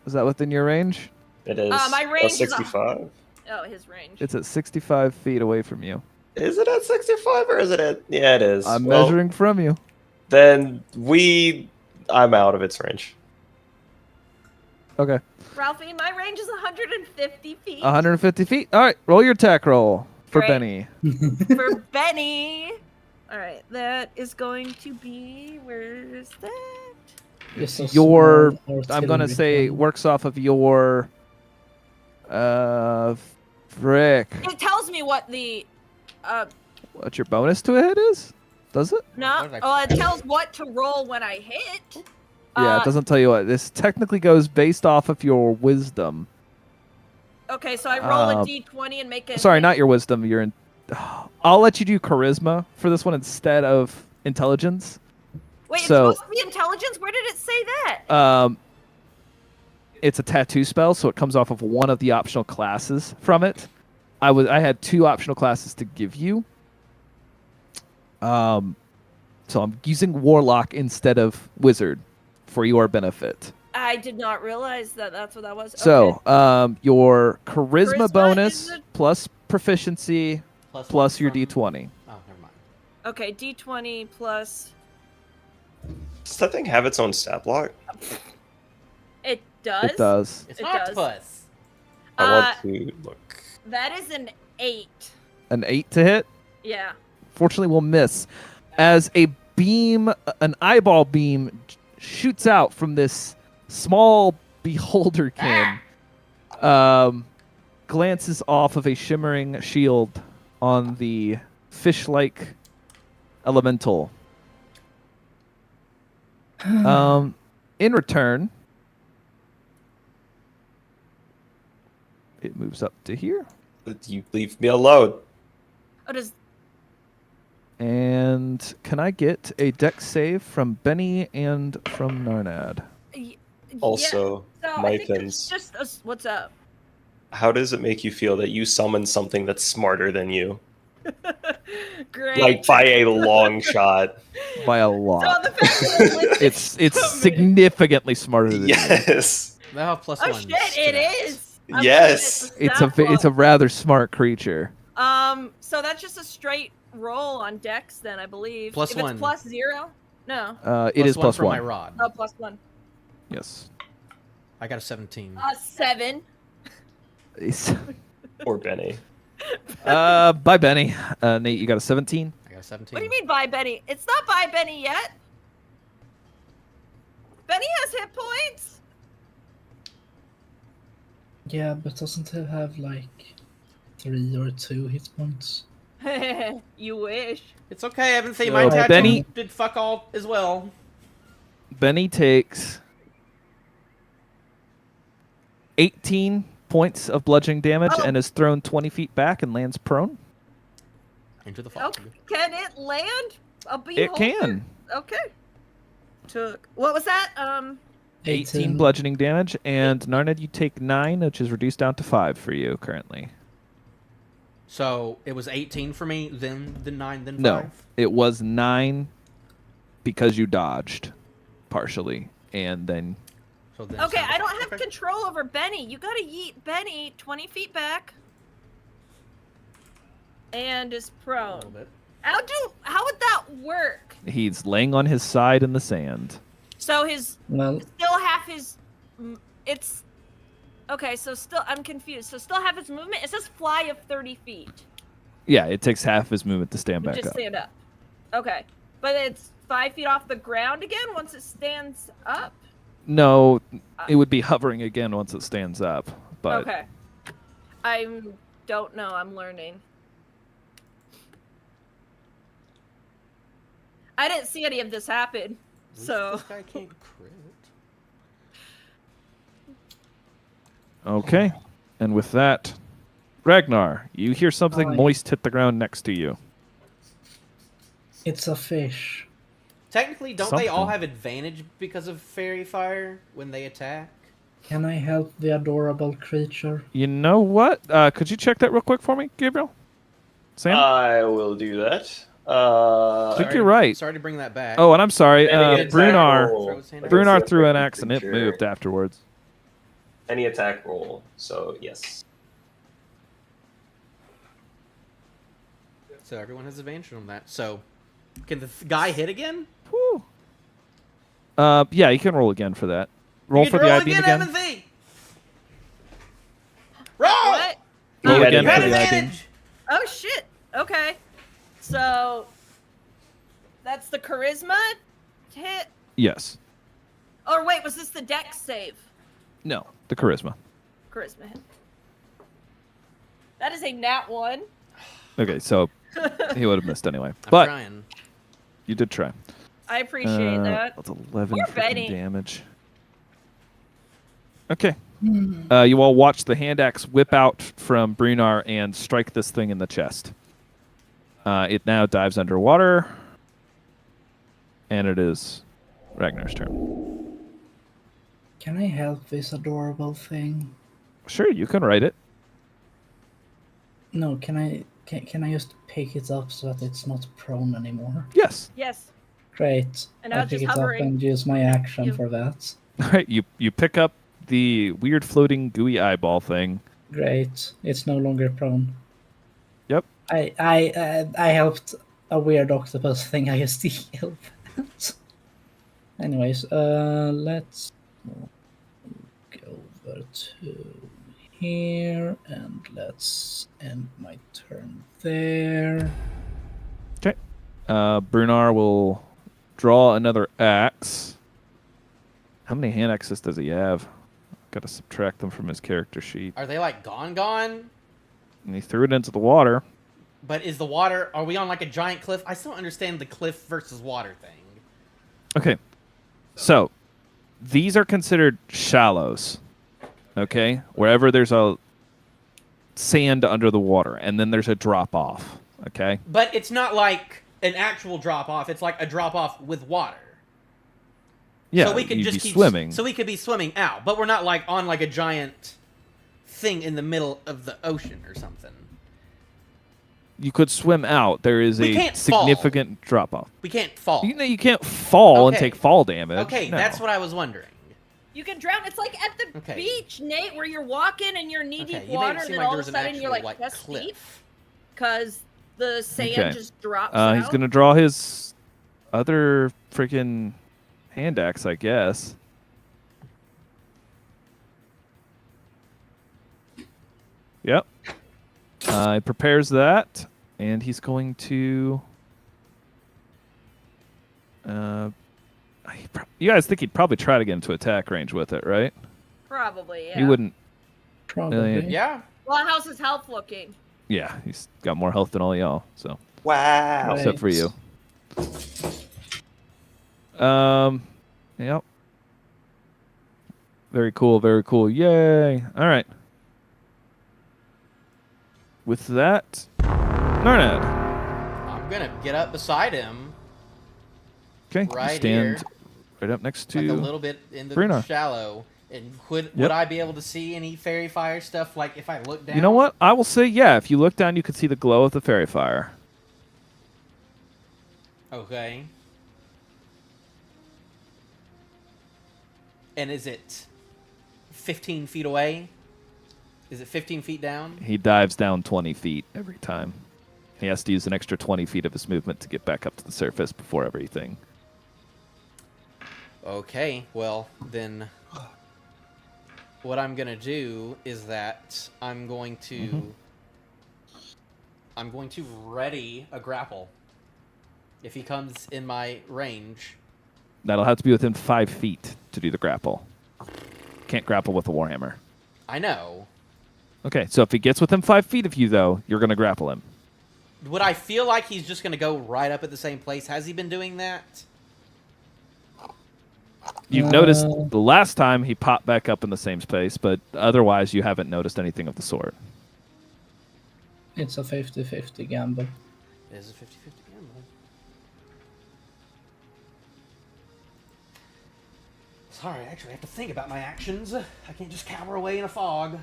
Is that within your range? It is My range is 65. Oh, his range. It's at 65 feet away from you. Is it at 65 or is it at... Yeah, it is. I'm Well, measuring from you. Then I'm out of its range. Okay. Ralphie, my range is 150 feet. 150 feet. All right. Roll your attack roll for Great. Benny. For Benny. All right, that is going to be... Where is that? Just a Your, small I'm going to artillery say, gun. works off of your Frick. It tells me what the What your bonus to a hit is? Does it? no. What did I Oh, it press? tells what to roll when I hit. Yeah, it doesn't tell you what. This technically goes based off of your wisdom. Okay, so I roll a Uh, d20 and make it. Sorry, not your wisdom. I'll let you do charisma for this one instead of intelligence. Wait, it's so- supposed to be intelligence. Where did it say that? It's a tattoo spell, so it comes off of one of the optional classes from it. I had 2 optional classes to give you. So I'm using warlock instead of wizard for your benefit. I did not realize that that's what that was. So, Okay. your charisma Charisma bonus is a- plus proficiency plus your D20. Oh, never mind. Okay, d20 plus. Does that thing have its own stat block? It does. It does. It's It an does. octopus. I Uh, want to look. That is an 8. An 8 to hit. Yeah. Fortunately, will miss as a beam, an eyeball beam, shoots out from this small beholderkin. Glances off of a shimmering shield on the fish-like elemental. In return, it moves up to here. You leave me alone. Oh, does And can I get a dex save from Benny and from Narnad? y- Also, yeah, so I my think it's pins. just what's up? How does it make you feel that you summon something that's smarter than you? Great. Like by a long shot. By a So lot. the fact that it listed It's so many- significantly smarter than you. Yes. They'll have plus Oh one. shit! It is. I'm Yes. looking at It's the a stat it's a block. rather smart creature. So that's just a straight roll on Dex, then I believe. Plus if it's one. plus 0? No. It is plus for my one. rod. Oh, plus 1. Yes. I got a 17. 7. Or Benny. Bye, Benny. Nate, you got a 17. I got a 17. What do you mean by Benny? It's not by Benny yet. Benny has hit points. Yeah, but doesn't it have like 3 or 2 hit points? You wish. It's okay. I haven't seen So, my tattoo Benny- did fuck all as well. Benny takes 18 points of bludgeoning damage Oh. and is thrown 20 feet back and lands prone. Into the fog. Okay. Can it land a It beholder? can. Okay. Took. What was that? 18 bludgeoning damage, and Narned, you take 9, which is reduced down to 5 for you currently. So it was 18 for me, then the 9, then 5? No, it was 9 because you dodged partially, and then So then Okay, seven. I don't have Okay. control over Benny. You gotta yeet Benny 20 feet back. And is A prone. little bit. How would that work? he's laying on his side in the sand. So his Well, still half his it's okay, so still I'm confused. So still have his movement. It says fly of 30 feet. Yeah, it takes half his movement to stand back Just up. stand up. Okay. But it's 5 feet off the ground again once it stands up? No, it would be hovering again once it stands up. But Okay. I don't know. I'm learning. I didn't see any of this happen. At least So this guy can't crit. okay, and with that, Ragnar, you hear something Hi. moist hit the ground next to you. it's a fish. Technically, don't they all Something. have advantage because of fairy fire when they attack? Can I help the adorable creature? You know what? Could you check that real quick for me, Gabriel? Sam? I will do that. I think you're right. Sorry to bring that back. Oh, and I'm sorry. Any attack Brunar. roll Throw his hand up. Brunar against the threw an affected axe and it creature. moved afterwards. Any attack roll. So yes. So everyone has advantage on that. So, can the guy hit again? Whew. Yeah, you can roll again for that. Roll You for can the roll I-beam again. Evan-Z. Roll! what? Roll You again You for had the I-beam. advantage. Oh shit. Okay. So that's the charisma hit. Yes. Or wait, was this the dex save? No, the charisma. Charisma hit. That is a nat 1. Okay, so he would have missed anyway. I'm But trying. you did try. I appreciate that. That's 11 Poor freaking Benny. damage. Okay. You all watch the hand axe whip out from Brunar and strike this thing in the chest. It now dives underwater. And it is Ragnar's turn. Can I help this adorable thing? Sure, you can write it. No, can I just pick it up so that it's not prone anymore? Yes. Yes. Great. And I now it's pick just it up hovering. and use my action You- for that. All right, you pick up the weird floating gooey eyeball thing. Great. It's no longer prone. Yep. I helped a weird octopus thing. I just healed that. Anyways, let's go over to here and let's end my turn there. Okay. Brunar will draw another axe. How many hand axes does he have? Got to subtract them from his character sheet. Are they like gone? And he threw it into the water. But is the water? Are we on like a giant cliff? I still don't understand the cliff versus water thing. Okay. So, these are considered shallows. Okay? Wherever there's a sand under the water, and then there's a drop off. Okay? But it's not like an actual drop off. It's like a drop off with water. Yeah, so we could you'd just be keep swimming. So we could be swimming out, but we're not like on like a giant thing in the middle of the ocean or something. You could swim out. There is We a can't fall. significant drop off. We can't fall. You can't fall and Okay. take fall damage. Okay, No. that's what I was wondering. You can drown. It's like at the Okay. beach, Nate, where you're walking and you're knee Okay, deep you made water, it and seem then like all there of was a an sudden actual you're like like chest deep cliff. because the sand Okay. just drops out. He's gonna draw his other freaking hand axe, I guess. Yep. He prepares that, and he's going to. You guys think he'd probably try to get into attack range with it, right? Probably, yeah. He wouldn't. Probably. Yeah. Well, how's his health looking? Yeah, he's got more health than all y'all. So. Wow. Right. Except for you. Yep. Very cool, very cool. Yay. All right. With that, Narnad. I'm gonna get up beside him, Okay, you Right stand here. right up next to like a little bit in the Brunar. shallow. And would Yep. I be able to see any fairy fire stuff? Like if I look down. You know what? I will say, yeah, if you look down, you can see the glow of the fairy fire. Okay. And is it 15 feet away? Is it 15 feet down? He dives down 20 feet every time. He has to use an extra 20 feet of his movement to get back up to the surface before everything. Okay, well, then what I'm going to do is that I'm going to ready a grapple. If he comes in my range. That'll have to be within 5 feet to do the grapple. Can't grapple with a warhammer. I know. Okay, so if he gets within 5 feet of you, though, you're going to grapple him. Would I feel like he's just going to go right up at the same place? Has he been doing that? You've noticed the last time he popped back up in the same space, but otherwise you haven't noticed anything of the sort. It's a 50-50 gamble. It is a 50-50 gamble. Sorry, I actually have to think about my actions. I can't just cower away in a fog.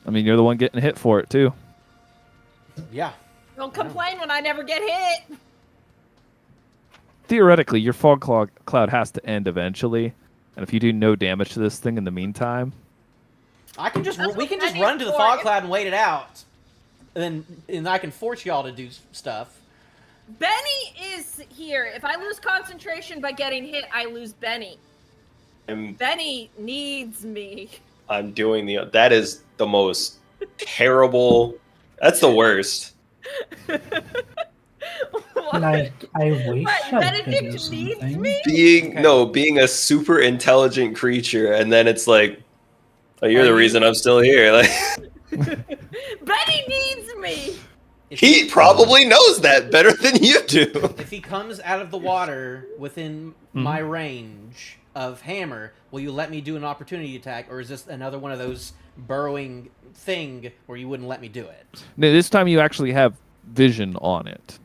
I mean, you're the one getting hit for it, too. Yeah. Don't complain when I never get hit. Theoretically, your fog cloud has to end eventually, and if you do no damage to this thing in the meantime, I can just That's we what can just Benny's run to the for. fog cloud and wait it out. And I can force y'all to do stuff. Benny is here. If I lose concentration by getting hit, I lose Benny. Benny needs me. I'm doing that is the most terrible. That's the worst. Like, I wish What, I could do Benedict needs something. me? Being Okay. being a super intelligent creature, and then it's like, Oh, you're the reason I'm still here. Like, Betty needs me. he probably knows that better than you do. If he comes out of the water within my range of hammer, will you let me do an opportunity attack, or is this another one of those burrowing thing where you wouldn't let me do it? No, this time you actually have vision on it.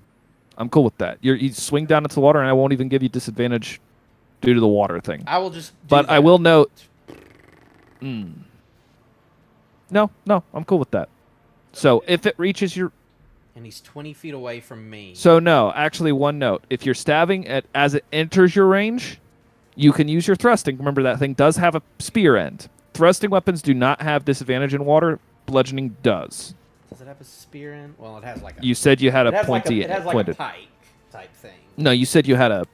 I'm cool with that. You swing down into the water, and I won't even give you disadvantage due to the water thing. I will just. But I will note. No, I'm cool with that. So if it reaches your. And he's 20 feet away from me. So no, actually, one note. If you're stabbing as it enters your range, you can use your thrusting. Remember, that thing does have a spear end. Thrusting weapons do not have disadvantage in water. Bludgeoning does. Does it have a spear in? Well, it has like a. You said you had a it has pointy. Like a, it has like pointed. a pike type thing. No, you said you had a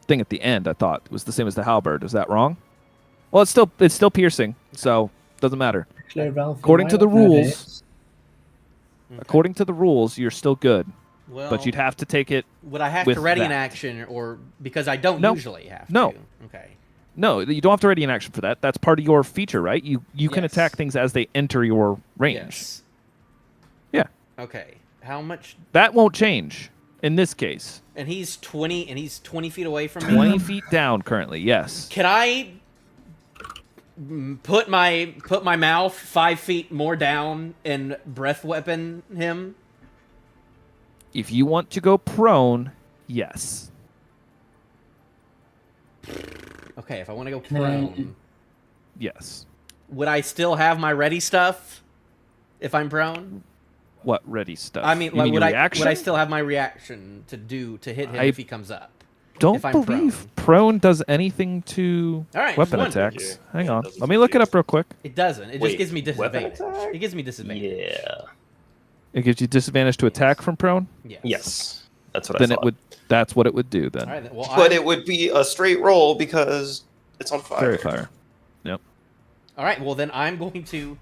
thing at the end. I thought it was the same as the halberd. Is that wrong? Well, it's still piercing, so doesn't matter. According to the rules, according to the rules, you're still good. Well, But you'd have to take it. Would I have with to ready an that. action, or because I don't No. usually have No. to? Okay. No, you don't have to ready an action for that. That's part of your feature, right? You can Yes. attack things as they enter your range. Yes. Yeah, Okay. How much? that won't change in this case. And he's 20. And he's 20 feet away from me. 20 feet down currently. Yes. Can I put my mouth 5 feet more down and breath weapon him? If you want to go prone, yes. Okay, if I want to go prone, Yes. would I still have my ready stuff if I'm prone? What ready stuff? I mean, You like, your would I reaction? still have my reaction to hit him if he comes up? Don't if I'm believe prone does anything to All right, weapon just wondering. attacks. Yeah. Hang Yeah, on. it doesn't Let me look it up real quick. It doesn't. It just Wait, gives me weapon disadvantage. attack? It gives me disadvantage. Yeah. It gives you disadvantage to attack from prone. Yes. Yes. That's what I Then thought. it would. That's what it would do then. All right. Then. Well, But it would be a straight roll because it's on fire. Fairy fire. Yep. All right. Well, then I'm going to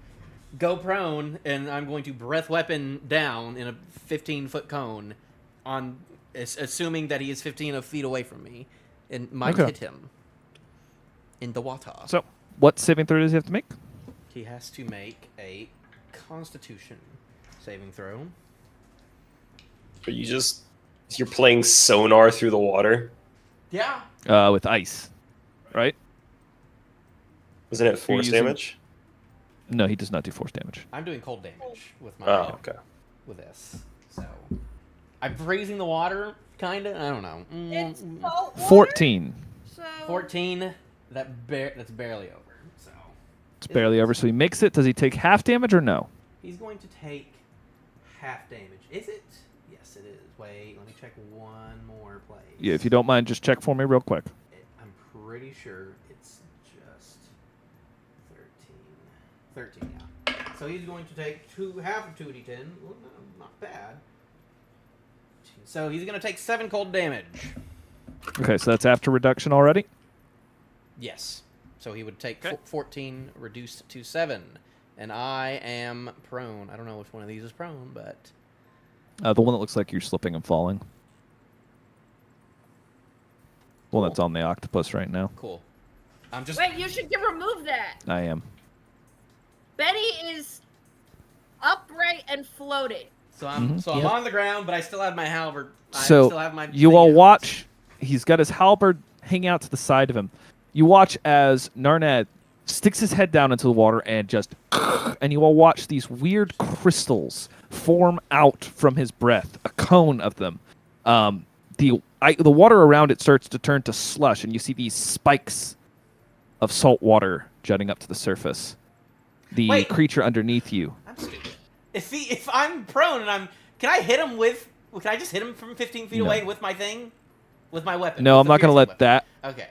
go prone, and I'm going to breath weapon down in a 15-foot cone, on assuming that he is 15 feet away from me, and might Okay. hit him in the water. So, what saving throw does he have to make? He has to make a Constitution saving throw. Are you're playing sonar through the water? Yeah. With ice, right? Isn't it force using- damage? No, he does not do force damage. I'm doing cold damage with my Oh, okay. with this. So I'm freezing the water, kinda. I don't know. It's salt water, 14. So 14. That's barely over. So It's barely over. So he makes it. Does he take half damage or no? he's going to take half damage. Is it? Yes, it is. Wait, let me check one more place. Yeah, if you don't mind, just check for me real quick. I'm pretty sure it's just 13. 13, yeah. So he's going to take half of 2d10. Well, not bad. So he's going to take 7 cold damage. Okay, so that's after reduction already. Yes. So he would take Okay. 14 reduced to 7. And I am prone. I don't know which one of these is prone, but... The one that looks like you're slipping and falling. The one that's on the octopus right now. Cool. I'm just... wait, you should remove that. I am. Betty is upright and floating. So I'm Yep. on the ground, but I still have my halberd. I So still have my you thing all out. watch. He's got his halberd hanging out to the side of him. You watch as Narnad sticks his head down into the water and just, and you all watch these weird crystals form out from his breath, a cone of them. The water around it starts to turn to slush, and you see these spikes of salt water jutting up to the surface. The Wait. creature underneath you. I'm stupid. If I'm prone and can I hit him with? Can I just hit him from 15 feet No. away with my thing, with my weapon? No, with I'm the not going to piercing let weapon?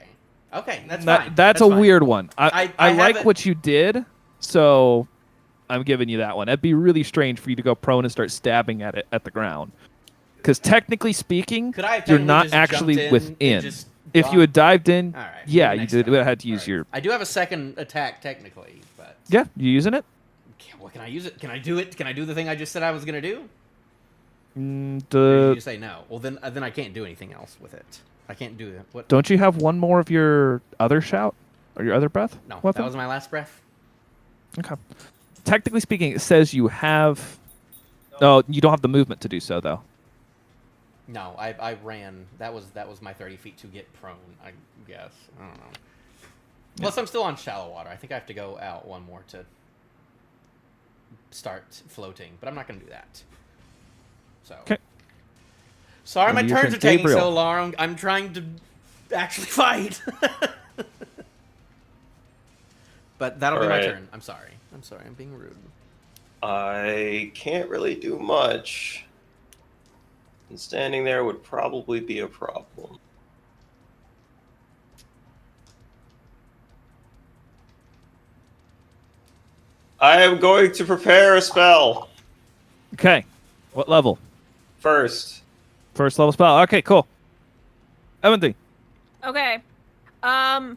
that. Okay, that's That- fine. That's a fine. weird one. I I like haven't- what you did, so I'm giving you that one. That'd be really strange for you to go prone and start stabbing at it at the ground. Because technically speaking, Could I have you're technically not just actually jumped in within. and just If you had dropped? dived in, All right. yeah, maybe you next did. time. You had to use All right. your. I do have a second attack technically, but Yeah, you using it? what can I use it? Can I do it? Can I do the thing I just said I was gonna do? Mm, Or did you the, say no? Well, then I can't do anything else with it. I can't do it. What? don't you have one more of your other shout or your other breath No, weapon? that was my last breath. Okay. Technically speaking, it says you have. Oh, you don't have the movement to do so, though. No, I ran. That was my 30 feet to get prone, I guess. I don't know. Plus, I'm still on shallow water. I think I have to go out one more to start floating, but I'm not going to do that. So. Okay. Sorry, my And your turns turn, are taking Gabriel. so long. I'm trying to actually fight. But that'll be my Alright. turn. I'm sorry. I'm being rude. I can't really do much. And standing there would probably be a problem. I am going to prepare a spell Okay. What level? first. First level spell. Okay, cool. Evandy. Okay. Betty,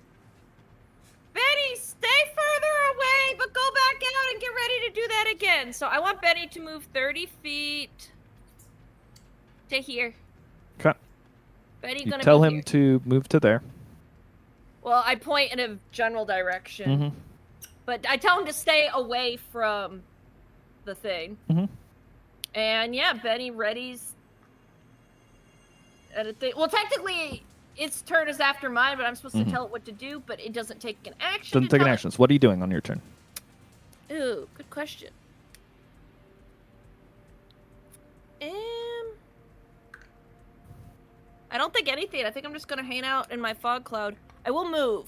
stay further away, but go back out and get ready to do that again. So I want Betty to move 30 feet to here. Okay. Betty You gonna tell be him here. to move to there. Well, I point in a general direction, Mm-hmm. but I tell him to stay away from the thing. Mhm. And yeah, Betty readies at a thing. Well, technically, its turn is after mine, but I'm supposed to tell it what to do. But it doesn't take an action. Doesn't take an action. So what are you doing on your turn? Ooh, good question. I don't think anything. I think I'm just gonna hang out in my fog cloud. I will move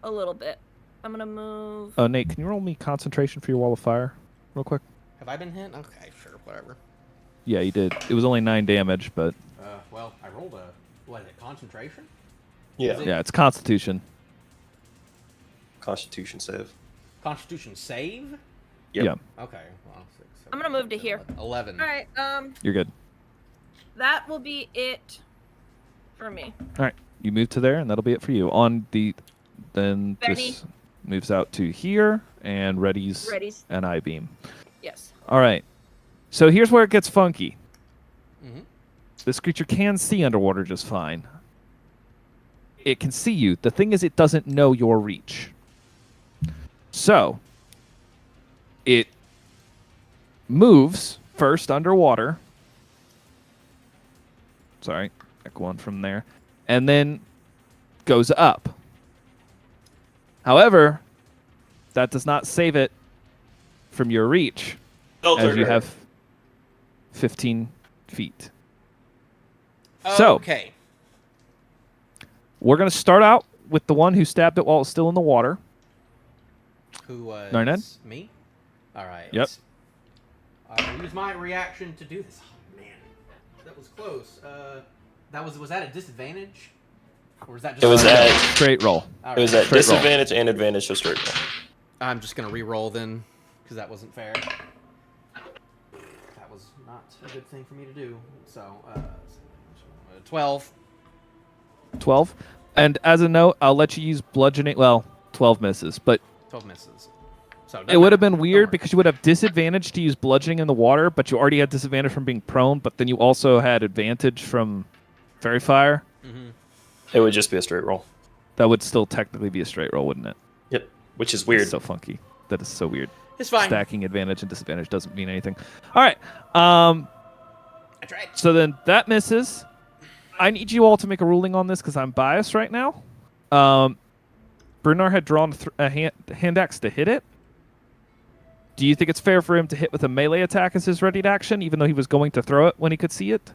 a little bit. I'm gonna move. Nate, can you roll me concentration for your wall of fire, real quick? Have I been hit? Okay, sure, whatever. Yeah, you did. It was only 9 damage, but Well, I rolled a, what is it, concentration? Yeah. yeah, it's Constitution. Constitution save. Constitution save? Yep. Yeah, Okay, well, 6, 7, I'm gonna move to here. 11. All right. you're good. That will be it for me. All right, you move to there, and that'll be it for you. Then Benny. this moves out to here, and readies Readies. an I-beam. Yes. All right, so here's where it gets funky. Mhm. This creature can see underwater just fine. It can see you. The thing is, it doesn't know your reach. So, it moves first underwater. Sorry, back one from there. And then goes up. However, that does not save it from your reach, as you have 15 feet. So- Okay. We're going to start out with the one who stabbed it while it's still in the water. Who was Narned? me? Alright. Yep. I'll use my reaction to do this. Oh, man. That was close. Was that a disadvantage? Or was that just It was at Straight roll. it was at Straight roll. disadvantage and advantage, so straight roll. I'm just gonna re-roll then, because that wasn't fair. That was not a good thing for me to do. So, 12. 12. And as a note, I'll let you use bludgeoning. Well, 12 misses, but 12 misses. So it would have been don't weird worry. because you would have disadvantage to use bludgeoning in the water, but you already had disadvantage from being prone, but then you also had advantage from fairy fire. Mhm. It would just be a straight roll. That would still technically be a straight roll, wouldn't it? Yep. Which is It's weird. so funky. That is so weird. It's fine. Stacking advantage and disadvantage doesn't mean anything. All right. I tried. So then that misses. I need you all to make a ruling on this because I'm biased right now. Brunar had drawn a hand axe to hit it. Do you think it's fair for him to hit with a melee attack as his readied action, even though he was going to throw it when he could see it?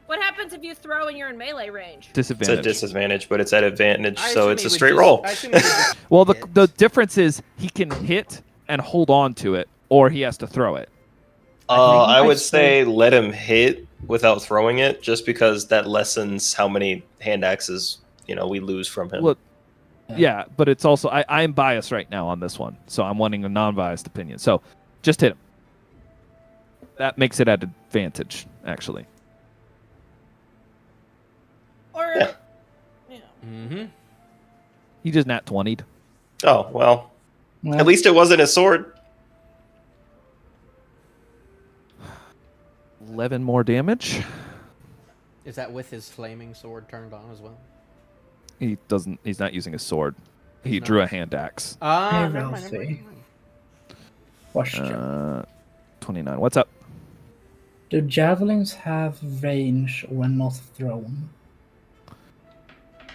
What happens if you throw and you're in melee range? It's a Disadvantage. disadvantage, but it's at advantage, I so assume it's he a would straight just- roll. I assume he would just Well, the hit. difference is he can hit and hold on to it, or he has to throw it. I would say- say let him hit without throwing it, just because that lessens how many hand axes we lose from him. Well, yeah, but it's also I'm biased right now on this one, so I'm wanting a non-biased opinion. So just hit him. That makes it at advantage, actually. Or Yeah. yeah. Mm-hmm. He just nat 20'd. Oh well, Well, at least it wasn't his sword. 11 more damage. Is that with his flaming sword turned on as well? He's not using his sword. He drew a hand axe. Ah, Hey, never mind, never Ralphie. mind. Question. 29. What's up? Do javelins have range when not thrown?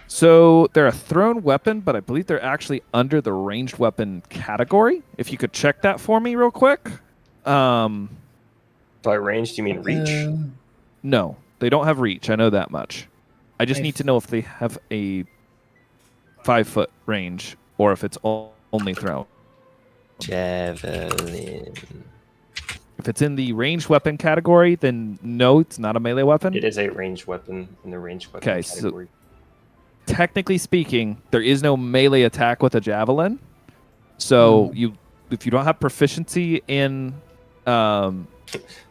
So they're a thrown weapon, but I believe they're actually under the ranged weapon category. If you could check that for me real quick. By range, do you mean reach? No, they don't have reach. I know that much. I just I need to know if they have a 5-foot range or if it's only thrown. Javelin. If it's in the ranged weapon category, then no, it's not a melee weapon. It is a ranged weapon in the ranged weapon Okay, so- category. Technically speaking, there is no melee attack with a javelin. So if you don't have proficiency in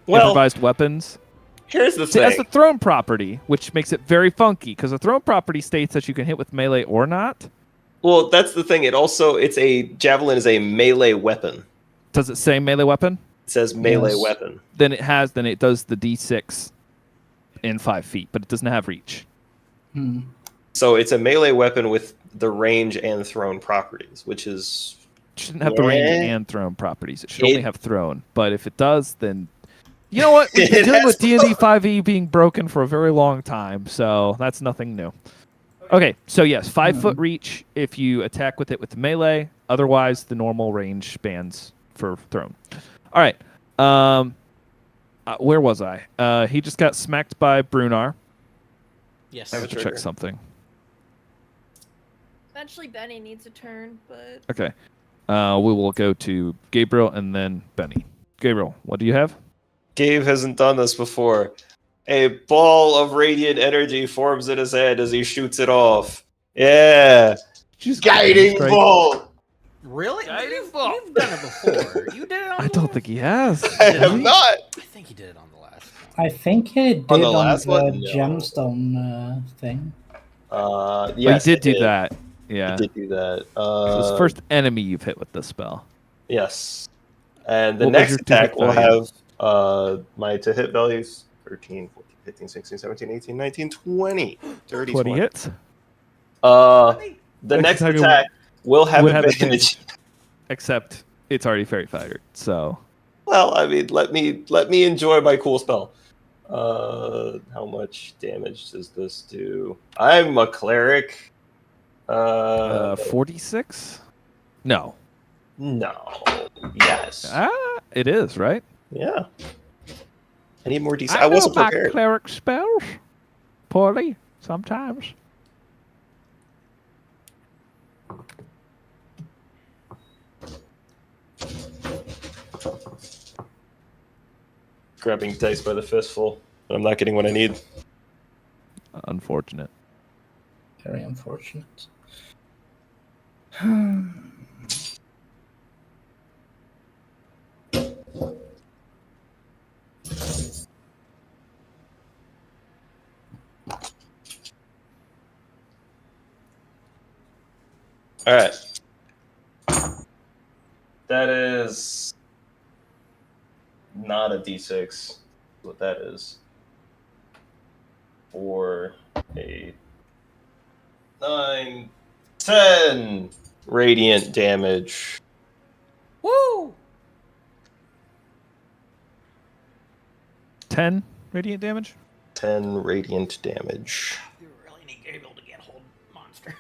improvised weapons, Here's the see, thing. that's a thrown property, which makes it very funky because a thrown property states that you can hit with melee or not. Well, that's the thing. It's a javelin is a melee weapon. Does it say melee weapon? It says melee Yes. weapon. Then it does the d6 in 5 feet, but it doesn't have reach. So it's a melee weapon with the range and thrown properties, which is It shouldn't have the range Yeah. and thrown properties. It should only It- have thrown. But if it does, then you know what? We've been dealing with D&D 5e being broken for a very long time, so that's nothing new. Okay, so yes, 5-foot reach if you attack with it with the melee. Otherwise, the normal range bands for thrown. All right. Where was I? He just got smacked by Brunar. Yes. I have to check trigger. something. Eventually, Benny needs a turn, but Okay. We will go to Gabriel and then Benny. Gabriel, what do you have? Gabe hasn't done this before. A ball of radiant energy forms in his hand as he shoots it off. Yeah. Just Guiding strike. bolt. Really? Guiding You've bolt. done it before. You did it on I the don't last- think he has. I have not. I think he did it on the last one. I think he did On the on last the one? No. gemstone thing. Yes, But he did I do that. Yeah. I did do that. So it's the first enemy you've hit with this spell. Yes. And the What was next your to attack hit will value? have my to hit values 13, 14, 15, 16, 17, 18, 19, 20. Dirty 20 20. hits. The Next next attack attack will have would have advantage. Except it's already fairy fighter. So Well, I mean, let me enjoy my cool spell. How much damage does this do? I'm a cleric. 46? No. No. Yes. It is, right? Yeah. I need more DC. I wasn't prepared. cleric spells poorly sometimes. Grabbing dice by the fistful, but I'm not getting what I need. Unfortunate. Very unfortunate. All right. That is not a D6. What that is. For a 9, 10 radiant damage. Woo! 10 radiant damage? 10 radiant damage. You really need Gabriel to get hold monster.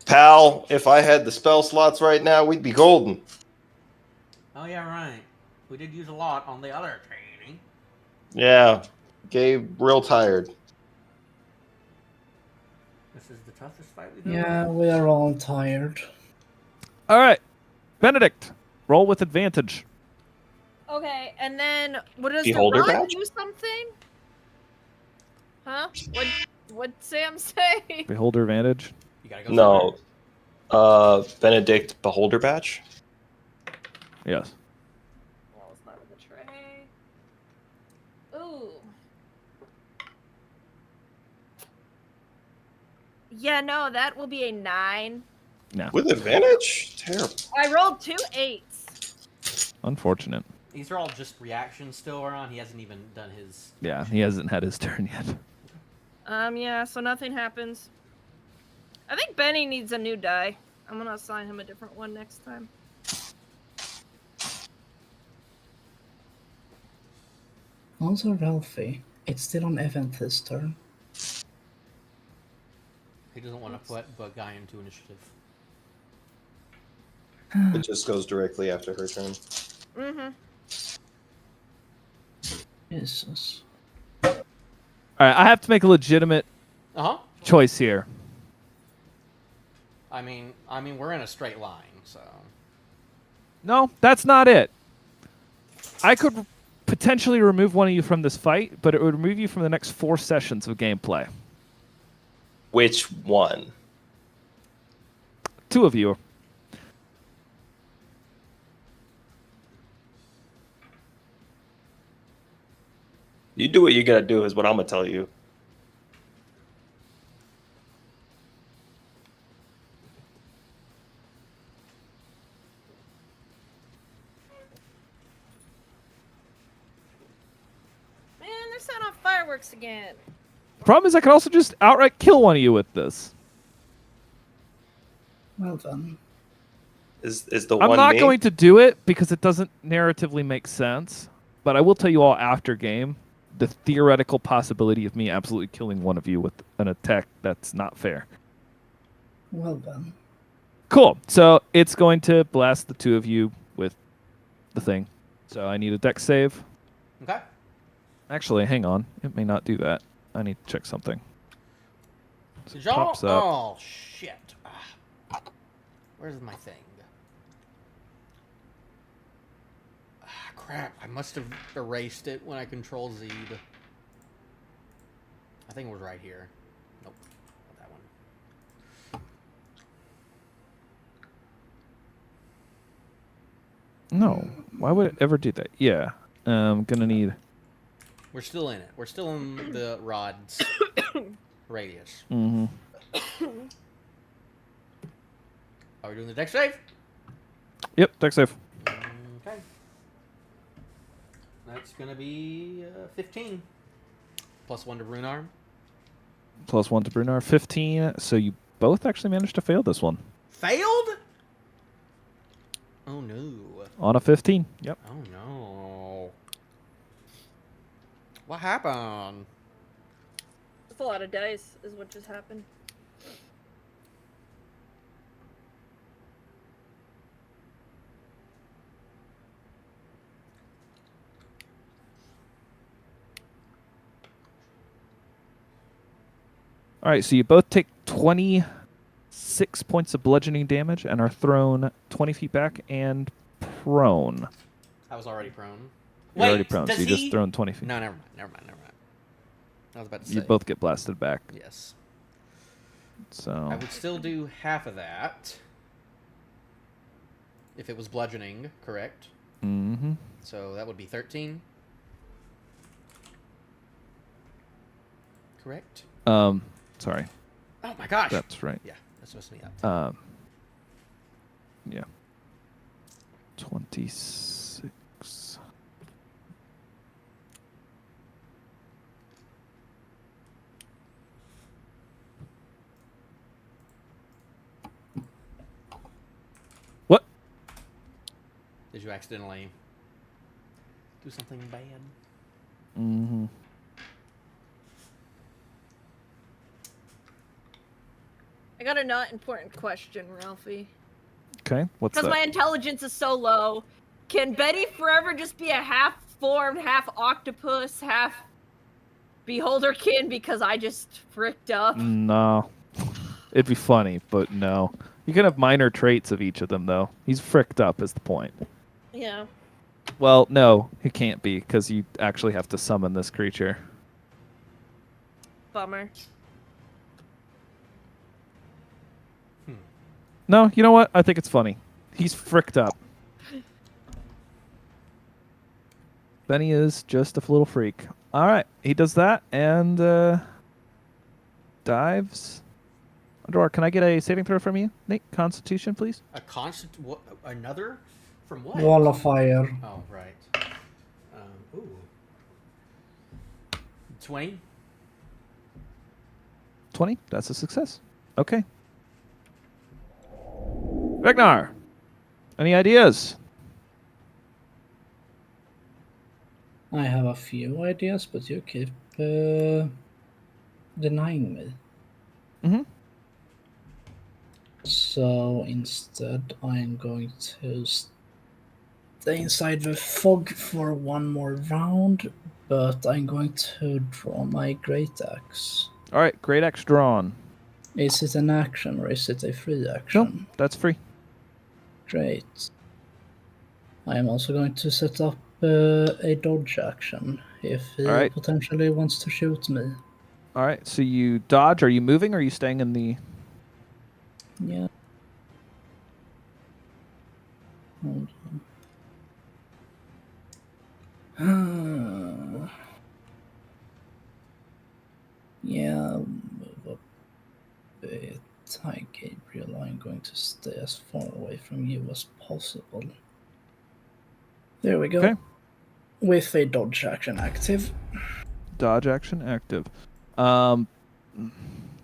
Pal, if I had the spell slots right now, we'd be golden. Oh yeah, right. We did use a lot on the other training. Yeah. Gabe, real tired. This is the toughest fight we've Yeah, we are all tired. All right. Benedict, roll with advantage. okay. And then what does Beholder the rod badge? do something? Huh? What Sam say? Beholder advantage. You gotta go No. somewhere. Benedict Beholder Badge? Yes. Well, it's not in the tray. Ooh. Yeah, no, that will be a 9. No. With advantage? Terrible. I rolled 2 8s. Unfortunate. These are all just reactions still, Ron. He hasn't even done his. Yeah, he hasn't had his turn yet. Yeah, so nothing happens. I think Benny needs a new die. I'm gonna assign him a different one next time. Also, Ralphie, it's still on Event this turn. He doesn't want to put Bug Guy into initiative. It just goes directly after her turn. Mm-hmm. Jesus. All right, I have to make a legitimate choice here. I mean, we're in a straight line, so. No, that's not it. I could potentially remove one of you from this fight, but it would remove you from the next 4 sessions of gameplay. Which one? 2 of you. You do what you gotta do is what I'm gonna tell you. Man, they're setting off fireworks again. The problem is I could also just outright kill one of you with this. Well then. Is the I'm one not me? going to do it because it doesn't narratively make sense, but I will tell you all after game the theoretical possibility of me absolutely killing one of you with an attack that's not fair. Well then. Cool. So it's going to blast the 2 of you with the thing. So I need a dex save. Okay. Actually, hang on. It may not do that. I need to check something. Did y'all? Pops up. Oh shit! Where's my thing? Crap! I must have erased it when I Control Z'd. I think it was right here. Nope, not that one. No. Why would it ever do that? Yeah. Gonna need. We're still in it. We're still in the rod's radius. Mm-hmm. Are we doing the deck save? Yep. Dex save. Okay. That's gonna be 15. +1 to Rune Arm. +1 to Brunar. 15. So you both actually managed to fail this one. Failed? Oh no. On a 15. Yep. Oh no. What happened? That's a lot of dice, is what just happened. All right. So you both take 26 points of bludgeoning damage and are thrown 20 feet back and prone. I was already prone. You're already prone, so does you're just he- thrown 20 feet. No, never mind. I was about to say. You both get blasted back. Yes. So I would still do half of that. If it was bludgeoning, correct? Mm-hmm. So that would be 13. Correct? Sorry. Oh my gosh. That's right. Yeah, that's messing me up. Yeah. 26. What? Did you accidentally do something bad? Mm-hmm. I got a not important question, Ralphie. Okay. What's Because that? my intelligence is so low, can Betty forever just be a half-formed, half-octopus, half-beholderkin because I just fricked up? No. It'd be funny, but no. You can have minor traits of each of them, though. He's fricked up, is the point. Yeah. Well, no, he can't be, because you actually have to summon this creature. Bummer. No, you know what? I think it's funny. He's fricked up. Benny is just a little freak. All right, he does that and dives. Underwater, can I get a saving throw from you, Nate? Constitution, please. A constant. What? Another? From what? Wall of fire. Oh, right. Ooh. 20? 20. That's a success. Okay. Ragnar, any ideas? I have a few ideas, but you keep denying me. Mm-hmm. So instead, I'm going to stay inside the fog for one more round, but I'm going to draw my great axe. All right, great axe drawn. Is it an action or is it a free No, action? that's free. Great. I am also going to set up a dodge action if he All right. potentially wants to shoot me. All right, so you dodge. Are you moving or are you staying in the... Yeah. Hold on. Yeah, I'll move up a bit. Hi, Gabriel. I'm going to stay as far away from you as possible. There we go. Okay. With a dodge action active. Dodge action active.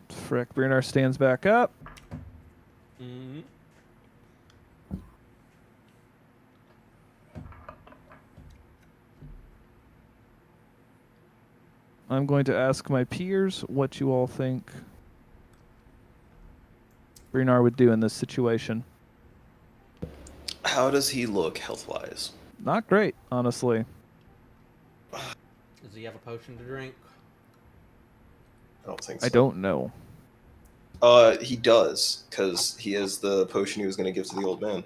Frick, Brunar stands back up. Mm-hmm. I'm going to ask my peers what you all think Brunar would do in this situation. How does he look health-wise? Not great, honestly. Does he have a potion to drink? I don't think so. I don't know. He does, because he has the potion he was going to give to the old man.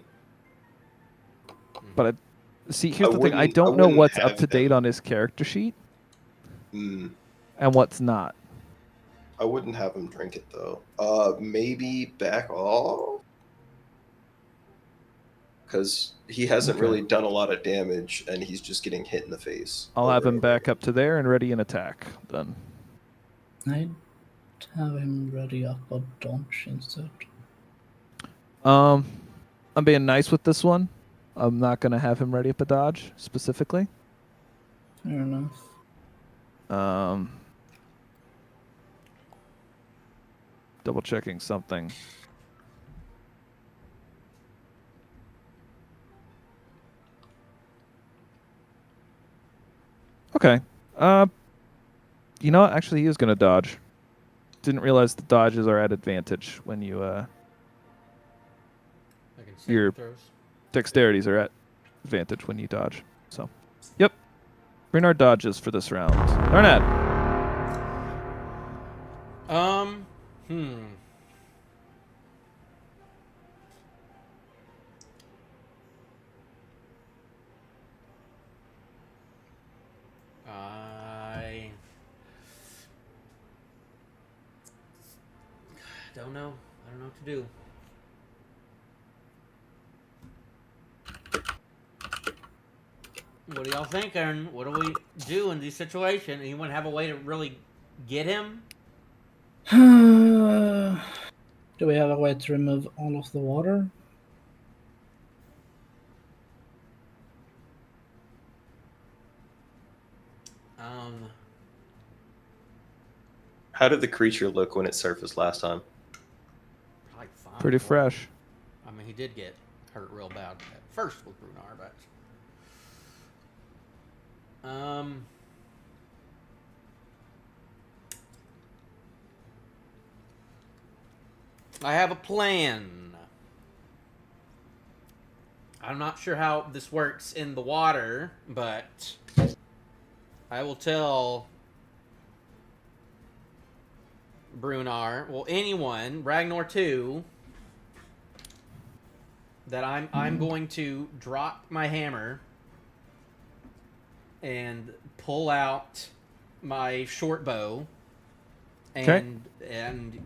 But see, here's I the thing. I wouldn't- don't I know wouldn't what's have up to date him. on his character sheet Mm, and what's not. I wouldn't have him drink it, though. Maybe back off? Because he hasn't Okay. really done a lot of damage, and he's just getting hit in the face. I'll have over him and over back up to there and ready an attack then. I'd have him ready up a dodge instead. I'm being nice with this one. I'm not going to have him ready up a dodge specifically. Fair enough. Double checking something. Okay. You know what? Actually, he is going to dodge. Didn't realize the dodges are at advantage when you I can see Your- throws. dexterities are at advantage when you dodge. So, yep. Bernard dodges for this round. Arnett. Hmm. I don't know. I don't know what to do. What do y'all think, Aaron? What do we do in this situation? Anyone have a way to really get him? Do we have a way to remove all of the water? How did the creature look when it surfaced last time? Probably fine. Pretty fresh. I mean, he did get hurt real bad at first with Brunar, but I have a plan. I'm not sure how this works in the water, but I will tell Brunar, well, anyone, Ragnar 2, that I'm going to drop my hammer and pull out my short bow and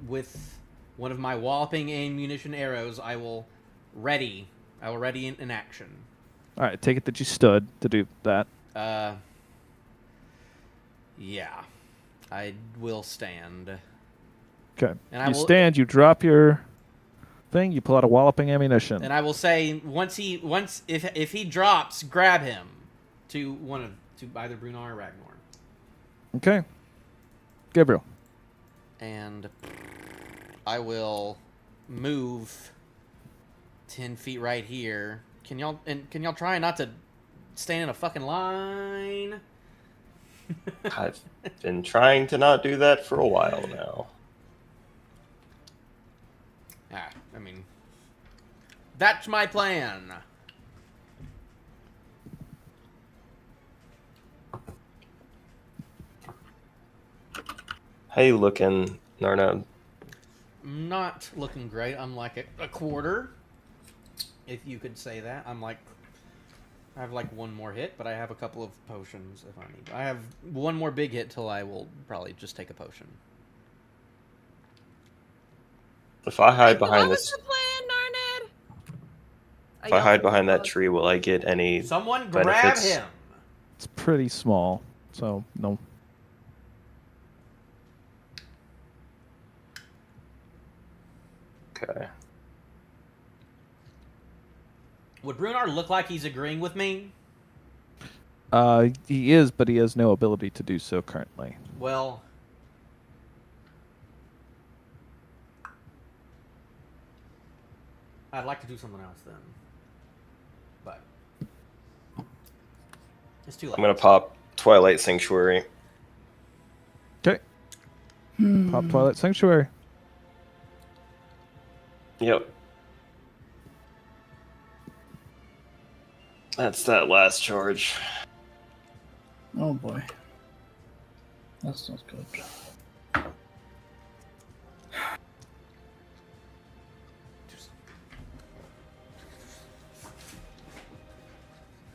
with one of my walloping ammunition arrows I will ready in action. All right, take it that you stood to do that. Yeah. I will stand. Okay. And I You will- stand, you drop your thing, you pull out a walloping ammunition. And I will say if he drops, grab him to either Brunar or Ragnar. Okay. Gabriel. And I will move 10 feet right here. Can y'all try not to stand in a fucking line? I've been trying to not do that for a while now. I mean, that's my plan. How you looking, Narnad? Not looking great. I'm like a quarter, if you could say that. I have like one more hit, but I have a couple of potions if I need. I have one more big hit till I will probably just take a potion. If I hide What behind was this, the plan, Narned? if I hide behind that tree, will I get any Someone grab benefits? him. It's pretty small, so no. Okay. Would Brunar look like he's agreeing with me? He is, but he has no ability to do so currently. Well, I'd like to do something else then. But it's too late. I'm gonna pop Twilight Sanctuary. Okay. Pop Twilight Sanctuary. Yep. That's that last charge. Oh boy. That's not good.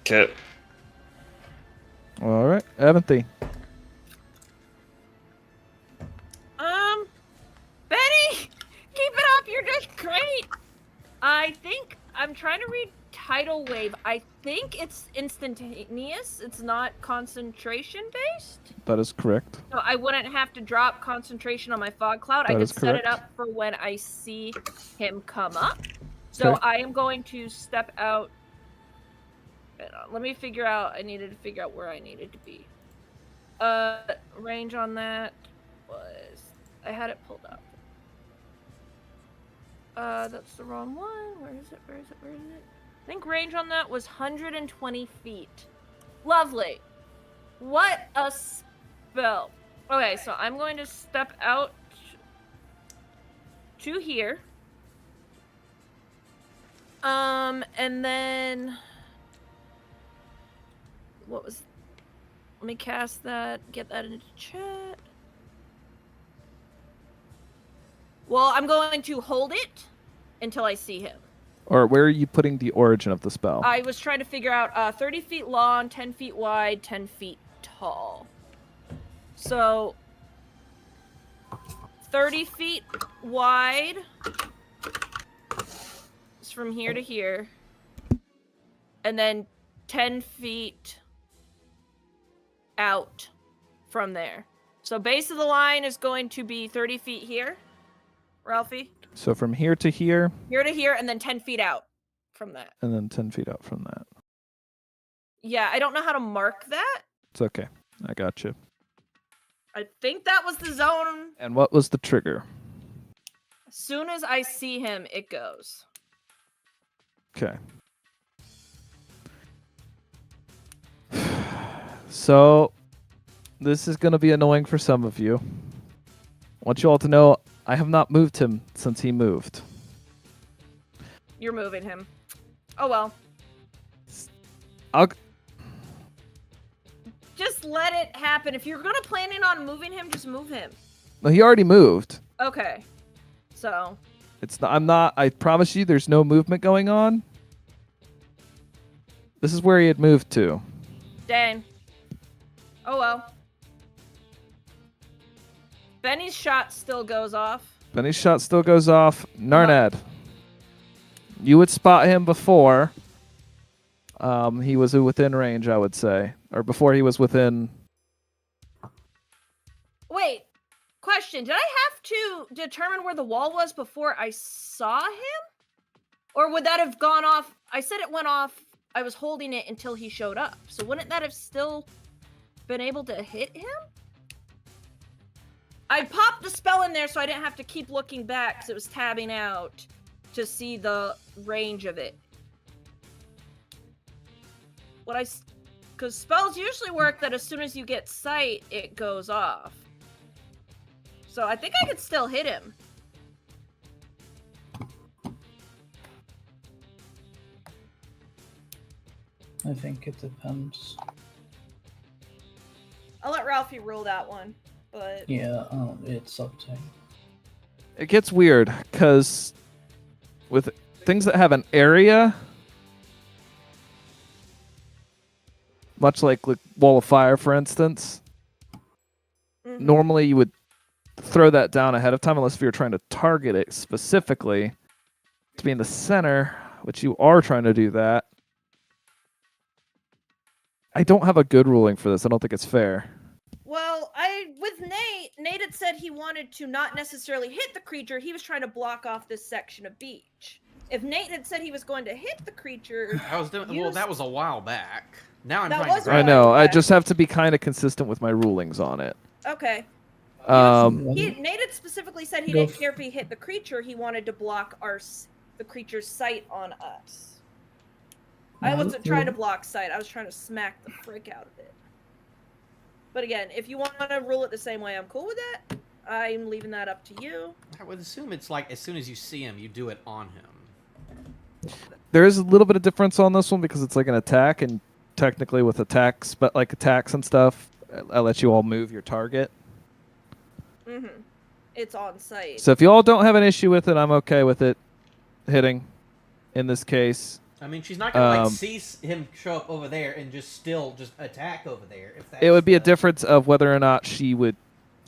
Okay. All right, Avanthy. Benny, keep it up. You're just great. I think I'm trying to read Tidal Wave. I think it's instantaneous. It's not concentration based. That is correct. So I wouldn't have to drop concentration on my fog cloud. I That could is set it correct. up for when I see him come up. So Okay. I am going to step out. Let me figure out. I needed to figure out where I needed to be. Range on that was. I had it pulled up. That's the wrong one. Where is it? Where is it? Where is it? I think range on that was 120 feet. Lovely. What a spell. Okay, so I'm going to step out to here. And then what was? Let me cast that. Get that into chat. Well, I'm going to hold it until I see him. Or where are you putting the origin of the spell? I was trying to figure out 30 feet long, 10 feet wide, 10 feet tall. So 30 feet wide is from here to here. And then 10 feet out from there. So base of the line is going to be 30 feet here, Ralphie. So from here to here, Here to here, and then 10 feet out from that. and then 10 feet out from that. Yeah, I don't know how to mark that. It's okay. I got you. I think that was the zone. And what was the trigger? As soon as I see him, it goes. Okay. So, this is going to be annoying for some of you. I want you all to know I have not moved him since he moved. You're moving him. Oh well. I'll, Just let it happen. If you're gonna plan on moving him, just move him. no, he already moved. Okay. So. It's not, I'm not, I promise you there's no movement going on. This is where he had moved to. Dang. Oh well. Benny's shot still goes off. Benny's shot still goes off. Narnad. You would spot him before he was within range, I would say. Or before he was within... Wait. Question. Did I have to determine where the wall was before I saw him? Or would that have gone off? I said it went off. I was holding it until he showed up. So wouldn't that have still been able to hit him? I popped the spell in there so I didn't have to keep looking back because it was tabbing out. to see the range of it. Because spells usually work that as soon as you get sight, it goes off. So I think I could still hit him. I think it depends. I'll let Ralphie rule that one, but Yeah, it's up to him. It gets weird because with things that have an area, much like Wall of Fire, for instance, mhm. normally you would throw that down ahead of time unless if you're trying to target it specifically to be in the center, which you are trying to do that. I don't have a good ruling for this. I don't think it's fair. Well, with Nate had said he wanted to not necessarily hit the creature. He was trying to block off this section of beach. If Nate had said he was going to hit the creature, I was doing well. That was a while back. Now I'm That trying was to. a I while know. I back. just have to be kind of consistent with my rulings on it. okay. Nate had specifically said he Go didn't care if he hit the creature. He wanted to block the creature's sight on us. I Well, wasn't trying to you- block sight. I was trying to smack the frick out of it. But again, if you want to rule it the same way, I'm cool with that. I'm leaving that up to you. I would assume it's like as soon as you see him, you do it on him. There is a little bit of difference on this one because it's like an attack, and technically with attacks, but like attacks and stuff, I let you all move your target. It's on site. So if you all don't have an issue with it, I'm okay with it hitting. In this case, I mean, she's not gonna Um, see him show up over there and just attack over there. If that's it would be a the- difference of whether or not she would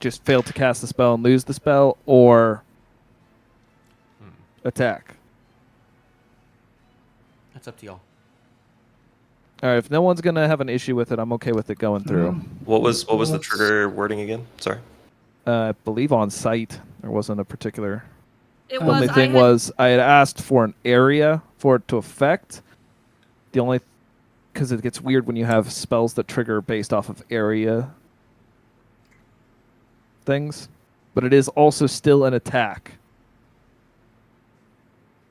just fail to cast the spell and lose the spell, or attack. That's up to y'all. All right, if no one's gonna have an issue with it, I'm okay with it going through. What was the Let's- trigger wording again? Sorry. I believe on site there wasn't a particular. It The was. only thing was I had asked for an area for it to affect. The only, because it gets weird when you have spells that trigger based off of area things, but it is also still an attack.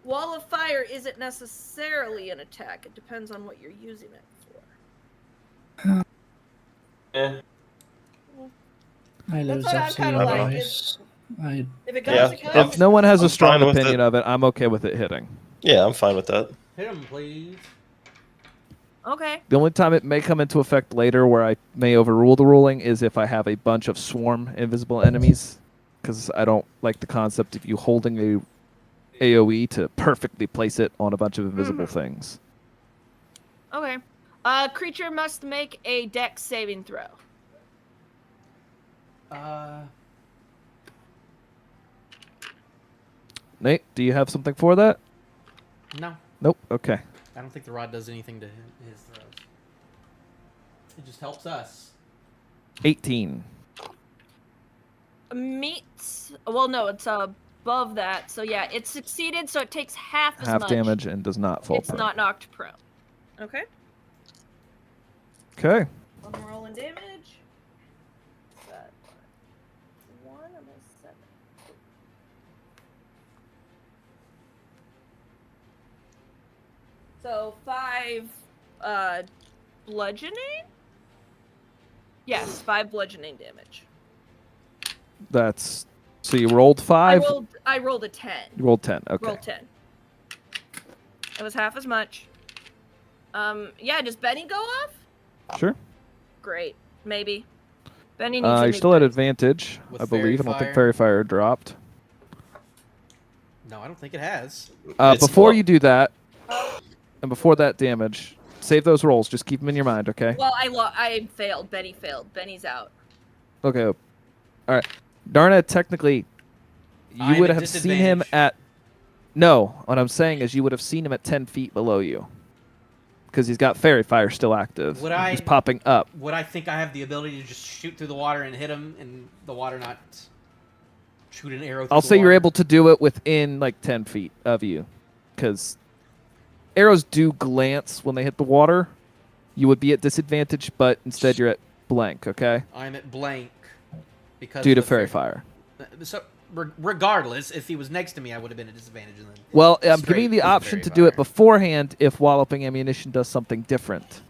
Wall of Fire isn't necessarily an attack. It depends on what you're using it for. Eh. I That's lose what I'm FC kinda like, advice. I If it goes, Yeah. it goes. If no one has a I'm strong fine with opinion it. of it, I'm okay with it hitting. Yeah, I'm fine with that. Hit him, please. Okay. The only time it may come into effect later where I may overrule the ruling is if I have a bunch of swarm invisible enemies, because I don't like the concept of you holding a AoE to perfectly place it on a bunch of invisible things. Okay. Creature must make a Dex saving throw. Nate, do you have something for that? No, Nope. Okay. I don't think the rod does anything to his throws. It just helps us. 18. Meets. Well, no, it's above that. So yeah, it's succeeded. So it takes half as Half much. damage and does not fall It's prone. not knocked prone. Okay. Okay. I'm rolling damage. That one, I'm gonna 7. So 5 bludgeoning? Yes, 5 bludgeoning damage. That's so you rolled 5. I rolled a 10. You rolled 10. Okay. Roll 10. It was half as much. Yeah, does Benny go off? Sure. Great. Maybe. Benny needs a You're new still at dice. advantage, With I believe. I don't Fairy think Fairy Fire dropped. No, I don't think it has. It's Before low. you do that, and before that damage, save those rolls. Just keep them in your mind, okay? Well, I failed. Benny failed. Benny's out. Okay. All right. Darna, technically, I'm you would at have seen him disadvantage. at. No, what I'm saying is you would have seen him at 10 feet below you. Because he's got Fairy Fire still active. Would He's I- popping up. Would I think I have the ability to just shoot through the water and hit him, and the water not shoot an arrow through I'll the say you're water? able to do it within like 10 feet of you. Because arrows do glance when they hit the water. You would be at disadvantage, but instead you're at blank, okay? I'm at blank because Due to of the Fairy Fire. So regardless, if he was next to me, I would have been at a disadvantage. And then Well, I'm straight giving you the with option fairy to do it fire. beforehand if walloping ammunition does something different.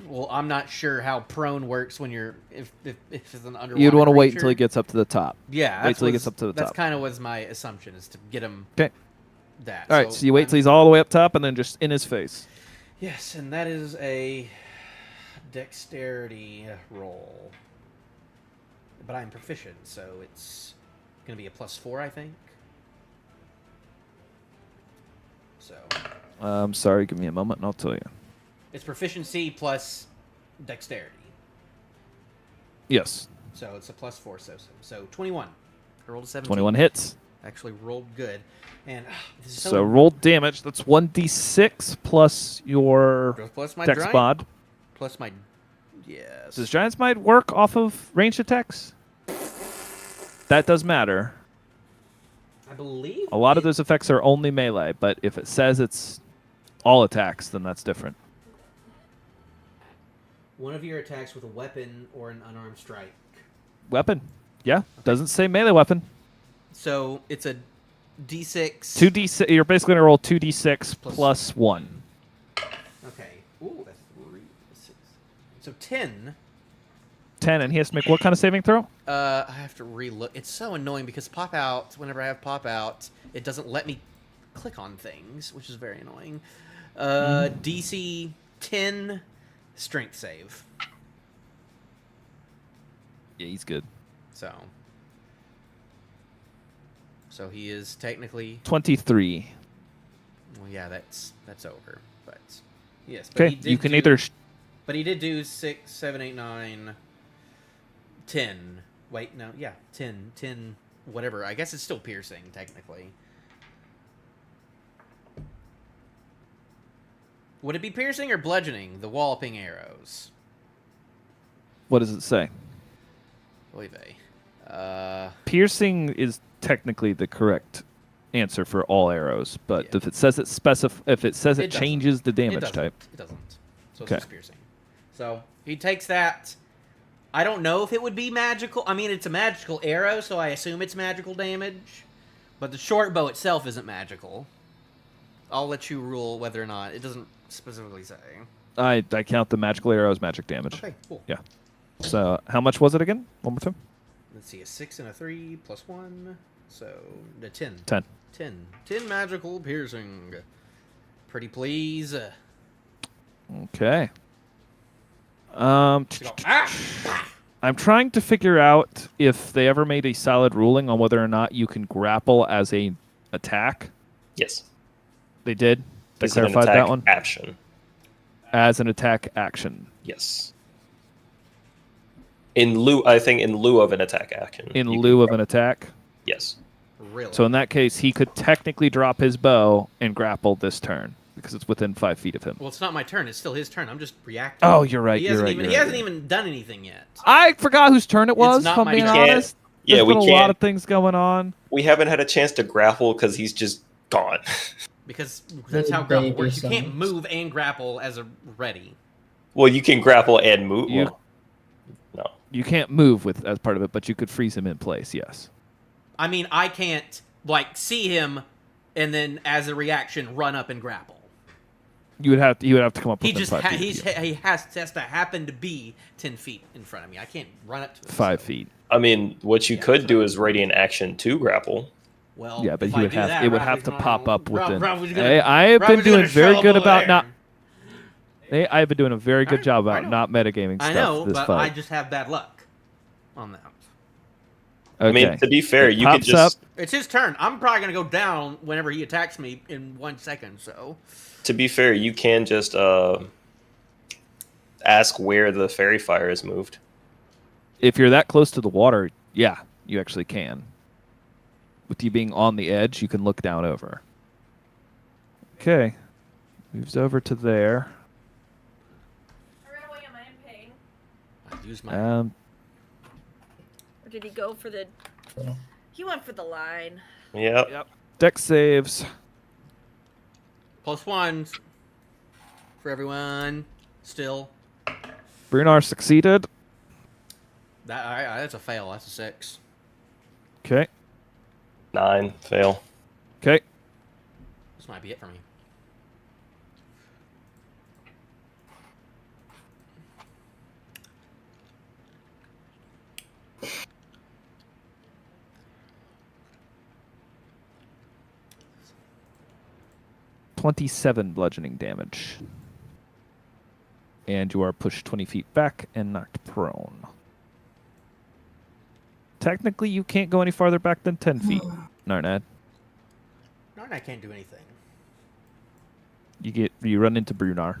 Well, I'm not sure how prone works when you're if it's an underwater. You'd want to wait until he creature. gets up to the top. Yeah, wait till he gets up to the That's top. kind of was my assumption, is to get him. Okay. That. All right, so you wait till he's all the way up top and then just in his face. Yes, and that is a dexterity roll. But I'm proficient, so it's going to be a +4, I think. So Sorry, give me a moment and I'll tell you. it's proficiency plus dexterity. Yes, So it's a +4, so 21. I rolled a 17. 21 hits. Actually rolled good. And this is So roll damage. That's 1d6 plus your plus my dex giant, mod. plus my yes. Does Giant's Might work off of ranged attacks? That does matter. I believe A lot of those effects are only melee, but if it says it's all attacks, then that's different. one of your attacks with a weapon or an unarmed strike. Weapon. Yeah, doesn't say melee weapon. So it's a d6. 2d6. You're basically going to roll 2d6 Plus- plus 1. Okay. Ooh, that's 3, 6. So 10. 10, and he has to make what kind of saving throw? I have to relook. It's so annoying because pop out, whenever I have pop out, it doesn't let me click on things, which is very annoying. DC 10 strength save. Yeah, he's good. So he is technically 23. well, yeah, that's over. But yes, but Okay, he did you can do- either... But he did do 6, 7, 8, 9, 10. Wait, no, yeah, 10, whatever. I guess it's still piercing, technically. Would it be piercing or bludgeoning, the walloping arrows? What does it say? Oy vey. Piercing is technically the correct answer for all arrows, but Yeah. if it says it It doesn't. changes the It damage doesn't. type. It doesn't. So it's Okay. just piercing. So he takes that. I don't know if it would be magical. I mean, it's a magical arrow, so I assume it's magical damage. But the short bow itself isn't magical. I'll let you rule whether or not. It doesn't specifically say. I count the magical arrow as magic damage. Okay, cool. Yeah. So how much was it again? One more time. Let's see, a 6 and a 3 plus 1. So the 10. 10. 10 magical piercing. Pretty please. Okay. Ah! I'm trying to figure out if they ever made a solid ruling on whether or not you can grapple as a attack. Yes. They did. They It's an clarified attack that one action. as an attack action. Yes. In lieu of an attack action. In You can lieu of grab- an attack. Yes. Really? So in that case, he could technically drop his bow and grapple this turn because it's within 5 feet of him. Well, it's not my turn. It's still his turn. I'm just reacting. Oh, you're right. He You're hasn't right. even, you're he right, hasn't you're right. even done anything yet. I forgot whose turn it was. not If I'm my being turn. honest. Yeah, There's we been a lot can't. of things going on. We haven't had a chance to grapple because he's just gone. Because that's how Baby grapple works. You can't sounds. move and grapple as a ready. Well, you can grapple and move. You- Well, no. You can't move with as part of it, but you could freeze him in place. Yes. I mean, I can't like see him and then as a reaction run up and grapple. You would have to come up He with just 5 feet. he has to happen to be 10 feet in front of me. I can't run up to him. 5 so- feet. I mean, what you Yeah, could so- do is radiant action to grapple. Well, Yeah, but if he I would do have that, it would Rob have is to gonna- pop up Rob- within. Rob is gonna- Hey, I have Rob been is gonna doing show very up good over about there. not. Hey, I have been doing a very good I- job I about know. not metagaming stuff I know, this but fight. I just have bad luck on that. Okay. I mean, to be fair, It you could pops just up. It's his turn. I'm probably gonna go down whenever he attacks me in 1 second. So to be fair, you can just ask where the fairy fire is moved. If you're that close to the water, yeah, you actually can. With you being on the edge, you can look down over. Okay. Moves over to there. I ran away. Am I in pain? I use my. Or did he go for the? He went for the line. Yep. Dex saves. +1 for everyone. Still, Brunar succeeded. that's a fail. That's a 6. Okay. 9, fail. Okay. This might be it for me. .27 bludgeoning damage. And you are pushed 20 feet back and knocked prone. Technically, you can't go any farther back than 10 feet, Narnad. No, I can't do anything. You run into Brunar.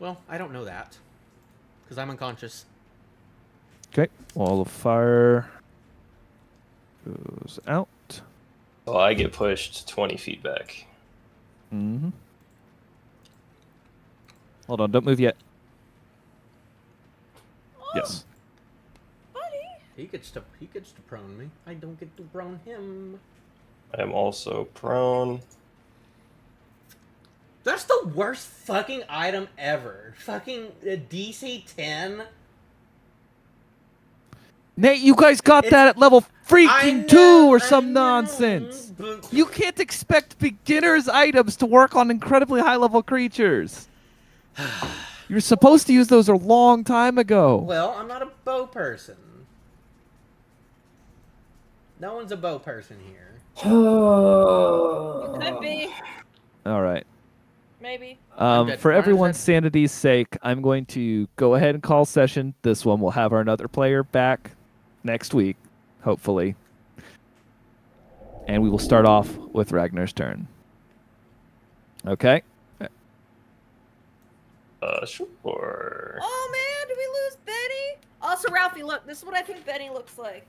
Well, I don't know that. Because I'm unconscious. Okay. Wall of fire goes out. So I get pushed 20 feet back. Mm-hmm. Hold on, don't move yet. Yes. He gets to prone me. I don't get to prone him. I am also prone. That's the worst fucking item ever. Fucking DC 10. Nate, you guys got that at level freaking 2 or some know, nonsense. but- You can't expect beginner's items to work on incredibly high level creatures. You're supposed to use those a long time ago. Well, I'm not a bow person. No one's a bow person here. Could be. All right. Maybe. I'm dead. For Mine is everyone's dead. sanity's sake, I'm going to go ahead and call session. This one will have our another player back next week, hopefully. And we will start off with Ragnar's turn. Okay? Sure. Oh man, did we lose Benny? Also, Ralphie, look, this is what I think Benny looks like.